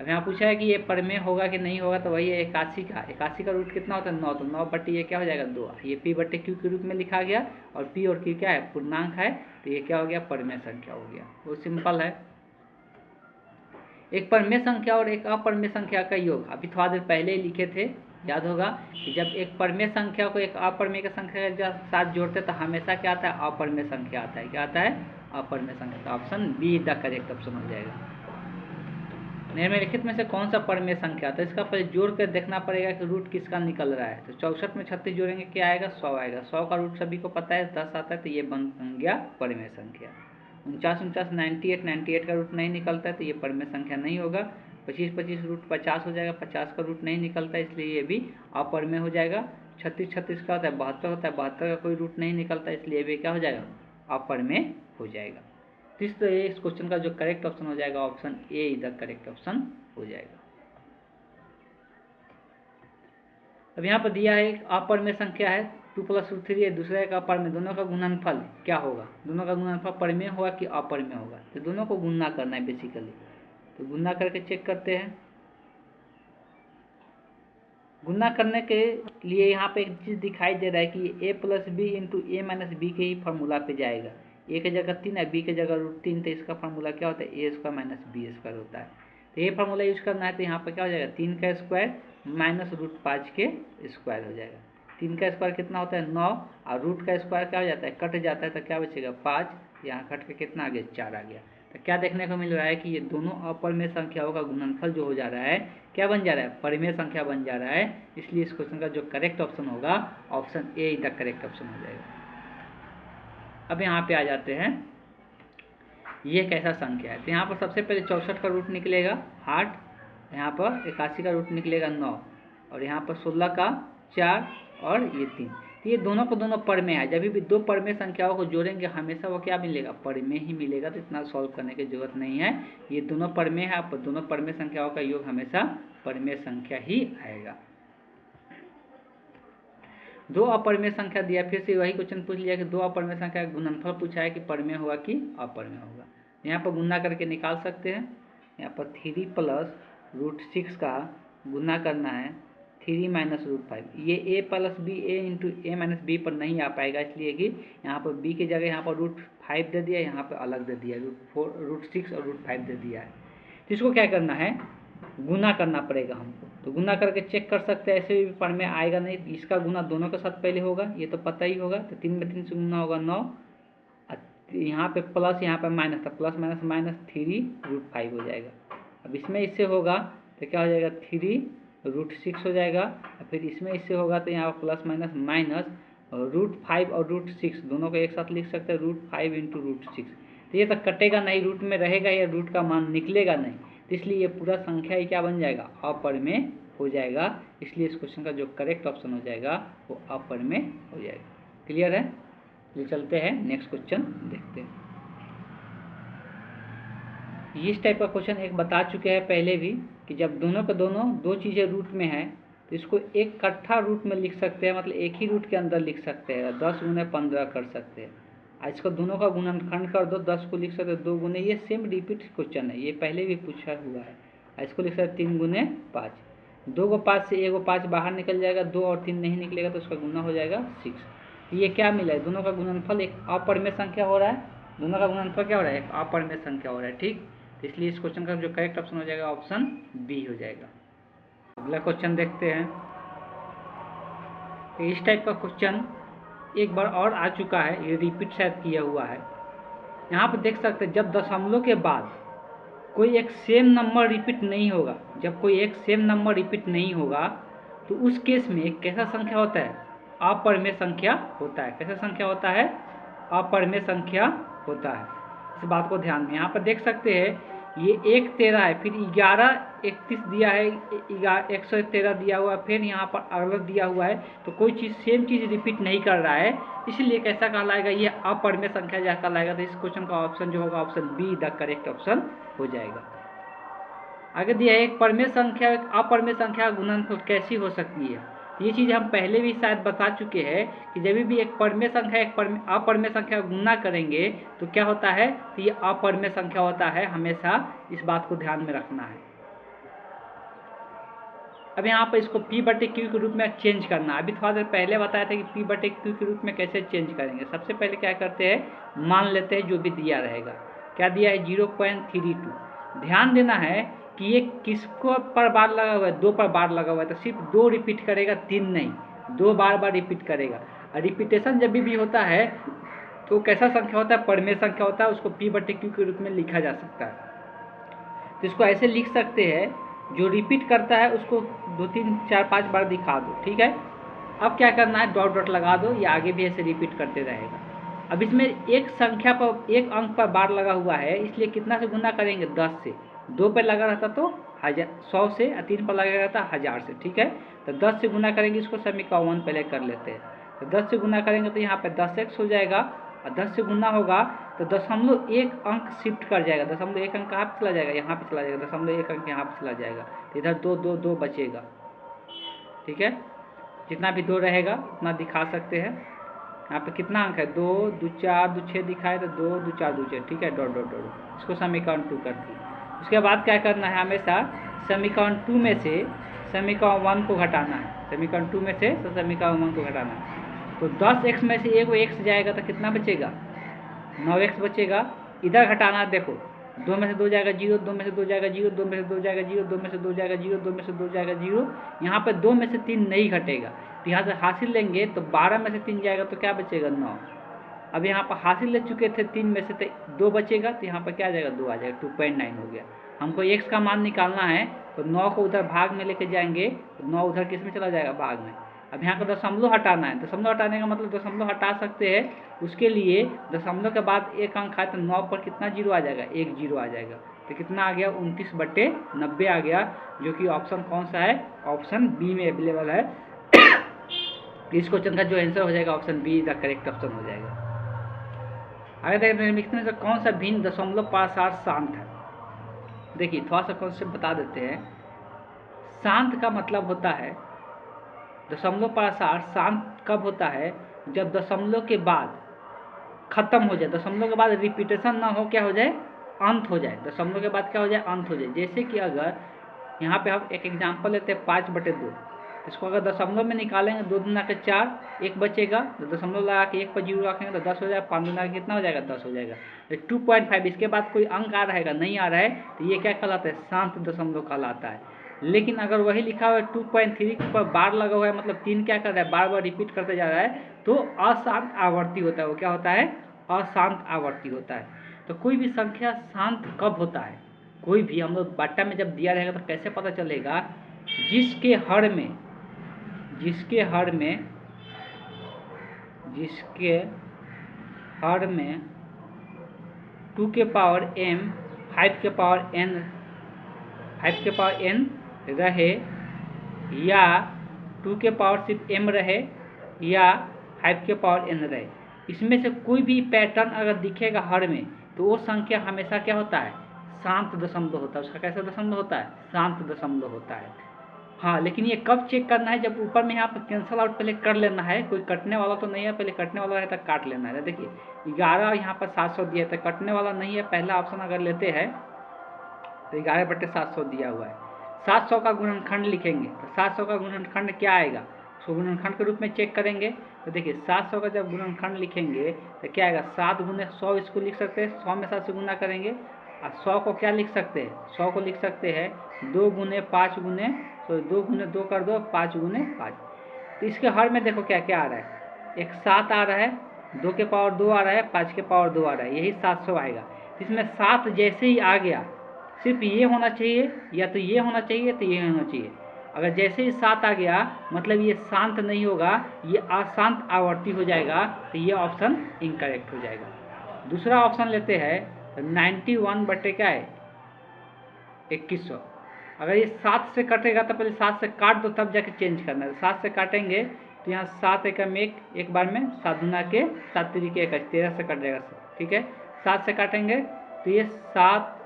अब यहाँ पूछा है कि ये परिमेय होगा कि नहीं होगा, तो वही है 81 का रूट कितना होता है, 9। तो 9 ये क्या हो जाएगा, 2। ये P/Q के रूप में लिखा गया, और P और Q क्या है, पूर्णांक है, तो ये क्या हो गया, परिमेय संख्या हो गया। वो सिंपल है। एक परिमेय संख्या और एक अपरिमेय संख्या का योग अभी थोड़ा देर पहले ही लिखे थे, याद होगा कि जब एक परिमेय संख्या को एक अपरिमेय संख्या के साथ जोड़ते तो हमेशा क्या आता है, अपरिमेय संख्या आता है। क्या आता है, अपरिमेय संख्या। Option be the correct option हो जाएगा। निम्नलिखित में से कौन सा परिमेय संख्या, तो इसका पहले जोड़ कर देखना पड़ेगा कि रूट किसका निकल रहा है। तो 64 में 36 जोड़ेंगे क्या आएगा, 100 आएगा। 100 का रूट सभी को पता है 10 आता है, तो ये बन गया परिमेय संख्या। 49 98 का रूट नहीं निकलता है, तो ये परिमेय संख्या नहीं होगा। 25 रूट 50 हो जाएगा, 50 का रूट नहीं निकलता है, इसलिए ये भी अपरिमेय हो जाएगा। 36 का होता है 72 होता है, 72 का कोई रूट नहीं निकलता है, इसलिए ये भी क्या हो जाएगा, अपरिमेय हो जाएगा। तो इस क्वेश्चन का जो करेक्ट ऑप्शन हो जाएगा, option A is the correct option हो जाएगा। अब यहाँ पर दिया है एक अपरिमेय संख्या है 2 + √3 है, दूसरा एक अपरिमेय, दोनों का गुणनफल क्या होगा, दोनों का गुणनफल परिमेय होगा कि अपरिमेय होगा। तो दोनों को गुणना करना है बेसिकली, तो गुणना करके चेक करते हैं। गुणना करने के लिए यहाँ पे एक चीज़ दिखाई दे रहा है कि a + b × a - b के ही फॉर्मूला पे जाएगा। a की जगह 3 है, b की जगह √3, तो इसका फॉर्मूला क्या होता है, a² - b² होता है। तो ये फार्मूला यूज करना है, तो यहाँ पर क्या हो जाएगा, 3 का स्क्वायर माइनस √5 के स्क्वायर हो जाएगा। 3 का स्क्वायर कितना होता है, 9, और रूट का स्क्वायर क्या हो जाता है, कट जाता है, तो क्या बचेगा 5, यहाँ कट के कितना आ गया, 4 आ गया। तो क्या देखने को मिल रहा है कि ये दोनों अपरिमेय संख्याओं का गुणनफल जो हो जा रहा है क्या बन जा रहा है, परिमेय संख्या बन जा रहा है। इसलिए इस क्वेश्चन का जो करेक्ट ऑप्शन होगा, option A the correct option हो जाएगा। अब यहाँ पे आ जाते हैं, ये कैसा संख्या है। तो यहाँ पर सबसे पहले 64 का रूट निकलेगा 8, यहाँ पर 81 का रूट निकलेगा 9, और यहाँ पर 16 का 4 और ये 3। तो ये दोनों को दोनों परिमेय है। जब भी 2 परिमेय संख्याओं को जोड़ेंगे हमेशा वो क्या मिलेगा, परिमेय ही मिलेगा। तो इतना सॉल्व करने की जरूरत नहीं है, ये दोनों परिमेय है, आप दोनों परिमेय संख्याओं का योग हमेशा परिमेय संख्या ही आएगा। 2 अपरिमेय संख्या दिया, फिर से वही क्वेश्चन पूछ लिया कि 2 अपरिमेय संख्या का गुणनफल पूछा है कि परिमेय होगा कि अपरिमेय होगा। यहाँ पर गुणा करके निकाल सकते हैं। यहाँ पर 3 + √6 का गुणा करना है, 3 - √5। ये a + b a × a - b पर नहीं आ पाएगा, इसलिए कि यहाँ पर b की जगह यहाँ पर √5 दे दिया, यहाँ पर अलग दे दिया, √6 और √5 दे दिया है। तो इसको क्या करना है, गुना करना पड़ेगा हमको, तो गुना करके चेक कर सकते हैं, ऐसे भी पढ़ में आएगा नहीं। इसका गुना दोनों के साथ पहले होगा, ये तो पता ही होगा, तो 3 में 3 से गुना होगा 9, यहाँ पे प्लस यहाँ पे माइनस, था प्लस माइनस माइनस 3√5 हो जाएगा। अब इसमें इससे होगा तो क्या हो जाएगा 3√6 हो जाएगा, और फिर इसमें इससे होगा तो यहाँ प्लस माइनस माइनस √5 और √6 दोनों को एक साथ लिख सकते हैं, √5 × √6। तो ये तो कटेगा नहीं, रूट में रहेगा या रूट का मान निकलेगा नहीं, तो इसलिए ये पूरा संख्या ही क्या बन जाएगा, अपरिमेय हो जाएगा। इसलिए इस क्वेश्चन का जो करेक्ट ऑप्शन हो जाएगा वो अपरिमेय हो जाएगा। क्लियर है? चलिए चलते हैं नेक्स्ट क्वेश्चन देखते हैं। इस टाइप का क्वेश्चन एक बता चुके हैं पहले भी कि जब दोनों के दोनों दो चीज़ें रूट में है तो इसको एक इकट्ठा रूट में लिख सकते हैं, मतलब एक ही रूट के अंदर लिख सकते हैं, 10 × 15 कर सकते हैं। इसको दोनों का गुणनखंड कर दो, 10 को लिख सकते हैं 2 गुने, ये सेम रिपीट क्वेश्चन है, ये पहले भी पूछा हुआ है। इसको लिख सकते हैं 3 × 5, 2 को 5 से 1 को 5 बाहर निकल जाएगा, 2 और 3 नहीं निकलेगा तो उसका गुना हो जाएगा 6। ये क्या मिला है, दोनों का गुणनफल एक अपरिमेय संख्या हो रहा है, दोनों का गुणनफल क्या हो रहा है, एक अपरिमेय संख्या हो रहा है। ठीक, इसलिए इस क्वेश्चन का जो करेक्ट ऑप्शन हो जाएगा ऑप्शन बी हो जाएगा। अगला क्वेश्चन देखते हैं। इस टाइप का क्वेश्चन एक बार और आ चुका है, ये रिपीट शायद किया हुआ है। यहाँ पर देख सकते हैं जब दशमलव के बाद कोई एक सेम नंबर रिपीट नहीं होगा, जब कोई एक सेम नंबर रिपीट नहीं होगा तो उस केस में एक कैसा संख्या होता है, अपरिमेय संख्या होता है। कैसा संख्या होता है, अपरिमेय संख्या होता है। इस बात को ध्यान में, यहाँ पर देख सकते हैं ये 1 13 है, फिर 11 31 दिया है, 113 दिया हुआ है, फिर यहाँ पर अगला दिया हुआ है, तो कोई चीज़ सेम चीज़ रिपीट नहीं कर रहा है, इसलिए कैसा कहलाएगा, ये अपरिमेय संख्या जैसा कहलाएगा। तो इस क्वेश्चन का ऑप्शन जो होगा option be the correct option हो जाएगा। आगे दिया है एक परिमेय संख्या एक अपरिमेय संख्या गुणनफल कैसी हो सकती है। ये चीज़ हम पहले भी शायद बता चुके हैं कि जब भी एक परिमेय संख्या एक अपरिमेय संख्या गुणा करेंगे तो क्या होता है, तो ये अपरिमेय संख्या होता है, हमेशा इस बात को ध्यान में रखना है। अब यहाँ पर इसको P/Q के रूप में चेंज करना। अभी थोड़ा देर पहले बताया था कि P/Q के रूप में कैसे चेंज करेंगे। सबसे पहले क्या करते हैं, मान लेते हैं जो भी दिया रहेगा। क्या दिया है, 0.32। ध्यान देना है कि ये किसको पर बार लगा हुआ है, 2 पर बार लगा हुआ है, तो सिर्फ 2 रिपीट करेगा, 3 नहीं, 2 बार रिपीट करेगा। और रिपीटेशन जब भी होता है तो कैसा संख्या होता है, परिमेय संख्या होता है, उसको P/Q के रूप में लिखा जा सकता है। तो इसको ऐसे लिख सकते हैं, जो रिपीट करता है उसको 2 3 4 5 बार दिखा दो, ठीक है। अब क्या करना है, डॉट डॉट लगा दो, ये आगे भी ऐसे रिपीट करते रहेगा। अब इसमें एक संख्या पर एक अंक पर बार लगा हुआ है, इसलिए कितना से गुना करेंगे, 10 से। 2 पर लगा रहता तो 100 से, 3 पर लगा रहता 1000 से, ठीक है। तो 10 से गुना करेंगे, इसको समीकरण 1 पहले कर लेते हैं। तो 10 से गुना करेंगे तो यहाँ पे 10x हो जाएगा, और 10 से गुना होगा तो 0.1 अंक शिफ्ट कर जाएगा। 0.1 अंक कहाँ पे चला जाएगा, यहाँ पे चला जाएगा। 0.1 अंक यहाँ पे चला जाएगा, तो इधर 2 2 2 बचेगा, ठीक है। जितना भी 2 रहेगा उतना दिखा सकते हैं। यहाँ पे कितना अंक है, 2 2 4 2 6 दिखाए तो 2 2 4 2 6, ठीक है, डॉट डॉट डॉट। इसको समीकरण 2 कर दी। उसके बाद क्या करना है, हमेशा समीकरण 2 में से समीकरण 1 को घटाना है। समीकरण 2 में से समीकरण 1 को घटाना है। तो 10x में से एक वो x जाएगा तो कितना बचेगा, 9x बचेगा। इधर घटाना, देखो 2 में से 2 जाएगा 0, 2 में से 2 जाएगा 0, 2 में से 2 जाएगा 0, 2 में से 2 जाएगा 0, 2 में से 2 जाएगा 0। यहाँ पे 2 में से 3 नहीं घटेगा, तो यहाँ से हासिल लेंगे तो 12 में से 3 जाएगा तो क्या बचेगा, 9। अब यहाँ पर हासिल ले चुके थे 3 में से 2 बचेगा, तो यहाँ पर क्या आ जाएगा, 2 आ जाएगा, 2.9 हो गया। हमको x का मान निकालना है, तो 9 को उधर भाग में लेके जाएंगे, तो 9 उधर किस में चला जाएगा, भाग में। अब यहाँ का दशमलव हटाना है, दशमलव हटाने का मतलब दशमलव हटा सकते हैं। उसके लिए दशमलव के बाद एक अंक आए तो 9 पर कितना जीरो आ जाएगा, 1 जीरो आ जाएगा। तो कितना आ गया, 29/90 आ गया, जो कि ऑप्शन कौन सा है, ऑप्शन बी में अवेलेबल है। इस क्वेश्चन का जो आंसर हो जाएगा option be the correct option हो जाएगा। आगे देखते हैं लिखने से कौन सा भिन्न दशमलव पासार शांत है। देखिए थोड़ा सा कॉन्सेप्ट बता देते हैं। शांत का मतलब होता है, दशमलव पासार शांत कब होता है, जब दशमलव के बाद खत्म हो जाए, दशमलव के बाद रिपीटेशन ना हो, क्या हो जाए, अंत हो जाए। दशमलव के बाद क्या हो जाए, अंत हो जाए। जैसे कि अगर यहाँ पे हम एक एग्जांपल लेते हैं 5/2, इसको अगर दशमलव में निकालेंगे 2 दूना के 4, 1 बचेगा, तो दशमलव लगा के 1 पर 0 रखेंगे तो 10 हो जाएगा, 5 दूना कितना हो जाएगा 10 हो जाएगा। 2.5 इसके बाद कोई अंक आ रहेगा, नहीं आ रहा है तो ये क्या कहलाता है, शांत दशमलव कहलाता है। लेकिन अगर वही लिखा हुआ है 2.3 पर बार लगा हुआ है, मतलब 3 क्या कर रहा है, बार बार रिपीट करते जा रहा है, तो अशांत आवर्ती होता है। वो क्या होता है, अशांत आवर्ती होता है। तो कोई भी संख्या शांत कब होता है, कोई भी हम लोग बाटा में जब दिया रहेगा तो कैसे पता चलेगा, जिसके हर में 2 के पावर m 5 के पावर n रहे, या 2 के पावर सिर्फ m रहे, या 5 के पावर n रहे, इसमें से कोई भी पैटर्न अगर दिखेगा हर में, तो वो संख्या हमेशा क्या होता है, शांत दशमलव होता है। उसका कैसा दशमलव होता है, शांत दशमलव होता है। हाँ, लेकिन ये कब चेक करना है, जब ऊपर में यहाँ पर कैंसल आउट पहले कर लेना है, कोई कटने वाला तो नहीं है, पहले कटने वाला है तो काट लेना है। देखिए 11 यहाँ पर 700 दिया है तो कटने वाला नहीं है, पहला ऑप्शन अगर लेते हैं तो 11/700 दिया हुआ है। 700 का गुणनखंड लिखेंगे तो 700 का गुणनखंड क्या आएगा, उसको गुणनखंड के रूप में चेक करेंगे। तो देखिए 700 का जब गुणनखंड लिखेंगे तो क्या आएगा, 7 गुने 100 इसको लिख सकते हैं, 100 में 7 से गुना करेंगे। और 100 को क्या लिख सकते हैं, 100 को लिख सकते हैं 2 गुने 5 गुने, तो 2 गुने 2 कर दो, 5 गुने 5। तो इसके हर में देखो क्या क्या आ रहा है, एक 7 आ रहा है, 2 के पावर 2 आ रहा है, 5 के पावर 2 आ रहा है, यही 700 आएगा। तो इसमें 7 जैसे ही आ गया, सिर्फ ये होना चाहिए, या तो ये होना चाहिए तो ये होना चाहिए। अगर जैसे ही 7 आ गया मतलब ये शांत नहीं होगा, ये अशांत आवर्ती हो जाएगा, तो ये ऑप्शन इनकरेक्ट हो जाएगा। दूसरा ऑप्शन लेते हैं, 91 बटे क्या है 2100। अगर ये 7 से कटेगा तो पहले 7 से काट दो, तब जाके चेंज करना है। 7 से काटेंगे तो यहाँ 7 एकम 1, एक बार में 7 दूना के 7 3 के 21, 13 से कट जाएगा, ठीक है। 7 से काटेंगे तो ये 7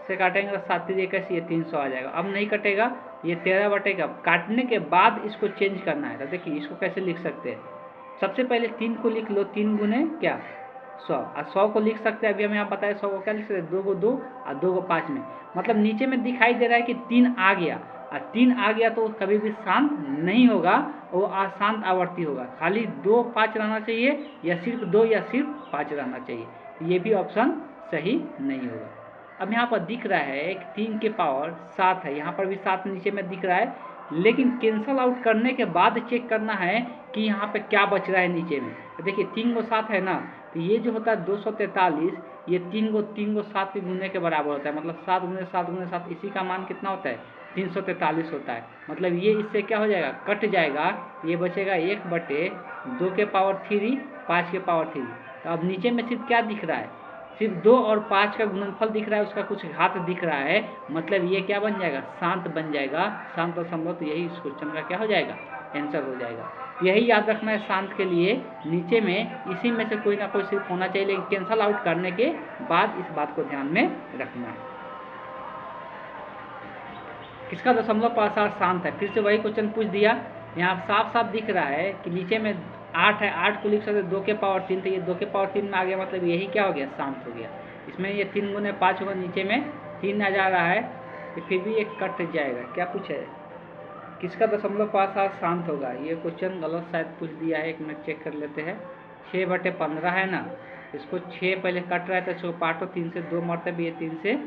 से काटेंगे तो 7 3 21, ये 300 आ जाएगा। अब नहीं कटेगा, ये 13 बटेगा। काटने के बाद इसको चेंज करना है। तो देखिए इसको कैसे लिख सकते हैं, सबसे पहले 3 को लिख लो, 3 गुने क्या 100, और 100 को लिख सकते हैं, अभी हम यहाँ बताए 100 को क्या लिख सकते हैं, 2 को 2 और 2 को 5 में, मतलब नीचे में दिखाई दे रहा है कि 3 आ गया, और 3 आ गया तो कभी भी शांत नहीं होगा, वो अशांत आवर्ती होगा। खाली 2 5 रहना चाहिए, या सिर्फ 2 या सिर्फ 5 रहना चाहिए, ये भी ऑप्शन सही नहीं होगा। अब यहाँ पर दिख रहा है कि 3 के पावर 7 है, यहाँ पर भी 7 नीचे में दिख रहा है, लेकिन कैंसल आउट करने के बाद चेक करना है कि यहाँ पे क्या बच रहा है नीचे में। तो देखिए 3 को 7 है ना, तो ये जो होता है 243, ये 3 को 7 के गुने के बराबर होता है, मतलब 7 गुने 7 गुने 7, इसी का मान कितना होता है 343 होता है। मतलब ये इससे क्या हो जाएगा, कट जाएगा, ये बचेगा 1/2 के पावर 3 5 के पावर 3। तो अब नीचे में सिर्फ क्या दिख रहा है, सिर्फ 2 और 5 का गुणनफल दिख रहा है, उसका कुछ घात दिख रहा है, मतलब ये क्या बन जाएगा, शांत बन जाएगा, शांत दशमलव। तो यही इस क्वेश्चन का क्या हो जाएगा, आंसर हो जाएगा। यही याद रखना है शांत के लिए, नीचे में इसी में से कोई ना कोई सिर्फ होना चाहिए, लेकिन कैंसल आउट करने के बाद इस बात को ध्यान में रखना है। किसका दशमलव पासा शांत है, फिर से वही क्वेश्चन पूछ दिया। यहाँ साफ साफ दिख रहा है कि नीचे में 8 है, 8 को लिख सकते 2 के पावर 3, तो ये 2 के पावर 3 में आ गया, मतलब यही क्या हो गया, शांत हो गया। इसमें ये 3 गुने 5 होगा, नीचे में 3 आ जा रहा है, तो फिर भी एक कट जाएगा। क्या पूछा है, किसका दशमलव पासा शांत होगा, ये क्वेश्चन गलत शायद पूछ दिया है, एक मिनट चेक कर लेते हैं। 6/15 है ना, इसको 6 पहले कट रहा है तो इसको काटो, 3 से 2 मरतबे, ये 3 से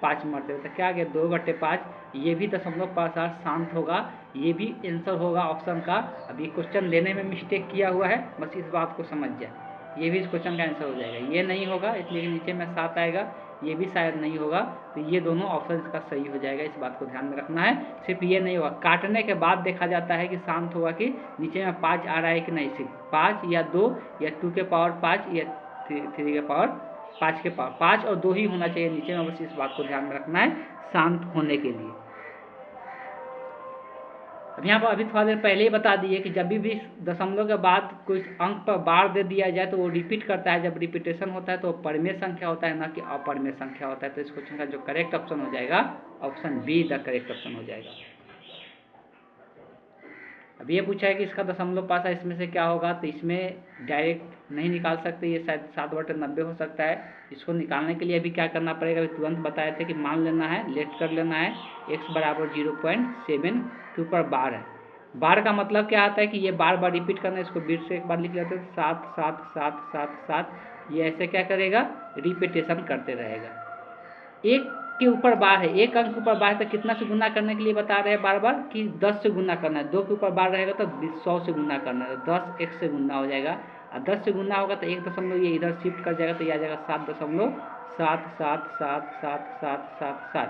5 मरतबे, तो क्या आ गया 2/5। ये भी दशमलव पासा शांत होगा, ये भी आंसर होगा ऑप्शन का। अब ये क्वेश्चन लेने में मिस्टेक किया हुआ है, बस इस बात को समझ जाए, ये भी इस क्वेश्चन का आंसर हो जाएगा। ये नहीं होगा इसलिए नीचे में 7 आएगा, ये भी शायद नहीं होगा, तो ये दोनों ऑप्शन इसका सही हो जाएगा, इस बात को ध्यान में रखना है। सिर्फ ये नहीं होगा, काटने के बाद देखा जाता है कि शांत होगा कि नीचे में 5 आ रहा है कि नहीं, सिर्फ 5 या 2 या 2 के पावर 5 या 3 के पावर 5 के पावर 5 और 2 ही होना चाहिए नीचे में, बस इस बात को ध्यान में रखना है शांत होने के लिए। अब यहाँ पर अभी थोड़ा देर पहले ही बता दिए कि जब भी दशमलव के बाद कोई अंक पर बार दे दिया जाए तो वो रिपीट करता है, जब रिपीटेशन होता है तो परिमेय संख्या होता है, ना कि अपरिमेय संख्या होता है। तो इस क्वेश्चन का जो करेक्ट ऑप्शन हो जाएगा, option be the correct option हो जाएगा। अब ये पूछा है कि इसका दशमलव पासा इसमें से क्या होगा, तो इसमें डायरेक्ट नहीं निकाल सकते, ये शायद 7/90 हो सकता है। इसको निकालने के लिए अभी क्या करना पड़ेगा, अभी तुरंत बताए थे कि मान लेना है, लेट कर लेना है, x बराबर 0.72 पर बार है, बार का मतलब क्या आता है कि ये बार बार रिपीट करना है। इसको बीट से एक बार लिख लेते हैं, 7 7 7 7 7। ये ऐसे क्या करेगा, रिपीटेशन करते रहेगा। एक के ऊपर बार है, एक अंक के ऊपर बार है तो कितना से गुना करने के लिए बता रहे हैं बार बार कि 10 से गुना करना है। 2 के ऊपर बार रहेगा तो 100 से गुना करना है, 10 1 से गुना हो जाएगा। और 10 से गुना होगा तो 1 ये इधर शिफ्ट कर जाएगा तो ये आ जाएगा 7.7777777।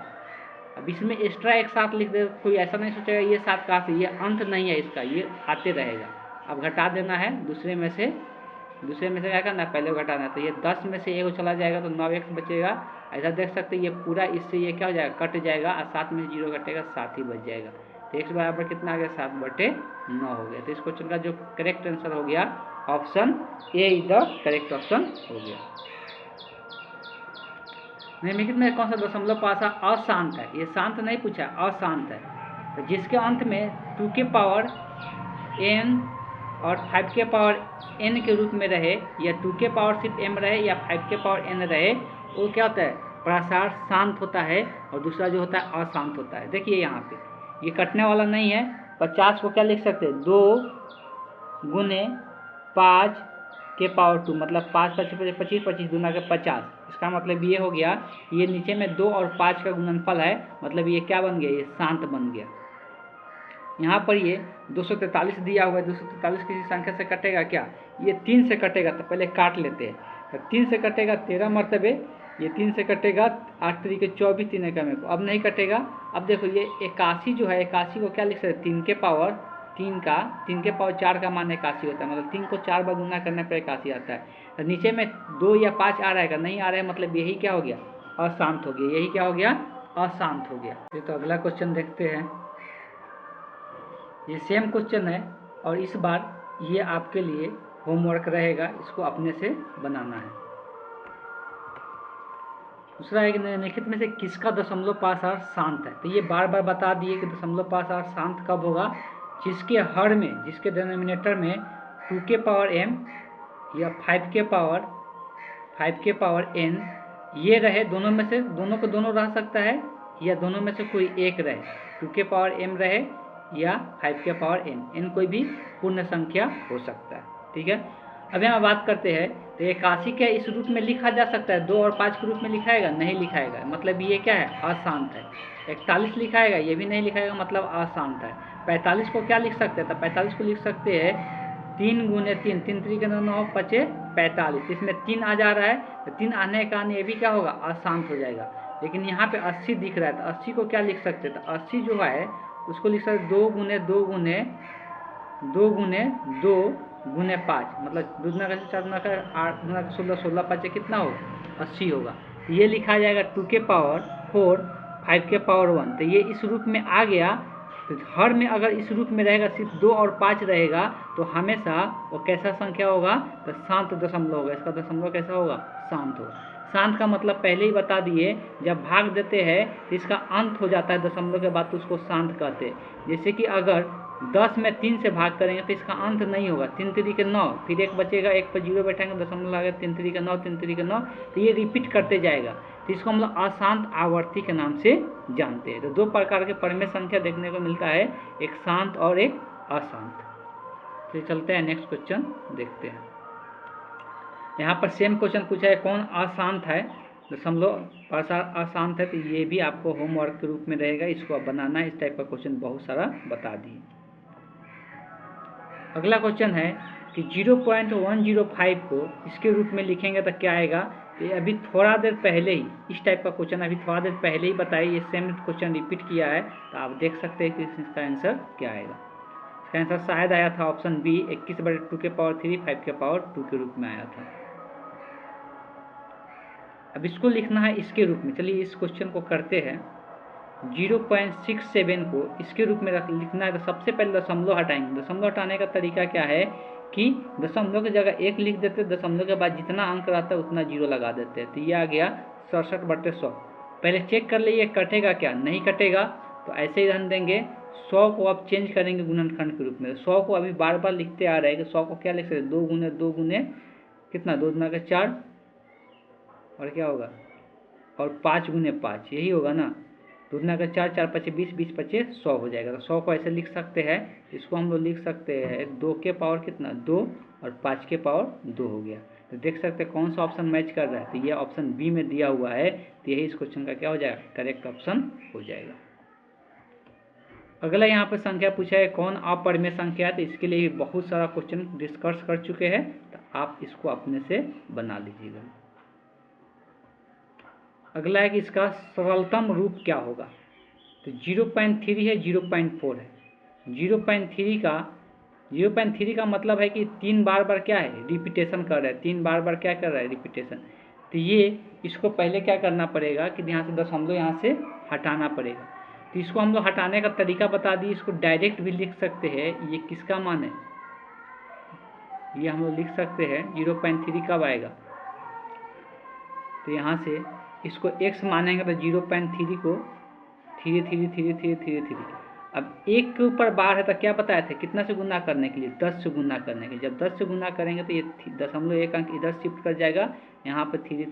अब इसमें एक्स्ट्रा एक 7 लिख दे, कोई ऐसा नहीं सोचेगा ये 7 कहाँ से, ये अंत नहीं है इसका, ये आते रहेगा। अब घटा देना है दूसरे में से क्या करना है, पहले घटाना है। तो ये 10 में से एगो चला जाएगा तो 9x बचेगा। ऐसा देख सकते हैं ये पूरा इससे ये क्या हो जाएगा, कट जाएगा और 7 में 0 घटेगा, 7 ही बच जाएगा। तो x बराबर कितना आ गया, 7/9 हो गया। तो इस क्वेश्चन का जो करेक्ट आंसर हो गया option A is the correct option हो गया। निम्नलिखित में कौन सा दशमलव पासा अशांत है, ये शांत नहीं पूछा, अशांत है। तो जिसके अंत में 2 के पावर n और 5 के पावर n के रूप में रहे, या 2 के पावर सिर्फ m रहे या 5 के पावर n रहे, वो क्या होता है, प्रासार शांत होता है। और दूसरा जो होता है अशांत होता है। देखिए यहाँ पे ये कटने वाला नहीं है। 50 को क्या लिख सकते हैं, 2 गुने 5 के पावर 2, मतलब 5 5 25 25 दूना के 50। इसका मतलब ये हो गया, ये नीचे में 2 और 5 का गुणनफल है, मतलब ये क्या बन गया, ये शांत बन गया। यहाँ पर ये 243 दिया हुआ है, 243 किसी संख्या से कटेगा क्या, ये 3 से कटेगा। तो पहले काट लेते हैं। तो 3 से कटेगा 13 मरतबे, ये 3 से कटेगा 8 तरीके 24, 3 एकम को अब नहीं कटेगा। अब देखो ये 81 जो है, 81 को क्या लिख सकते हैं, 3 के पावर 4 का मान 81 होता है, मतलब 3 को 4 बार गुना करने पर 81 आता है। तो नीचे में 2 या 5 आ रहेगा, नहीं आ रहा है, मतलब यही क्या हो गया, अशांत हो गया। यही क्या हो गया, अशांत हो गया। ये तो अगला क्वेश्चन देखते हैं। ये सेम क्वेश्चन है और इस बार ये आपके लिए होमवर्क रहेगा, इसको अपने से बनाना है। दूसरा है कि निम्नलिखित में से किसका दशमलव पासार शांत है। तो ये बार बार बता दिए कि दशमलव पासार शांत कब होगा, जिसके हर में, जिसके डिनोमिनेटर में 2 के पावर m या 5 के पावर n ये रहे, दोनों में से दोनों को दोनों रह सकता है, या दोनों में से कोई एक रहे, 2 के पावर m रहे या 5 के पावर n कोई भी पूर्ण संख्या हो सकता है। ठीक है, अब यहाँ बात करते हैं। तो 81 क्या इस रूप में लिखा जा सकता है, 2 और 5 के रूप में लिखाएगा, नहीं लिखाएगा, मतलब ये क्या है, अशांत है। 41 लिखाएगा, ये भी नहीं लिखाएगा, मतलब अशांत है। 45 को क्या लिख सकते हैं, तो 45 को लिख सकते हैं 3 गुने 3, 3 तरीके 9 5 45, इसमें 3 आ जा रहा है, तो 3 आने के कारण ये भी क्या होगा, अशांत हो जाएगा। लेकिन यहाँ पे 80 दिख रहा है, तो 80 को क्या लिख सकते हैं, तो 80 जो है उसको लिख सकते 2 गुने 2 गुने 5, मतलब 2 गुना का 4 गुना का 8 गुना का 16, 16 5 कितना होगा, 80 होगा। तो ये लिखा जाएगा 2 के पावर 4 5 के पावर 1। तो ये इस रूप में आ गया। तो हर में अगर इस रूप में रहेगा, सिर्फ 2 और 5 रहेगा, तो हमेशा वो कैसा संख्या होगा, तो शांत दशमलव होगा। इसका दशमलव कैसा होगा, शांत होगा। शांत का मतलब पहले ही बता दिए, जब भाग देते हैं तो इसका अंत हो जाता है दशमलव के बाद, तो उसको शांत कहते हैं। जैसे कि अगर 10 में 3 से भाग करेंगे तो इसका अंत नहीं होगा, 3 तरीके 9, फिर 1 बचेगा, 1 पर 0 बैठेंगे, दशमलव आ गया, 3 तरीके 9, 3 तरीके 9, तो ये रिपीट करते जाएगा। तो इसको हम लोग अशांत आवर्ती के नाम से जानते हैं। तो 2 प्रकार के परिमेय संख्या देखने को मिलता है, एक शांत और एक अशांत। तो चलते हैं नेक्स्ट क्वेश्चन देखते हैं। यहाँ पर सेम क्वेश्चन पूछा है, कौन अशांत है, दशमलव पासार अशांत है। तो ये भी आपको होमवर्क के रूप में रहेगा, इसको आप बनाना है। इस टाइप का क्वेश्चन बहुत सारा बता दिए। अगला क्वेश्चन है कि 0.105 को इसके रूप में लिखेंगे तो क्या आएगा। ये अभी थोड़ा देर पहले ही इस टाइप का क्वेश्चन अभी थोड़ा देर पहले ही बताइए, ये सेम क्वेश्चन रिपीट किया है, तो आप देख सकते हैं कि इसका आंसर क्या आएगा। इसका आंसर शायद आया था ऑप्शन बी, 21/2 के पावर 3 5 के पावर 2 के रूप में आया था। अब इसको लिखना है इसके रूप में। चलिए इस क्वेश्चन को करते हैं। 0.67 को इसके रूप में लिखना है, तो सबसे पहले दशमलव हटाएंगे। दशमलव हटाने का तरीका क्या है कि दशमलव की जगह 1 लिख देते हैं, दशमलव के बाद जितना अंक रहता है उतना 0 लगा देते हैं। तो ये आ गया 67/100। पहले चेक कर लीजिए कटेगा क्या, नहीं कटेगा तो ऐसे ही रहने देंगे। 100 को आप चेंज करेंगे गुणनखंड के रूप में। 100 को अभी बार बार लिखते आ रहे हैं कि 100 को क्या लिख सकते, 2 गुने कितना, 2 गुना का 4 और क्या होगा, और 5 गुने 5, यही होगा ना। दूना का 4, 4 पचे 20, 20 पचे 100 हो जाएगा। तो 100 को ऐसे लिख सकते हैं, इसको हम लोग लिख सकते हैं 2 के पावर कितना 2 और 5 के पावर 2 हो गया। तो देख सकते हैं कौन सा ऑप्शन मैच कर रहा है, तो ये ऑप्शन बी में दिया हुआ है, तो यही इस क्वेश्चन का क्या हो जाएगा, करेक्ट ऑप्शन हो जाएगा। अगला यहाँ पर संख्या पूछा है कौन अपरिमेय संख्या है, तो इसके लिए बहुत सारा क्वेश्चन डिस्कस कर चुके हैं, तो आप इसको अपने से बना लीजिएगा। अगला है कि इसका सरलतम रूप क्या होगा, तो 0.3 है, 0.4 है। 0.3 का मतलब है कि 3 बार क्या है, रिपीटेशन कर रहा है, 3 बार क्या कर रहा है, रिपीटेशन। तो ये इसको पहले क्या करना पड़ेगा कि यहाँ से दशमलव यहाँ से हटाना पड़ेगा। तो इसको हम लोग हटाने का तरीका बता दिए, इसको डायरेक्ट भी लिख सकते हैं। ये किसका मान है, ये हम लोग लिख सकते हैं 0.3 कब आएगा, तो यहाँ से इसको x मानेंगे तो 0.3 को 3 अब एक के ऊपर बार है तो क्या बताए थे, कितना से गुना करने के लिए, 10 से गुना करने के लिए। जब 10 से गुना करेंगे तो ये 0.1 अंक इधर शिफ्ट कर जाएगा, यहाँ पर 3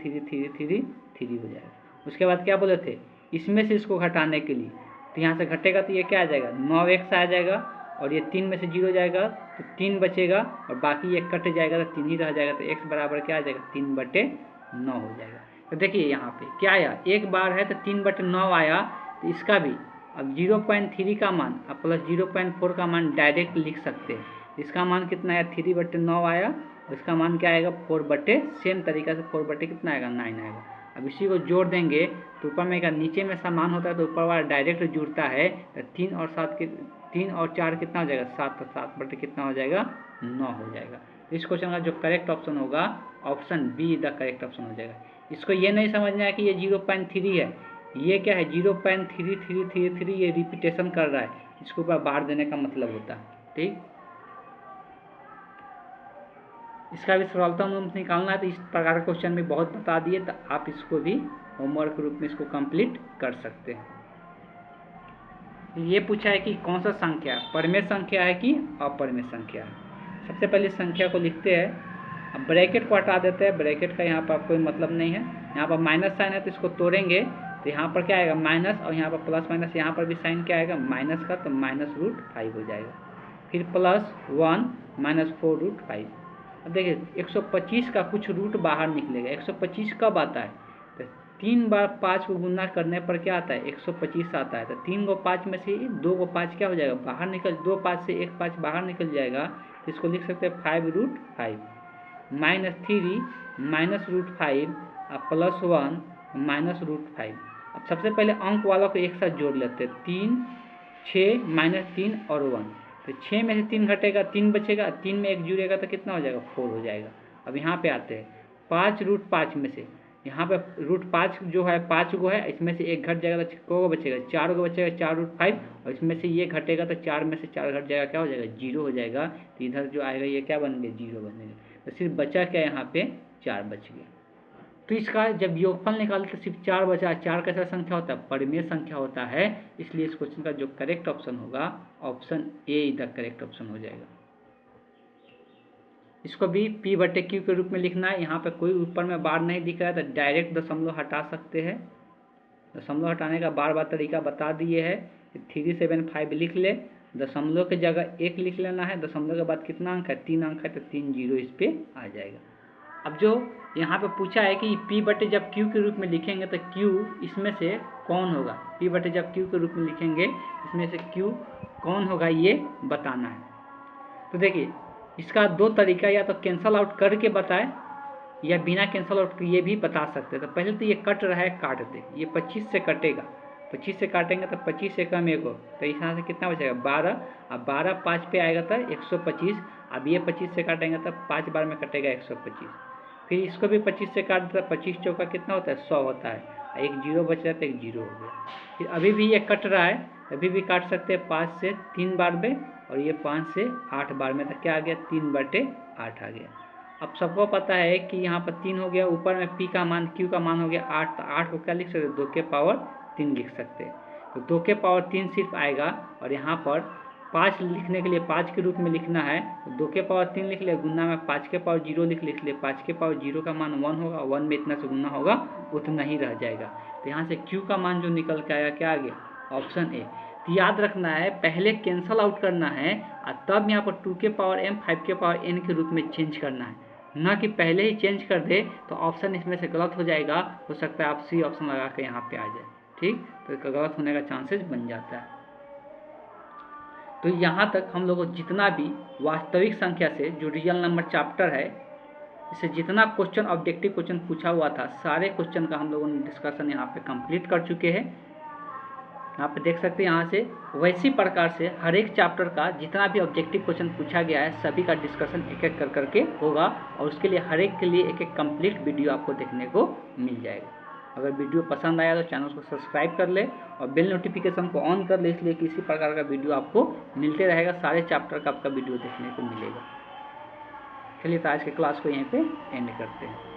हो जाएगा। उसके बाद क्या बोले थे, इसमें से इसको घटाने के लिए, तो यहाँ से घटेगा तो ये क्या आ जाएगा 9x आ जाएगा, और ये 3 में से 0 जाएगा तो 3 बचेगा, और बाकी ये कट जाएगा तो 3 ही रह जाएगा। तो x बराबर क्या आ जाएगा 3/9 हो जाएगा। तो देखिए यहाँ पे क्या आया, एक बार है तो 3/9 आया, तो इसका भी अब 0.3 का मान अब प्लस 0.4 का मान डायरेक्ट लिख सकते हैं। इसका मान कितना आया 3/9 आया, और इसका मान क्या आएगा 4/, सेम तरीका से 4/ कितना आएगा 9 आएगा। अब इसी को जोड़ देंगे तो ऊपर में का नीचे में समान होता है, तो ऊपर वाला डायरेक्ट जुड़ता है, तो 3 और 4 कितना हो जाएगा 7, तो 7/ कितना हो जाएगा 9 हो जाएगा। इस क्वेश्चन का जो करेक्ट ऑप्शन होगा option be the correct option हो जाएगा। इसको ये नहीं समझना है कि ये 0.3 है, ये क्या है 0.3333, ये रिपीटेशन कर रहा है, इसके ऊपर बार देने का मतलब होता है। ठीक, इसका भी सरलतम रूप निकालना है, तो इस प्रकार का क्वेश्चन भी बहुत बता दिए, तो आप इसको भी होमवर्क के रूप में इसको कंप्लीट कर सकते हैं। ये पूछा है कि कौन सा संख्या परिमेय संख्या है कि अपरिमेय संख्या है। सबसे पहले संख्या को लिखते हैं, अब ब्रैकेट को हटा देते हैं, ब्रैकेट का यहाँ पर कोई मतलब नहीं है। यहाँ पर माइनस साइन है तो इसको तोड़ेंगे, तो यहाँ पर क्या आएगा माइनस, और यहाँ पर प्लस माइनस, यहाँ पर भी साइन क्या आएगा माइनस का, तो -√5 हो जाएगा। फिर +1 -4√5। अब देखिए 125 का कुछ रूट बाहर निकलेगा। 125 कब आता है, तो 3 बार 5 को गुना करने पर क्या आता है 125 आता है। तो 3 को 5 में से 2 को 5 क्या हो जाएगा बाहर निकल, 2 5 से 1 5 बाहर निकल जाएगा, तो इसको लिख सकते हैं 5√5 -3 -√5 +1 -√5। अब सबसे पहले अंक वालों को एक साथ जोड़ लेते हैं, 3 6 -3 और 1, तो 6 में से 3 घटेगा 3 बचेगा, 3 में 1 जुड़ेगा तो कितना हो जाएगा 4 हो जाएगा। अब यहाँ पे आते हैं 5√5 में से, यहाँ पे √5 जो है 5 गो है, इसमें से 1 घट जाएगा तो को बचेगा 4 गो बचेगा 4√5, और इसमें से ये घटेगा तो 4 में से 4 घट जाएगा, क्या हो जाएगा 0 हो जाएगा। तो इधर जो आएगा ये क्या बन गया 0 बनेगा, तो सिर्फ बचा क्या यहाँ पे 4 बच गया। तो इसका जब योगफल निकाले तो सिर्फ 4 बचा। 4 कैसा संख्या होता है परिमेय संख्या होता है, इसलिए इस क्वेश्चन का जो करेक्ट ऑप्शन होगा option A the correct option हो जाएगा। इसको भी P/Q के रूप में लिखना है। यहाँ पे कोई ऊपर में बार नहीं दिख रहा है तो डायरेक्ट दशमलव हटा सकते हैं। दशमलव हटाने का बार बार तरीका बता दिए है, 375 लिख ले, दशमलव की जगह 1 लिख लेना है, दशमलव के बाद कितना अंक है 3 अंक है, तो 3 0 इस पे आ जाएगा। अब जो यहाँ पे पूछा है कि P/, जब Q के रूप में लिखेंगे तो Q इसमें से कौन होगा, P/, जब Q के रूप में लिखेंगे इसमें से Q कौन होगा ये बताना है। तो देखिए इसका 2 तरीका, या तो कैंसल आउट करके बताए या बिना कैंसल आउट किए भी बता सकते हैं। तो पहले तो ये कट रहा है, काट दे, ये 25 से कटेगा, 25 से काटेंगे तो 25 से कम 1 हो, तो इस यहाँ से कितना बचेगा 12, अब 12 5 पे आएगा तो 125, अब ये 25 से काटेंगे तो 5 बार में कटेगा 125, फिर इसको भी 25 से काट देता, 25 चौका कितना होता है 100 होता है, एक 0 बच रहा है तो एक 0 हो गया। फिर अभी भी ये कट रहा है, अभी भी काट सकते हैं 5 से 3 बार में, और ये 5 से 8 बार में, तो क्या आ गया 3/8 आ गया। अब सबको पता है कि यहाँ पर 3 हो गया, ऊपर में P का मान Q का मान हो गया 8, तो 8 को क्या लिख सकते हैं 2 के पावर 3 लिख सकते हैं। तो 2 के पावर 3 सिर्फ आएगा, और यहाँ पर 5 लिखने के लिए 5 के रूप में लिखना है तो 2 के पावर 3 लिख ले, गुना में 5 के पावर 0 लिख ले, 5 के पावर 0 का मान 1 होगा, 1 में इतना से गुना होगा उतना ही रह जाएगा। तो यहाँ से Q का मान जो निकल के आएगा क्या आ गया, ऑप्शन ए। तो याद रखना है पहले कैंसल आउट करना है और तब यहाँ पर 2 के पावर m 5 के पावर n के रूप में चेंज करना है, ना कि पहले ही चेंज कर दे तो ऑप्शन इसमें से गलत हो जाएगा। हो सकता है आप सी ऑप्शन लगा के यहाँ पे आ जाए, ठीक, तो इसका गलत होने का चांसेस बन जाता है। तो यहाँ तक हम लोगों को जितना भी वास्तविक संख्या से जो रियल नंबर चैप्टर है, इससे जितना क्वेश्चन ऑब्जेक्टिव क्वेश्चन पूछा हुआ था सारे क्वेश्चन का हम लोगों ने डिस्कशन यहाँ पे कंप्लीट कर चुके हैं। यहाँ पे देख सकते हैं यहाँ से वैसी प्रकार से हर एक चैप्टर का जितना भी ऑब्जेक्टिव क्वेश्चन पूछा गया है सभी का डिस्कशन एक एक कर करके होगा और उसके लिए हर एक के लिए एक एक कंप्लीट वीडियो आपको देखने को मिल जाएगा। अगर वीडियो पसंद आया तो चैनल को सब्सक्राइब कर ले और बेल नोटिफिकेशन को ऑन कर ले, इसलिए किसी प्रकार का वीडियो आपको मिलते रहेगा, सारे चैप्टर का आपका वीडियो देखने को मिलेगा। चलिए तो आज के क्लास को यहीं पे एंड करते हैं।